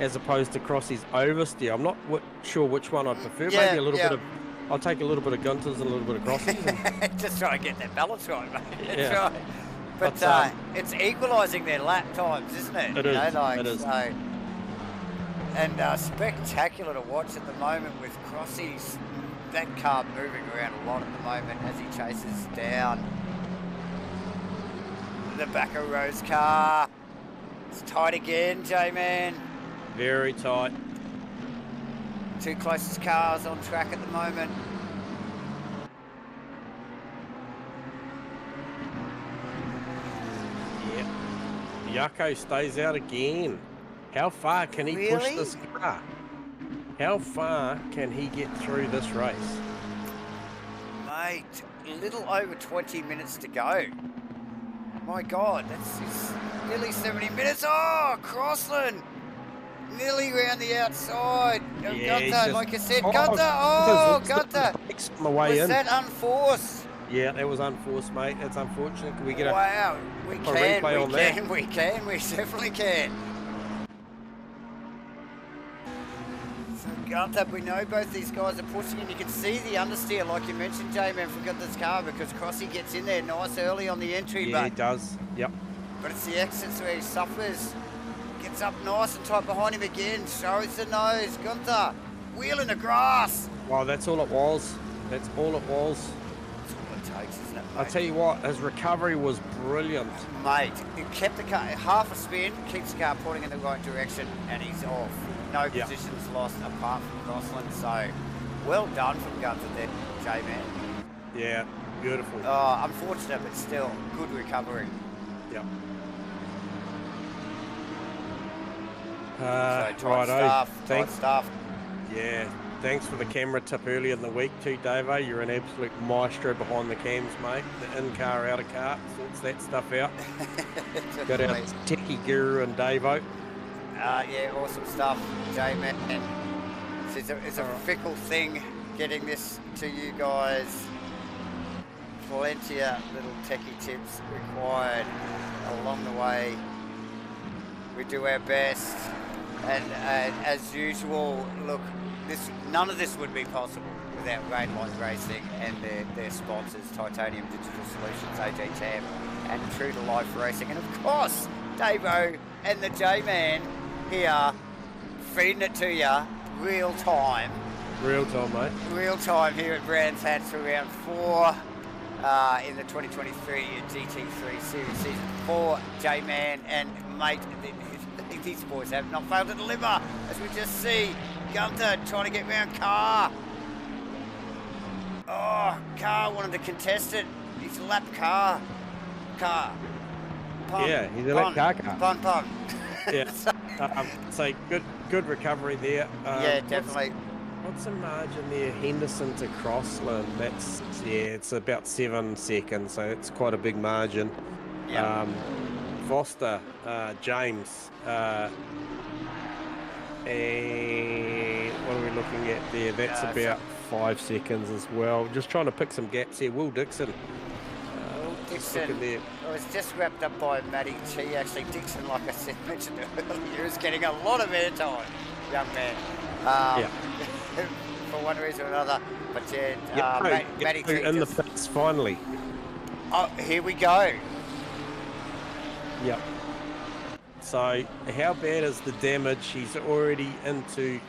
as opposed to Crossy's oversteer. I'm not sure which one I prefer. Yeah, maybe a little bit of. I'll take a little bit of Gunter's and a little bit of Crossy's. Just trying to get that balance right, mate. That's Yeah. right. But it's equalising their lap times, isn't it? It is. It is. So, and spectacular to watch at the moment with Crossy's. That car moving around a lot at the moment as he chases down the back of Rowe's car. It's tight again, J-Man. Very tight. Two closest cars on track at the moment. Yeah. Yako stays out again. How far can he push this car? How far can he get through this race? Mate, a little over 20 minutes to go. My God, it's nearly 70 minutes. Oh, Crossland! Nearly round the outside. Yeah, Gunter, like I said, Gunter! Oh, Gunter! On the way Was in. that unforced? Yeah, that was unforced, mate. It's unfortunate. Can we get wow, we can, replay on that? we definitely can. Gunter, we know both these guys are pushing, and you can see the understeer, like you mentioned, J-Man, from Gunter's car, because Crossy gets in there nice early on the entry. Yeah, he does. Yep. But it's the exits where he suffers. Gets up nice and tight behind him again, shows the nose. Gunter, wheel in the grass. Well, that's all it was. That's all it was. That's all it takes, isn't it, mate? I'll tell you what, his recovery was brilliant. Mate, he kept the car, half a spin, keeps the car pointing in the right direction, and he's off. No positions lost apart from Crossland, so well done from Gunter there, J-Man. Yeah, beautiful. Oh, unfortunate, but still, good recovery. Yep. So tight stuff. Yeah, thanks for the camera tip earlier in the week too, Davo. You're an absolute maestro behind the cams, mate. The in-car, out-of-car, sorts that stuff out. Got our techie guru and Davo. Yeah, awesome stuff, J-Man. It's a fickle thing getting this to you guys. Plenty of little techie tips required along the way. We do our best, and as usual, look, none of this would be possible without Rainlight Racing and their sponsors, Titanium Digital Solutions, AJ Tam, and True to Life Racing, and of course, Davo and the J-Man here, feeding it to you, real time. Real time, mate. Real time here at Brands Hatch for round 4 in the 2023 GT3 Series Season 4. J-Man and mate, these boys have not failed to deliver, as we just see Gunter trying to get round Carr. Oh, Carr wanted to contest it. He's a lap Carr. Pump. Yeah, he's a lap car. Pump. Yeah. So good recovery there. Yeah, definitely. What's the margin there? Henderson to Crossland. It's about 7 seconds, so it's quite a big margin. Yeah. Foster, James, and what are we looking at there? That's about 5 seconds as well. Just trying to pick some gaps here. Will Dixon. There. I was just wrapped up by Matty T. Actually, Dixon, like I said, mentioned earlier, is getting a lot of airtime, young man. For one reason or another. But yeah, Matty T. In the pits finally. Oh, here we go. Yep. So how bad is the damage? He's already into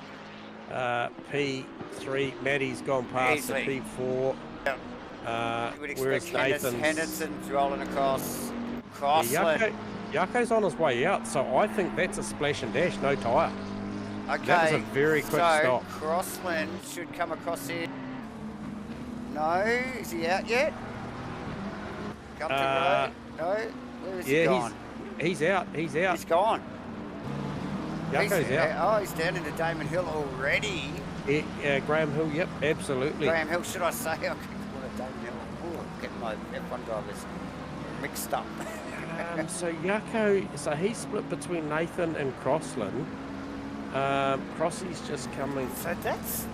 P3. Matty's gone past the P4. Yep. You would Whereas expect Henderson's rolling across Crossland. Yako's on his way out, so I think that's a splash and dash, no tyre. Okay. That was a very quick stop. Crossland should come across here. No, is he out yet? Come to road. No, where is he Yeah, gone? he's out. He's out. He's gone. Yucko's out. Oh, he's down into Damon Hill already. Graham Hill, yep, absolutely. Graham Hill, should I say? I could call it Damon Hill. Oh, I'm getting my F1 drivers mixed up. So Yucko, so he's split between Nathan and Crossland. Crossy's just coming. So that's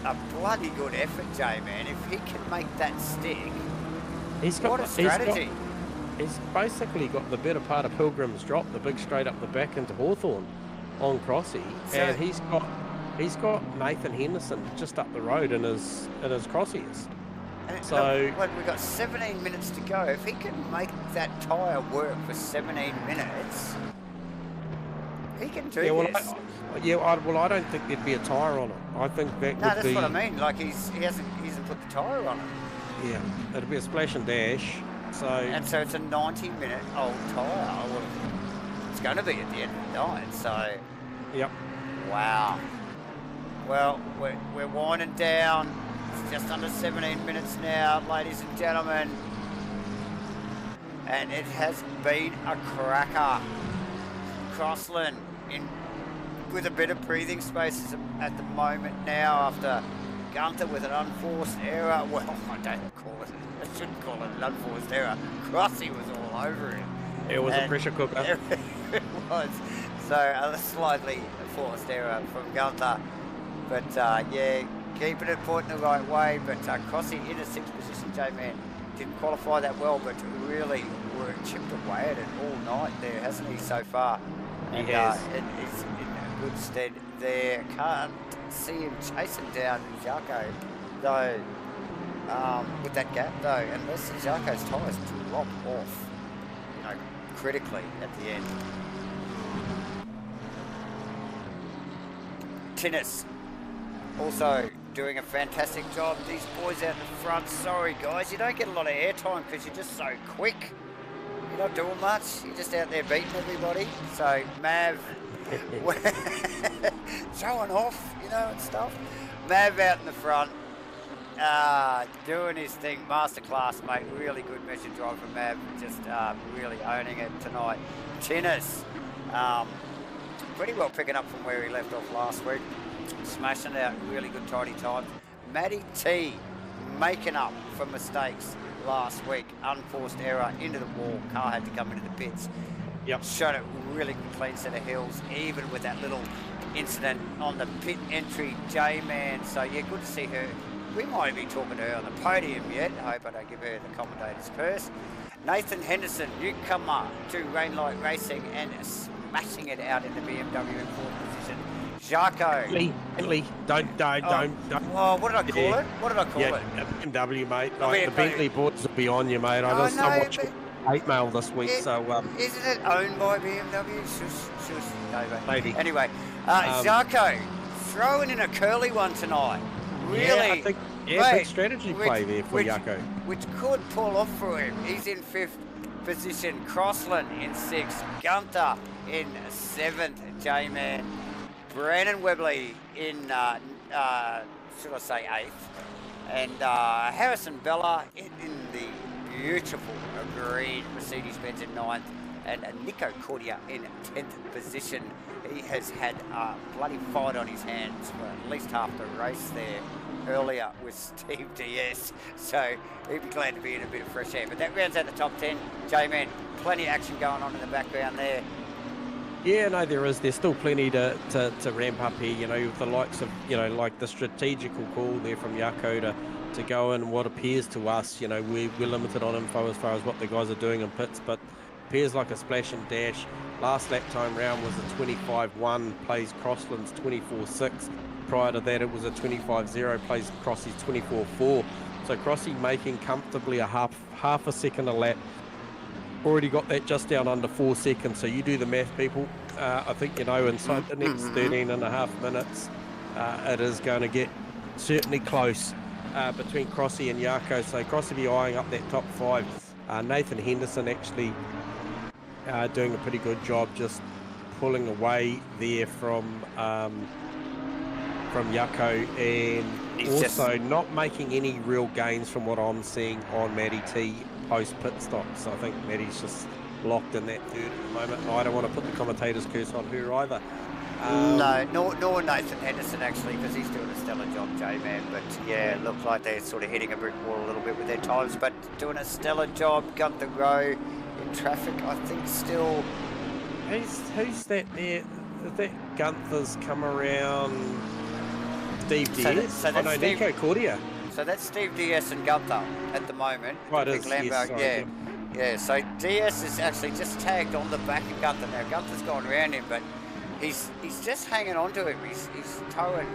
a bloody good effort, J-Man. If he can make that stick, what a strategy. He's basically got the better part of Pilgrim's Drop, the big straight up the back into Hawthorn on Crossy, and he's got Nathan Henderson just up the road in his Crossies. So we've got 17 minutes to go. If he can make that tyre work for 17 minutes, he can do this. I don't think there'd be a tyre on it. I think that would be... No, that's what I mean. Like he hasn't put the tyre on it. Yeah, it'll be a splash and dash. And so it's a 90-minute old tyre. Well, it's going to be at the end of the night. So. Yep. Wow. Well, we're winding down. It's just under 17 minutes now, ladies and gentlemen. And it has been a cracker. Crossland with a bit of breathing space at the moment now after Gunther with an unforced error. Well, I shouldn't call it an unforced error. Crossy was all over him. It was a pressure cooker. It was. So a slightly forced error from Gunther. But yeah, keeping it pointing the right way. But Crossy in a 6th position, J-Man. Didn't qualify that well, but really chipped away at it all night there, hasn't he, so far? And he has. It is in good stead there. Can't see him chasing down Zarko, though, with that gap, though, unless Zarko's tyres drop off, critically at the end. Tinnis also doing a fantastic job. These boys out in the front, sorry guys, you don't get a lot of airtime because you're just so quick. You're not doing much, you're just out there beating everybody. So Mav showing off, and stuff. Mav out in the front, doing his thing, masterclass, mate. Really good measured drive from Mav, just really owning it tonight. Tinnis, pretty well picking up from where he left off last week. Smashing out really good tidy times. Matty T making up for mistakes last week. Unforced error into the wall. Car had to come into the pits. Yep. Showed a really good clean set of hills, even with that little incident on the pit entry, J-Man. So yeah, good to see her. We might be talking to her on the podium yet. I hope I don't give her the commentator's curse. Nathan Henderson, newcomer to Rainlight Racing and smashing it out in the BMW in 4th position. Jarko. Bentley, don't. Oh, what did I call it? What did I call it? BMW, mate. Like, the Bentley boards are beyond you, mate. I watched 8 Mail this week, so... Isn't it owned by BMW? Shush. No, maybe. Anyway, Jarko throwing in a curly one tonight. Really? Yeah, I think, big strategy play there for Jarko. Which could pull off for him. He's in 5th position. Crossland in 6th. Gunther in 7th. J-Man. Brandon Webley in, should I say 8th, and Harrison Bella in the beautiful green Mercedes-Benz in 9th, and Nico Cordia in 10th position. He has had a bloody fight on his hands for at least half the race there earlier with Steve DS, so he'd be glad to be in a bit of fresh air. But that rounds out the top 10. J-Man, plenty of action going on in the background there. Yeah, no, there is. There's still plenty to ramp up here, with the likes of, like the strategical call there from Yako to go in what appears to us, we're limited on info as far as what the guys are doing in pits, but appears like a splash and dash. Last lap time round was a 25-1, plays Crossland's 24-6. Prior to that, it was a 25-0, plays Crossy's 24-4. So Crossy making comfortably a half a second a lap. Already got that just down under 4 seconds, so you do the math, people. I think inside the next 13 and a half minutes it is going to get certainly close between Crossy and Yarko, so Crossy be eyeing up that top 5. Nathan Henderson actually doing a pretty good job just pulling away there from Yarko, and he's also not making any real gains from what I'm seeing on Matty T post pit stop. So I think Maddie's just locked in that third at the moment. And I don't want to put the commentator's curse on her either. No, nor Nathan Henderson actually, because he's doing a stellar job, J-Man. But yeah, it looked like they're sort of hitting a brick wall a little bit with their times, but doing a stellar job. Gunther Rowe in traffic, I think, still. Who's that there? That Gunther's come around. Steve Diaz? So that's Steve, Nico Cordia. So that's Steve Diaz and Gunther at the moment. Right, big Lambo, yes, sorry, yeah. Yeah, so Diaz is actually just tagged on the back of Gunther now. Gunther's gone around him, but he's just hanging on to him. He's towing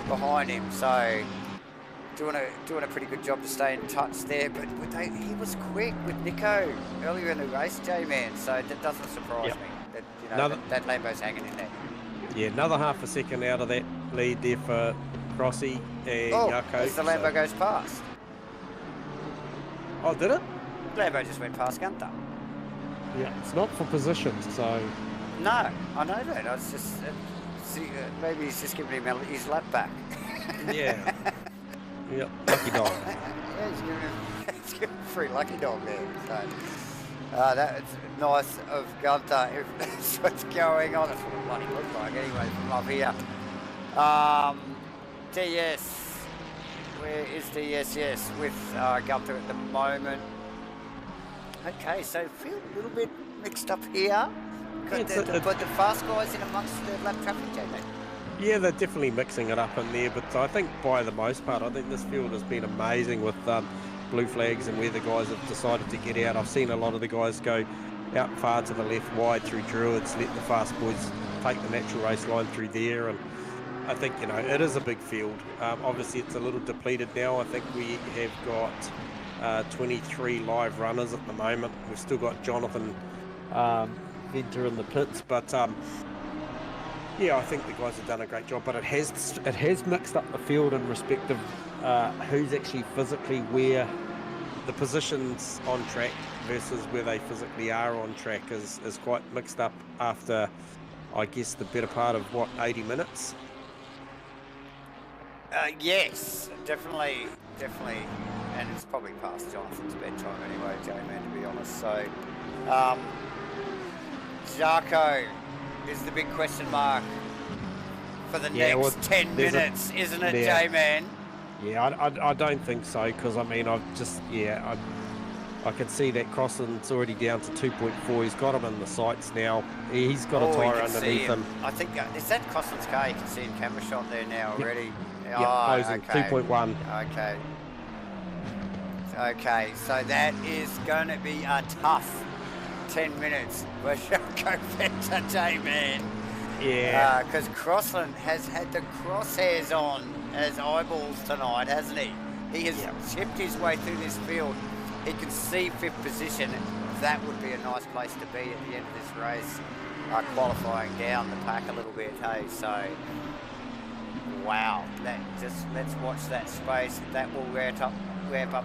behind him, so doing a pretty good job to stay in touch there. But he was quick with Nico earlier in the race, J-Man, so that doesn't surprise me. That, that Lambo's hanging in there. Yeah, another half a second out of that lead there for Crossy and Yako. As the Lambo goes past. Oh, did it? Lambo just went past Gunther. Yeah, it's not for position, so... No, I know that. I was just... maybe he's just giving him his lap back. Yeah. Yep, lucky dog. Yeah, he's giving him a free lucky dog there. So, that's nice of Gunther. If that's what's going on. That's what it bloody looks like anyway from up here. DS. Where is DS? Yes, with Gunther at the moment. Okay, so feel a little bit mixed up here. But the fast guys in amongst the lap traffic, Jamie. Yeah, they're definitely mixing it up in there, but I think by the most part, I think this field has been amazing with blue flags and where the guys have decided to get out. I've seen a lot of the guys go out far to the left, wide through Druids, let the fast boys take the natural race line through there, and I think, you know, it is a big field. Obviously, it's a little depleted now. I think we have got 23 live runners at the moment. We've still got Jonathan Venter in the pits, but yeah, I think the guys have done a great job. But it has mixed up the field in respect of who's actually physically where the positions on track versus where they physically are on track is quite mixed up after, I guess, the better part of 80 minutes. Yes, definitely, and it's probably past Jonathan's bedtime anyway, J-Man, to be honest. So, Zarko is the big question mark for the next 10 minutes, isn't it, J-Man? Yeah, I don't think so, because I mean, I can see that Crossland's already down to 2.4. He's got him in the sights now. He's got a tyre underneath him. I think, is that Crossland's car? You can see in camera shot there now already. Yeah, closing, okay. 2.1. Okay, so that is going to be a tough 10 minutes for Zarko Venter, J-Man. Yeah. Because Crossland has had the crosshairs on as eyeballs tonight, hasn't he? He has chipped his way through this field. He can see 5th position. That would be a nice place to be at the end of this race, qualifying down the pack a little bit, hey, so... Wow, let's watch that space. That will ramp up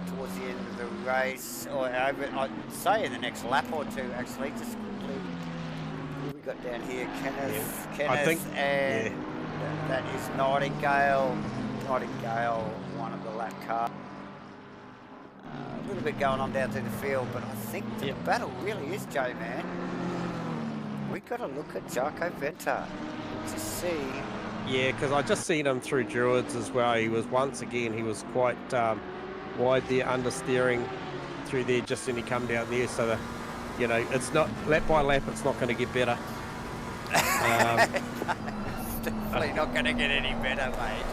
towards the end of the race, or over, I'd say in the next lap or two, actually. Just quickly, who we got down here? Kenneth, I think, and that is Nightingale. Nightingale, one of the lap car. A little bit going on down through the field, but I think the battle really is, J-Man. We've got to look at Zarko Venter to see. Yeah, because I just seen him through Druids as well. He was he was quite wide there, understeering through there just when he come down there. So, that, you know, it's not lap by lap. It's not going to get better. It's definitely not going to get any better, mate.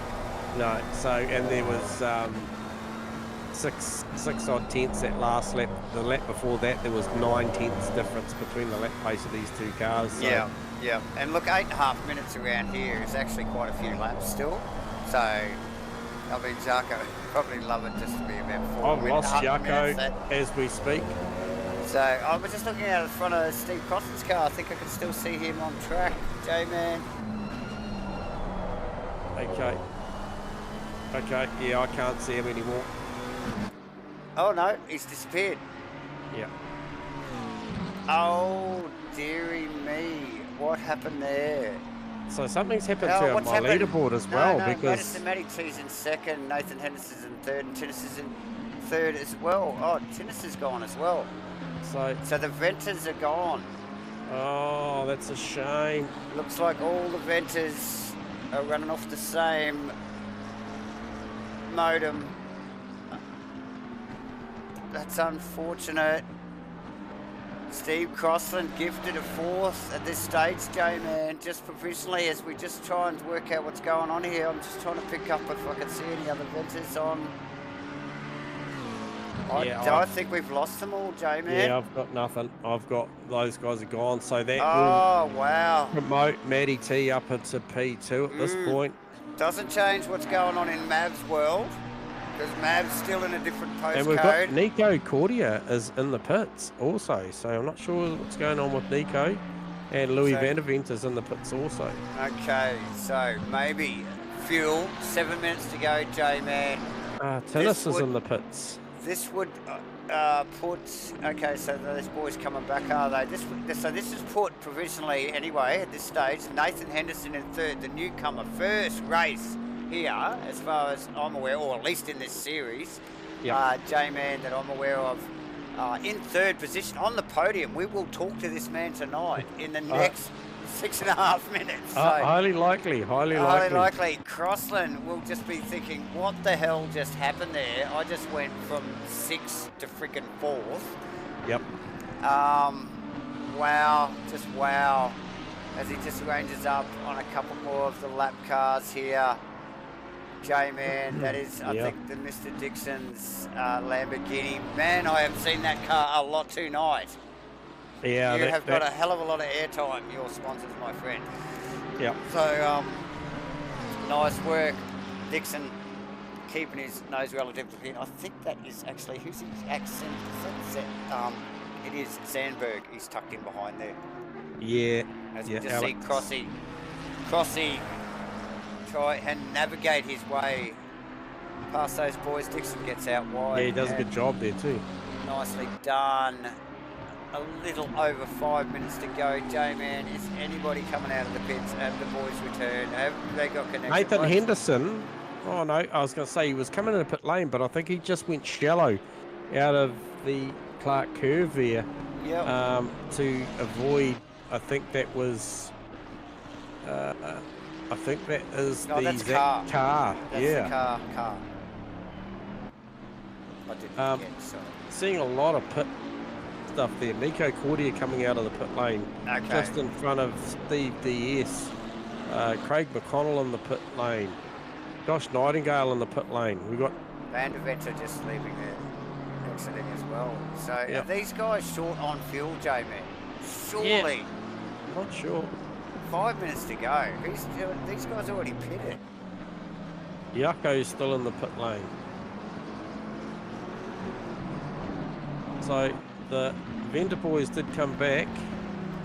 No. So, and there was six odd tenths that last lap. The lap before that, there was 9 tenths difference between the lap pace of these two cars. So. Yeah, and look, 8.5 minutes around here is actually quite a few laps still. So, I mean, Zarko probably love it just to be about 4 I've lost Zarko as we speak. So, I was just looking out in front of Steve Crossland's car. I think I can still see him on track, J-Man. Okay, yeah, I can't see him anymore. Oh no, he's disappeared. Yeah. Oh, dearie me. What happened there? So something's happened to my leaderboard as well, because Madison Matty T's in second, Nathan Henderson's in third, and Tennis is in third as well. Oh, Tinnis is gone as well. So the Venters are gone. Oh, that's a shame. Looks like all the Venters are running off the same modem. That's unfortunate. Steve Crossland gifted a fourth at this stage, J-Man, just provisionally as we just try and work out what's going on here. I'm just trying to pick up if I can see any other Venters on. I think we've lost them all, J-Man. Yeah, I've got nothing. I've got those guys are gone. So that will wow. promote Matty T up into P2 at this point. Doesn't change what's going on in Mav's world, because Mav's still in a different postcode. And we've got Nico Cordia is in the pits also. So I'm not sure what's going on with Nico. And Louis Vandervent is in the pits also. Okay, so maybe fuel. 7 minutes to go, J-Man. Tennis is in the pits. This would put, okay, so those boys coming back, are they? So this is put provisionally anyway at this stage. Nathan Henderson in third, the newcomer, first race here, as far as I'm aware, or at least in this series. J-Man that I'm aware of, in third position on the podium. We will talk to this man tonight in the next 6.5 minutes. So highly likely. Crossland will just be thinking, what the hell just happened there? I just went from 6th to freaking 4th. Yep. Wow, just wow. As he just ranges up on a couple more of the lap cars here. J-Man, that is, I think, the Mr. Dixon's Lamborghini. Man, I have seen that car a lot tonight. Yeah, you have got a hell of a lot of airtime, your sponsors, my friend. Yeah. So, nice work. Dixon keeping his nose relatively clean. I think that is actually, who's his accent? It is Sandberg. He's tucked in behind there. Yeah. As you just see Crossy try and navigate his way past those boys. Dixon gets out wide. Yeah, he does a good job there too. Nicely done. A little over 5 minutes to go. J-Man, is anybody coming out of the pits? Have the boys returned? Have they got connection? Nathan Henderson. Oh no, I was going to say he was coming in a pit lane, but I think he just went shallow out of the Clark curve there. Yep. To avoid. I think that was. I think that is that's car. That's the car. I didn't forget, sorry. Seeing a lot of pit stuff there. Nico Cordia coming out of the pit lane, just in front of Steve DS. Craig McConnell in the pit lane. Josh Nightingale in the pit lane. We got Vanderventer just leaving the exiting as well. So are these guys short on fuel, J-Man? Surely. Yeah. Not sure. 5 minutes to go. These guys already pitted. Yako's still in the pit lane. So the Venter boys did come back.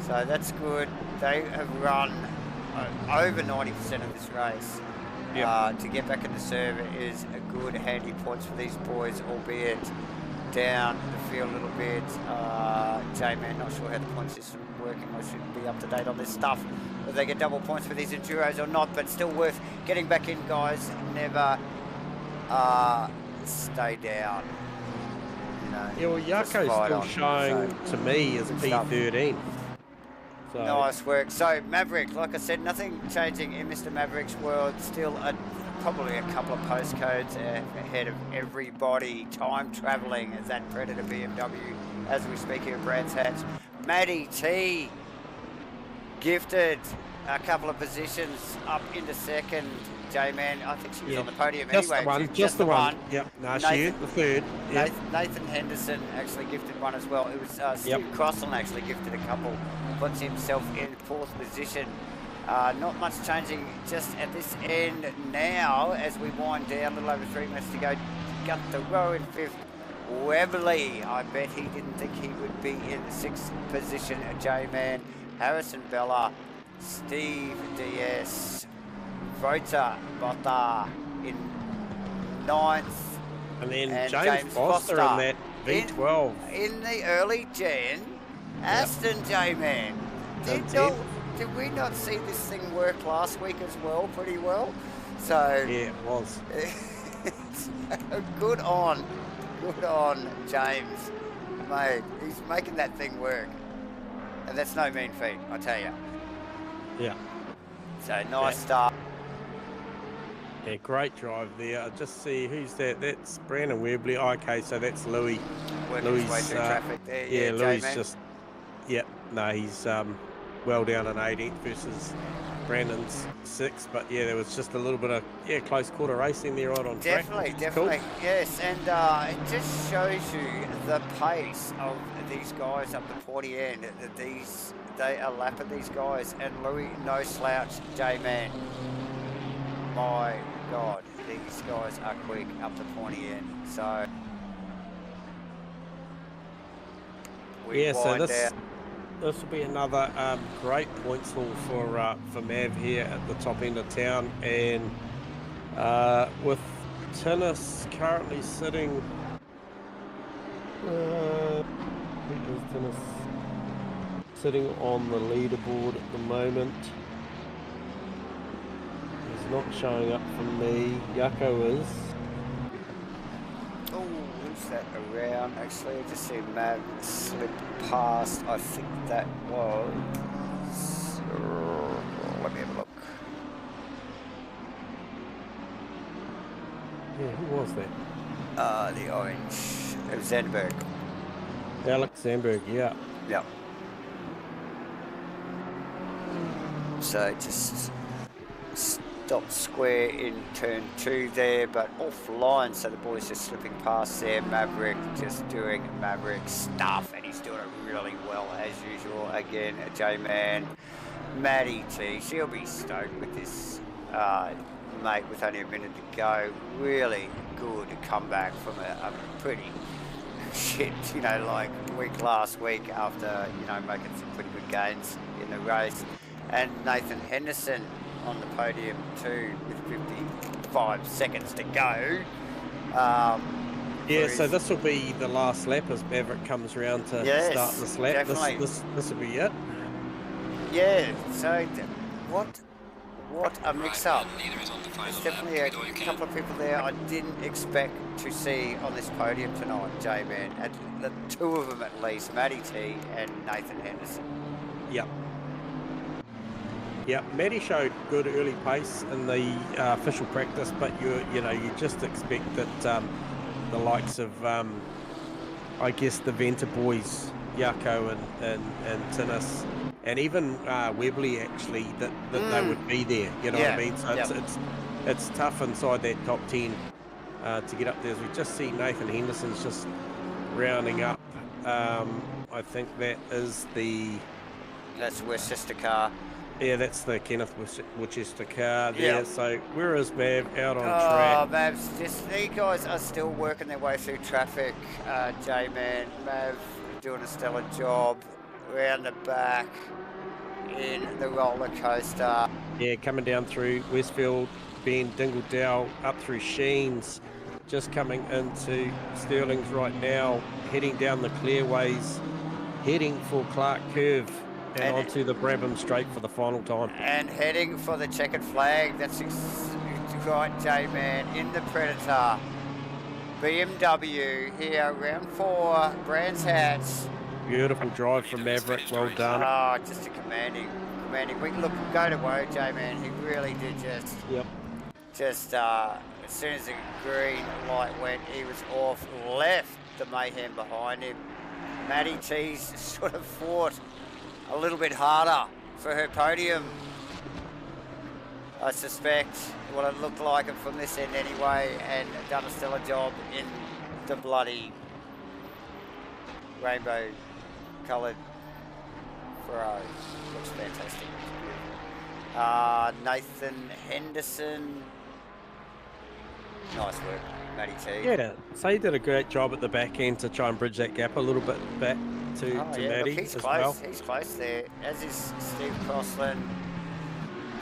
So that's good. They have run over 90% of this race. To get back in the serve is a good handy points for these boys, albeit down the field a little bit. J-Man, not sure how the point system is working. I should be up to date on this stuff, whether they get double points for these enduros or not, but still worth getting back in, guys. Never stay down. Yeah, well, Yako's still showing to me as P13. So. Nice work. So, Maverick, like I said, nothing changing in Mr. Maverick's world. Still probably a couple of postcodes ahead of everybody. Time travelling as that Predator BMW as we speak here at Brands Hatch. Matty T gifted a couple of positions up into second. J-Man, I think she was on the podium anyway. Just the one. Yep. No, she is the third. Yep. Nathan Henderson actually gifted one as well. It was Steve Crossland actually gifted a couple. Puts himself in fourth position. Not much changing just at this end now as we wind down. A little over 3 minutes to go. Got the row in fifth. Webley, I bet he didn't think he would be in the sixth position. J-Man, Harrison Bella, Steve DS, Vota Botta in ninth. And then James Foster in that V12. In the early gen, Aston J-Man. Did we not see this thing work last week as well, pretty well? So yeah, it was. Good on Good on James, mate. He's making that thing work. And that's no mean feat, I tell you. Yeah. So nice start. Yeah, great drive there. I just see who's that. That's Brandon Webley. Oh, okay, so that's Louis. Working his way through traffic there. Yeah, Louis J-Man. just. Yep. No, he's well down in 18th versus Brandon's 6th. But yeah, there was just a little bit of close quarter racing there right on track. Definitely, yes, and it just shows you the pace of these guys up the pointy end. They are lapping these guys, and Louis, no slouch, J-Man. My God, these guys are quick up the pointy end. So so this will be another great points haul for Mav here at the top end of town, and with Tennis currently sitting. Tennis sitting on the leaderboard at the moment. He's not showing up for me. Yako is. Oh, who's that around? Actually, I just see Mav slip past. I think that was. Let me have a look. Yeah, who was that? The orange. It was Zandberg. Alex Zandberg, yeah. Yep. So just stopped square in turn 2 there, but offline, so the boys just slipping past there. Maverick just doing Maverick stuff, and he's doing it really well as usual. Again, J-Man, Maddie T, she'll be stoked with this mate with only a minute to go. Really good comeback from a pretty shit, like last week after, making some pretty good gains in the race. And Nathan Henderson on the podium too with 55 seconds to go. So this will be the last lap as Maverick comes around to start this lap. Definitely. This will be it. Yeah, so what a mix-up. There's definitely a couple of people there I didn't expect to see on this podium tonight, J-Man. The two of them at least, Matty T and Nathan Henderson. Yep. Yeah, Matty showed good early pace in the official practice, but you just expect that the likes of I guess the Venter boys, Yako and Tinnis, and even Webley actually, that they would be there. You know what I mean? So it's tough inside that top 10 to get up there. As we just see Nathan Henderson's just rounding up. I think that's Worcester car. Yeah, that's the Kenneth Worcester car there. So where is Mav out on track? Mav's these guys are still working their way through traffic, J-Man. Mav doing a stellar job around the back in the roller coaster. Yeah, coming down through Westfield, Bend, Dingledale, up through Sheens, just coming into Stirling's right now, heading down the clearways, heading for Clark Curve. And onto the Brabham Straight for the final time. And heading for the checkered flag. That's right, J-Man, in the Predator. BMW here, round 4, Brands Hats. Beautiful drive from Maverick, well done. Oh, just a commanding. Look, go to woe, J-Man. He really did just... Yep. Just, as soon as the green light went, he was off, left the mayhem behind him. Maddie T's sort of fought a little bit harder for her podium. I suspect what it looked like from this end anyway, and done a stellar job in the bloody rainbow coloured Ferrari. Looks fantastic. Nathan Henderson. Nice work, Matty T. Yeah, so he did a great job at the back end to try and bridge that gap a little bit back to Matty he's as close. well. He's close there, as is Steve Crossland,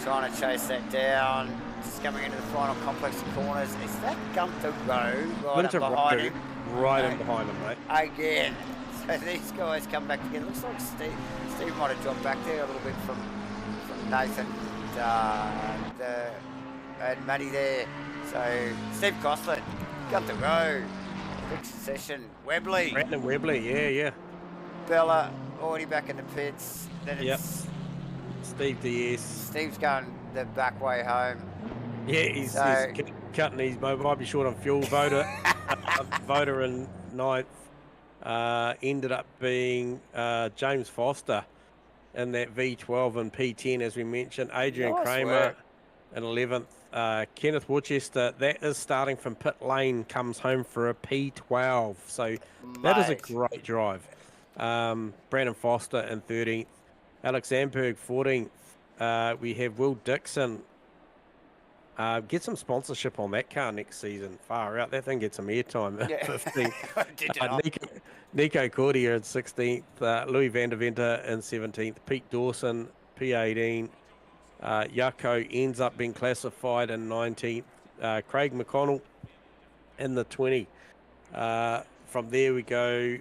trying to chase that down. Just coming into the final complex of corners. Is that Gunther Rowe right up behind him? Right in behind him, mate. Again. So these guys come back together. Looks like Steve might have dropped back there a little bit from Nathan and Matty there. So Steve Crossland, Gunther Rowe. quick succession. Webley, Brandon Webley, yeah. Bella already back in the pits. Then Yep. it's Steve DS. Steve's going the back way home. Yeah, he's So- cutting his might be short on fuel. Voter in ninth ended up being James Foster in that V12 and P10, as we mentioned. Adrian Nice Kramer work. in 11th. Kenneth Worcester, that is starting from pit lane, comes home for a P12. So that is a Mate. great drive. Brandon Foster in 13th. Alex Zamberg, 14th. We have Will Dixon. Get some sponsorship on that car next season. Far out. That thing gets some airtime. Yeah. 15th. Nico Cordier in 16th. Louis van der Venter in 17th. Pete Dawson, P18. Yako ends up being classified in 19th. Craig McConnell in the 20. From there we go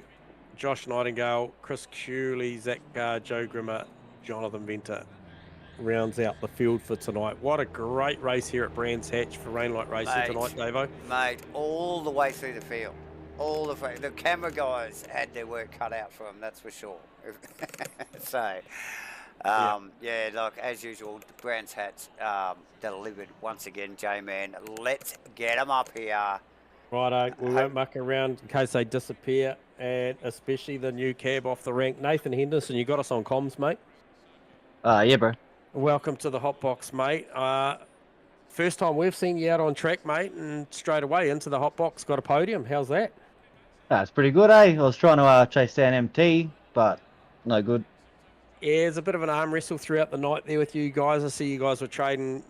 Josh Nightingale, Chris Cooley, Zach Joe Grimmer, Jonathan Venter rounds out the field for tonight. What a great race here at Brands Hatch for Rainlight Racing tonight, Davo. Mate, all the way through the field. All the camera guys had their work cut out for them, that's for sure. So, yeah, like as usual, the Brands Hatch delivered once again, J-Man. Let's get them up here. Righto, we won't muck around in case they disappear, and especially the new cab off the rank. Nathan Henderson, you got us on comms, mate? Yeah, bro. Welcome to the hot box, mate. First time we've seen you out on track, mate, and straight away into the hot box, got a podium. How's that? That's pretty good, eh? I was trying to chase down MT, but no good. Yeah, there's a bit of an arm wrestle throughout the night there with you guys. I see you guys were trading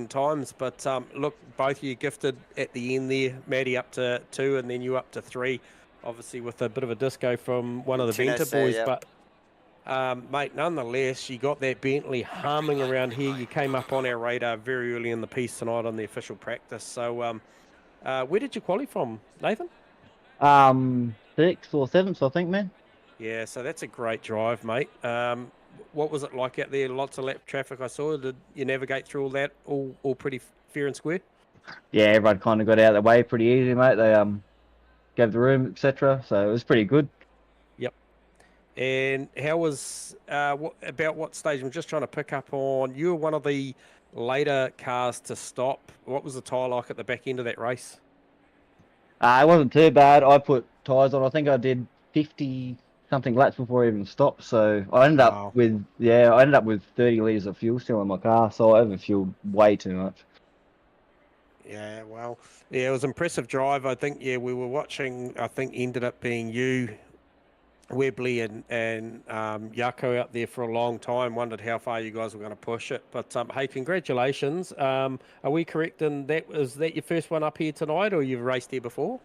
times, but look, both of you gifted at the end there. Maddie up to 2, and then you up to 3. Obviously with a bit of a disco from one of the Venter boys, yep. but mate, nonetheless, you got that Bentley humming around here. You came up on our radar very early in the piece tonight on the official practice. So, where did you qualify from, Nathan? 6th or 7th, I think, man. Yeah, so that's a great drive, mate. What was it like out there? Lots of lap traffic I saw. Did you navigate through all that, all pretty fair and square? Yeah, everyone kind of got out of the way pretty easy, mate. They gave the room, etc. So it was pretty good. Yep. And how was about what stage? I'm just trying to pick up on. You were one of the later cars to stop. What was the tyre like at the back end of that race? It wasn't too bad. I put tyres on. I think I did 50 something laps before I even stopped. So I ended up with 30 litres of fuel still in my car. So I overfueled way too much. Yeah, well, yeah, it was an impressive drive. I think, yeah, we were watching, I think ended up being you, Webley and Yako out there for a long time. Wondered how far you guys were going to push it. But, hey, congratulations. Are we correct in that? Is that your first one up here tonight, or you've raced here before?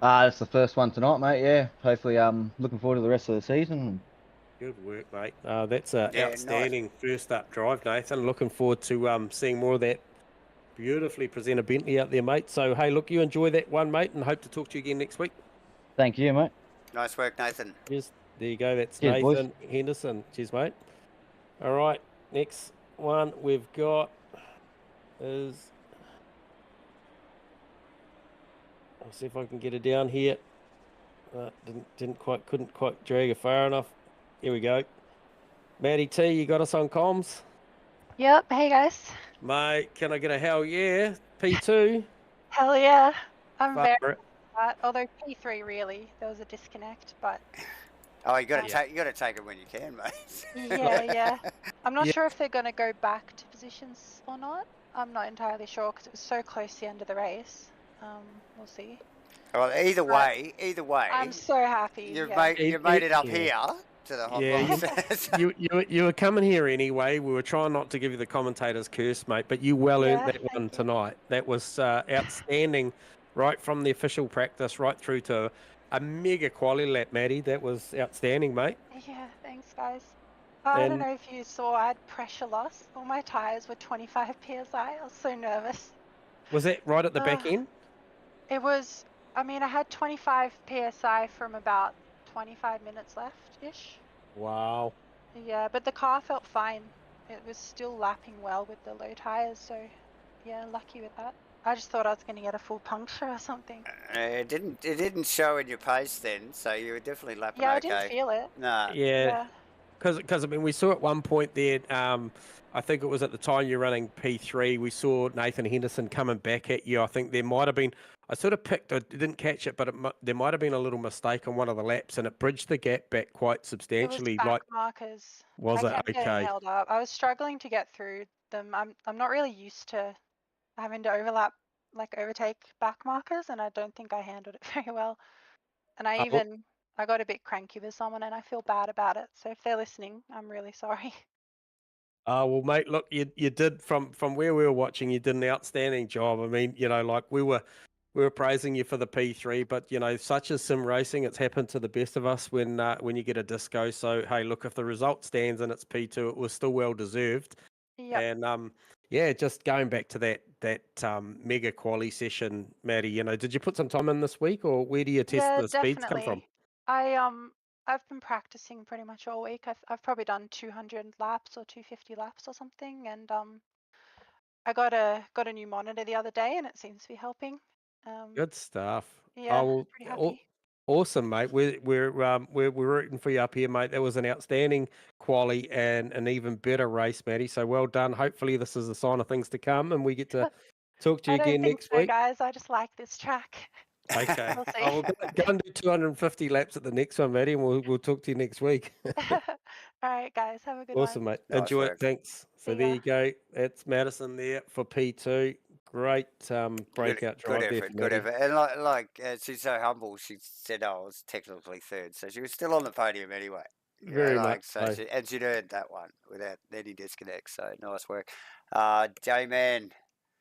That's the first one tonight, mate, yeah. Hopefully, looking forward to the rest of the season. Good work, mate. That's an outstanding first up drive, Nathan. Looking forward to seeing more of that beautifully presented Bentley out there, mate. So, hey, look, you enjoy that one, mate, and hope to talk to you again next week. Thank you, mate. Nice work, Nathan. Yes, there you go. That's Cheers, Nathan boys. Henderson. Cheers, mate. All right, next one we've got is... I'll see if I can get it down here. Couldn't quite drag it far enough. Here we go. Maddie T, you got us on comms? Yep. Hey guys. Mate, can I get a hell yeah? P2? Hell yeah. I'm Far very it. although P3 really, there was a disconnect, but Oh, you got to take it when you can, mate. yeah. I'm not Yeah. sure if they're going to go back to positions or not. I'm not entirely sure because it was so close to the end of the race. We'll see. Well, either way, I'm so happy. you've yeah. made it up Yeah. here to the hot Yeah, box. you were coming here anyway. We were trying not to give you the commentator's curse, mate, but you well earned Yeah, that thank one you. tonight. That was outstanding, right from the official practice right through to a mega quality lap, Maddie. That was outstanding, mate. Yeah, thanks guys. I don't And- know if you saw, I had pressure loss. All my tires were 25 psi. I was so nervous. Was that right at the back end? It was, I mean, I had 25 psi from about 25 minutes left-ish. Wow. Yeah, but the car felt fine. It was still lapping well with the low tires, so yeah, lucky with that. I just thought I was going to get a full puncture or something. It didn't show in your pace then, so you were definitely lapping Yeah, I okay. didn't feel it. Nah. Yeah. Because I mean, we saw at one point there. I think it was at the time you're running P3. We saw Nathan Henderson coming back at you. I think there might have been. I sort of picked. I didn't catch it, but there might have been a little mistake on one of the laps, and it bridged the gap back quite substantially. It was back markers. Was I it? kept getting Okay. held up. I was struggling to get through them. I'm not really used to having to overtake back markers, and I don't think I handled it very well. And I got a bit cranky with someone, and I feel bad about it. So if they're listening, I'm really sorry. Well, mate, look, you did from where we were watching, you did an outstanding job. I mean, like we were praising you for the P3, but such as sim racing, it's happened to the best of us when you get a disco. So hey, look, if the result stands and it's P2, it was still well deserved. Yep. And just going back to that mega quali session, Maddie, did you put some time in this week, or where do you test the speeds come from? I've been practicing pretty much all week. I've probably done 200 laps or 250 laps or something, and I got a new monitor the other day, and it seems to be helping. Good stuff. Yeah, well, pretty happy. Awesome, mate. We're rooting for you up here, mate. That was an outstanding quali and an even better race, Maddie. So well done. Hopefully this is a sign of things to come, and we get to talk to you again next week. Guys. I just like this track. Okay. We'll see. We'll go and do 250 laps at the next one, Maddie, and we'll talk to you next week. All right, guys. Have a good one. Awesome, mate. Nice Enjoy work. it. Thanks. So there you go. That's Madison there for P2. Great breakout drive there for Good Maddie. effort. And she's so humble. She said, "Oh, I was technically third," so she was still on the podium anyway. Very much so. She'd earned that one without any disconnects. So nice work, J-Man.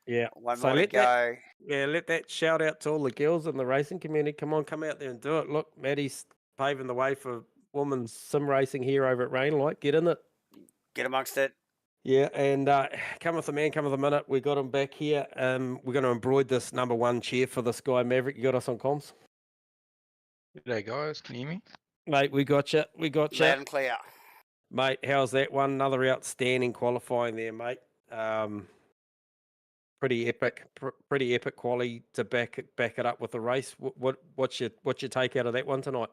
Yeah. One more to go. Let that shout out to all the girls in the racing community. Come out there and do it. Look, Maddie's paving the way for women's sim racing here over at Rainlight. Get in it. Get amongst it. Yeah, and come with the man, come with a minute. We got him back here. We're going to embroider this number one chair for this guy, Maverick. You got us on comms? G'day, guys. Can you hear me? Mate, we got you. Loud and clear. Mate, how's that one? Another outstanding qualifying there, mate. Pretty epic quality to back it up with the race. What's your take out of that one tonight?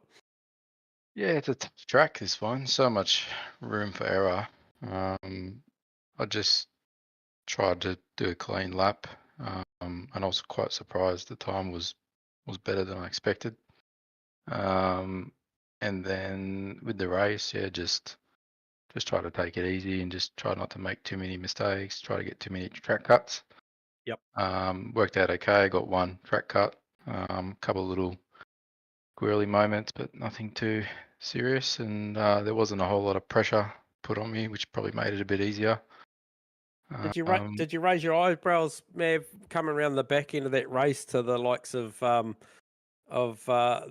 Yeah, it's a tough track, this one. So much room for error. I just tried to do a clean lap, and I was quite surprised the time was better than I expected. And then with the race, yeah, just try to take it easy and just try not to make too many mistakes, try to get too many track cuts. Yep. Worked out okay, got one track cut, couple of little squirrely moments, but nothing too serious, and there wasn't a whole lot of pressure put on me, which probably made it a bit easier. Did you raise your eyebrows, Mav, coming around the back end of that race to the likes of the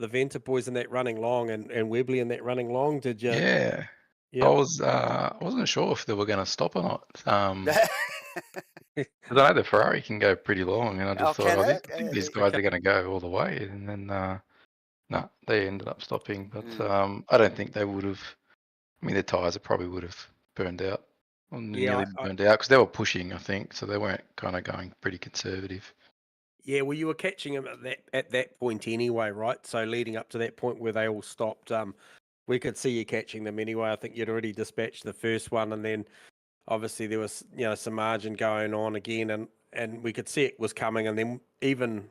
Venter boys in that running long and Webley in that running long? Did you? Yeah. Yep. I wasn't sure if they were going to stop or not. Because I know the Ferrari can go pretty long, and I just thought, I think these guys are going to go all the way, and then no, they ended up stopping. But I don't think they would have. I mean, the tyres probably would have burned out, or nearly burned out, because they were pushing, I think, so they weren't kind of going pretty conservative. Yeah, well, you were catching them at that point anyway, right? So leading up to that point where they all stopped, we could see you catching them anyway. I think you'd already dispatched the first one, and then obviously there was some margin going on again, and we could see it was coming, and then even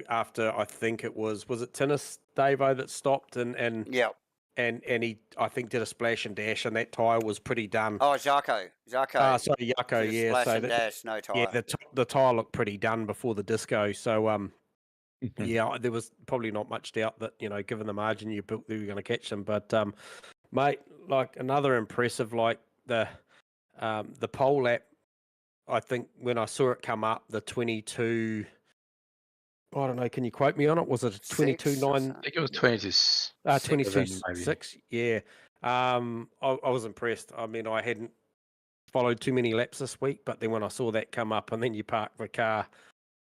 after I think it was it Tinnis Davo that stopped and yeah. And he, I think, did a splash and dash, and that tyre was pretty done. Oh, Jaco. Sorry, Jaco, yeah. Splash and dash, no tyre. Yeah, the tyre looked pretty done before the disco. So, yeah, there was probably not much doubt that, given the margin you built, you were going to catch them. But, mate, like another impressive, like the pole lap, I think when I saw it come up, the 22... I don't know. Can you quote me on it? Was it a 22.9? I think it was 22.6. Yeah. I was impressed. I mean, I hadn't followed too many laps this week, but then when I saw that come up and then you parked the car,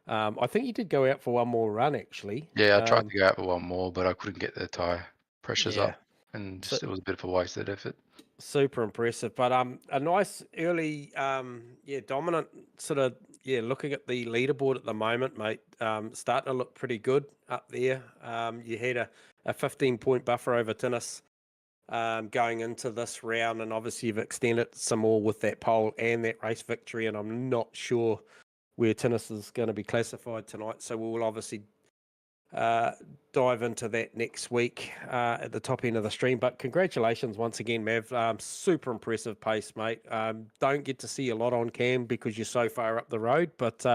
I think you did go out for one more run actually. Yeah, I tried to go out for one more, but I couldn't get the tyre pressures up, and it was a bit of a wasted effort. Super impressive, but a nice early, dominant sort of yeah, looking at the leaderboard at the moment, mate, starting to look pretty good up there. You had a 15-point buffer over Tinnis going into this round, and obviously you've extended some more with that pole and that race victory, and I'm not sure where Tinnis is going to be classified tonight, so we'll obviously dive into that next week at the top end of the stream. But congratulations once again, Mav. Super impressive pace, mate. Don't get to see a lot on cam because you're so far up the road, but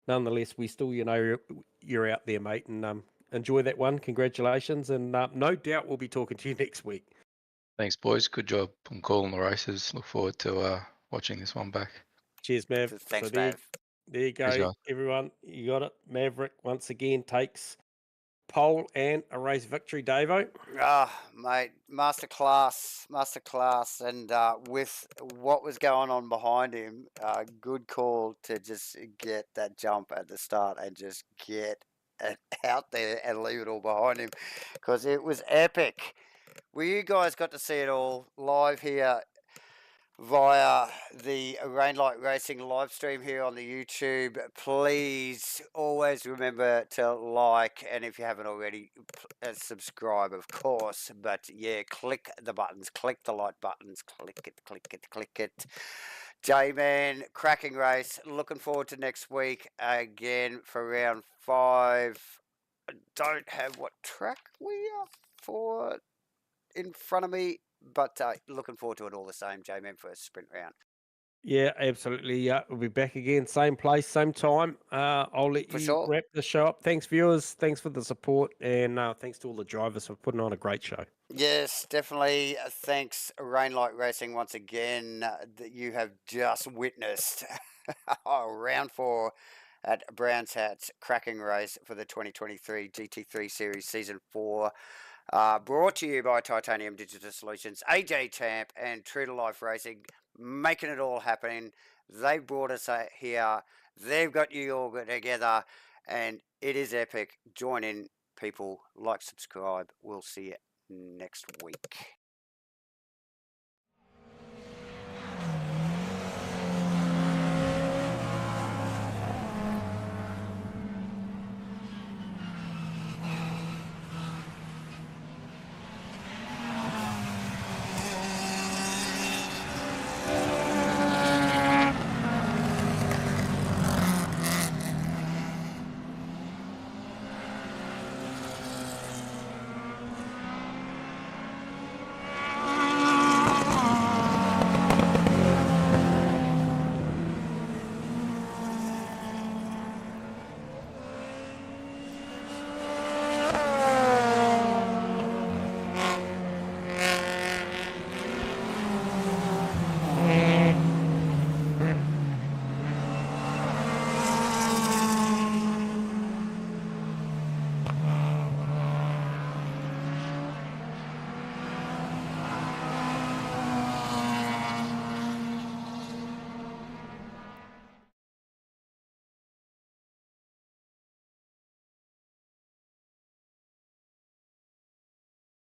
nonetheless, we still, you're out there, mate, and enjoy that one. Congratulations, and no doubt we'll be talking to you next week. Thanks, boys. Good job on calling the races. Look forward to watching this one back. Cheers, Mav. Thanks, So Mav. there you go, Cheers, guys. everyone. You got it. Maverick once again takes pole and a race victory, Davo. Mate, masterclass, and with what was going on behind him, good call to just get that jump at the start and just get it out there and leave it all behind him, because it was epic. Well, you guys got to see it all live here via the Rainlight Racing live stream here on the YouTube. Please always remember to like, and if you haven't already, subscribe, of course. But yeah, click the buttons, click the like buttons, click it. J-Man, cracking race. Looking forward to next week again for round 5. I don't have what track we are for in front of me, but looking forward to it all the same, J-Man, for a sprint round. Yeah, absolutely. Yeah, we'll be back again, same place, same time. I'll let you wrap the show up. Thanks, viewers. Thanks for the support, and thanks to all the drivers for putting on a great show. Yes, definitely. Thanks, Rainlight Racing, once again. That you have just witnessed round 4 at Brown's Hat's cracking race for the 2023 GT3 Series Season 4. Brought to you by Titanium Digital Solutions, AJ Champ, and True to Life Racing, making it all happen. They brought us here. They've got you all together, and it is epic. Join in, people. Like, subscribe. We'll see you next week.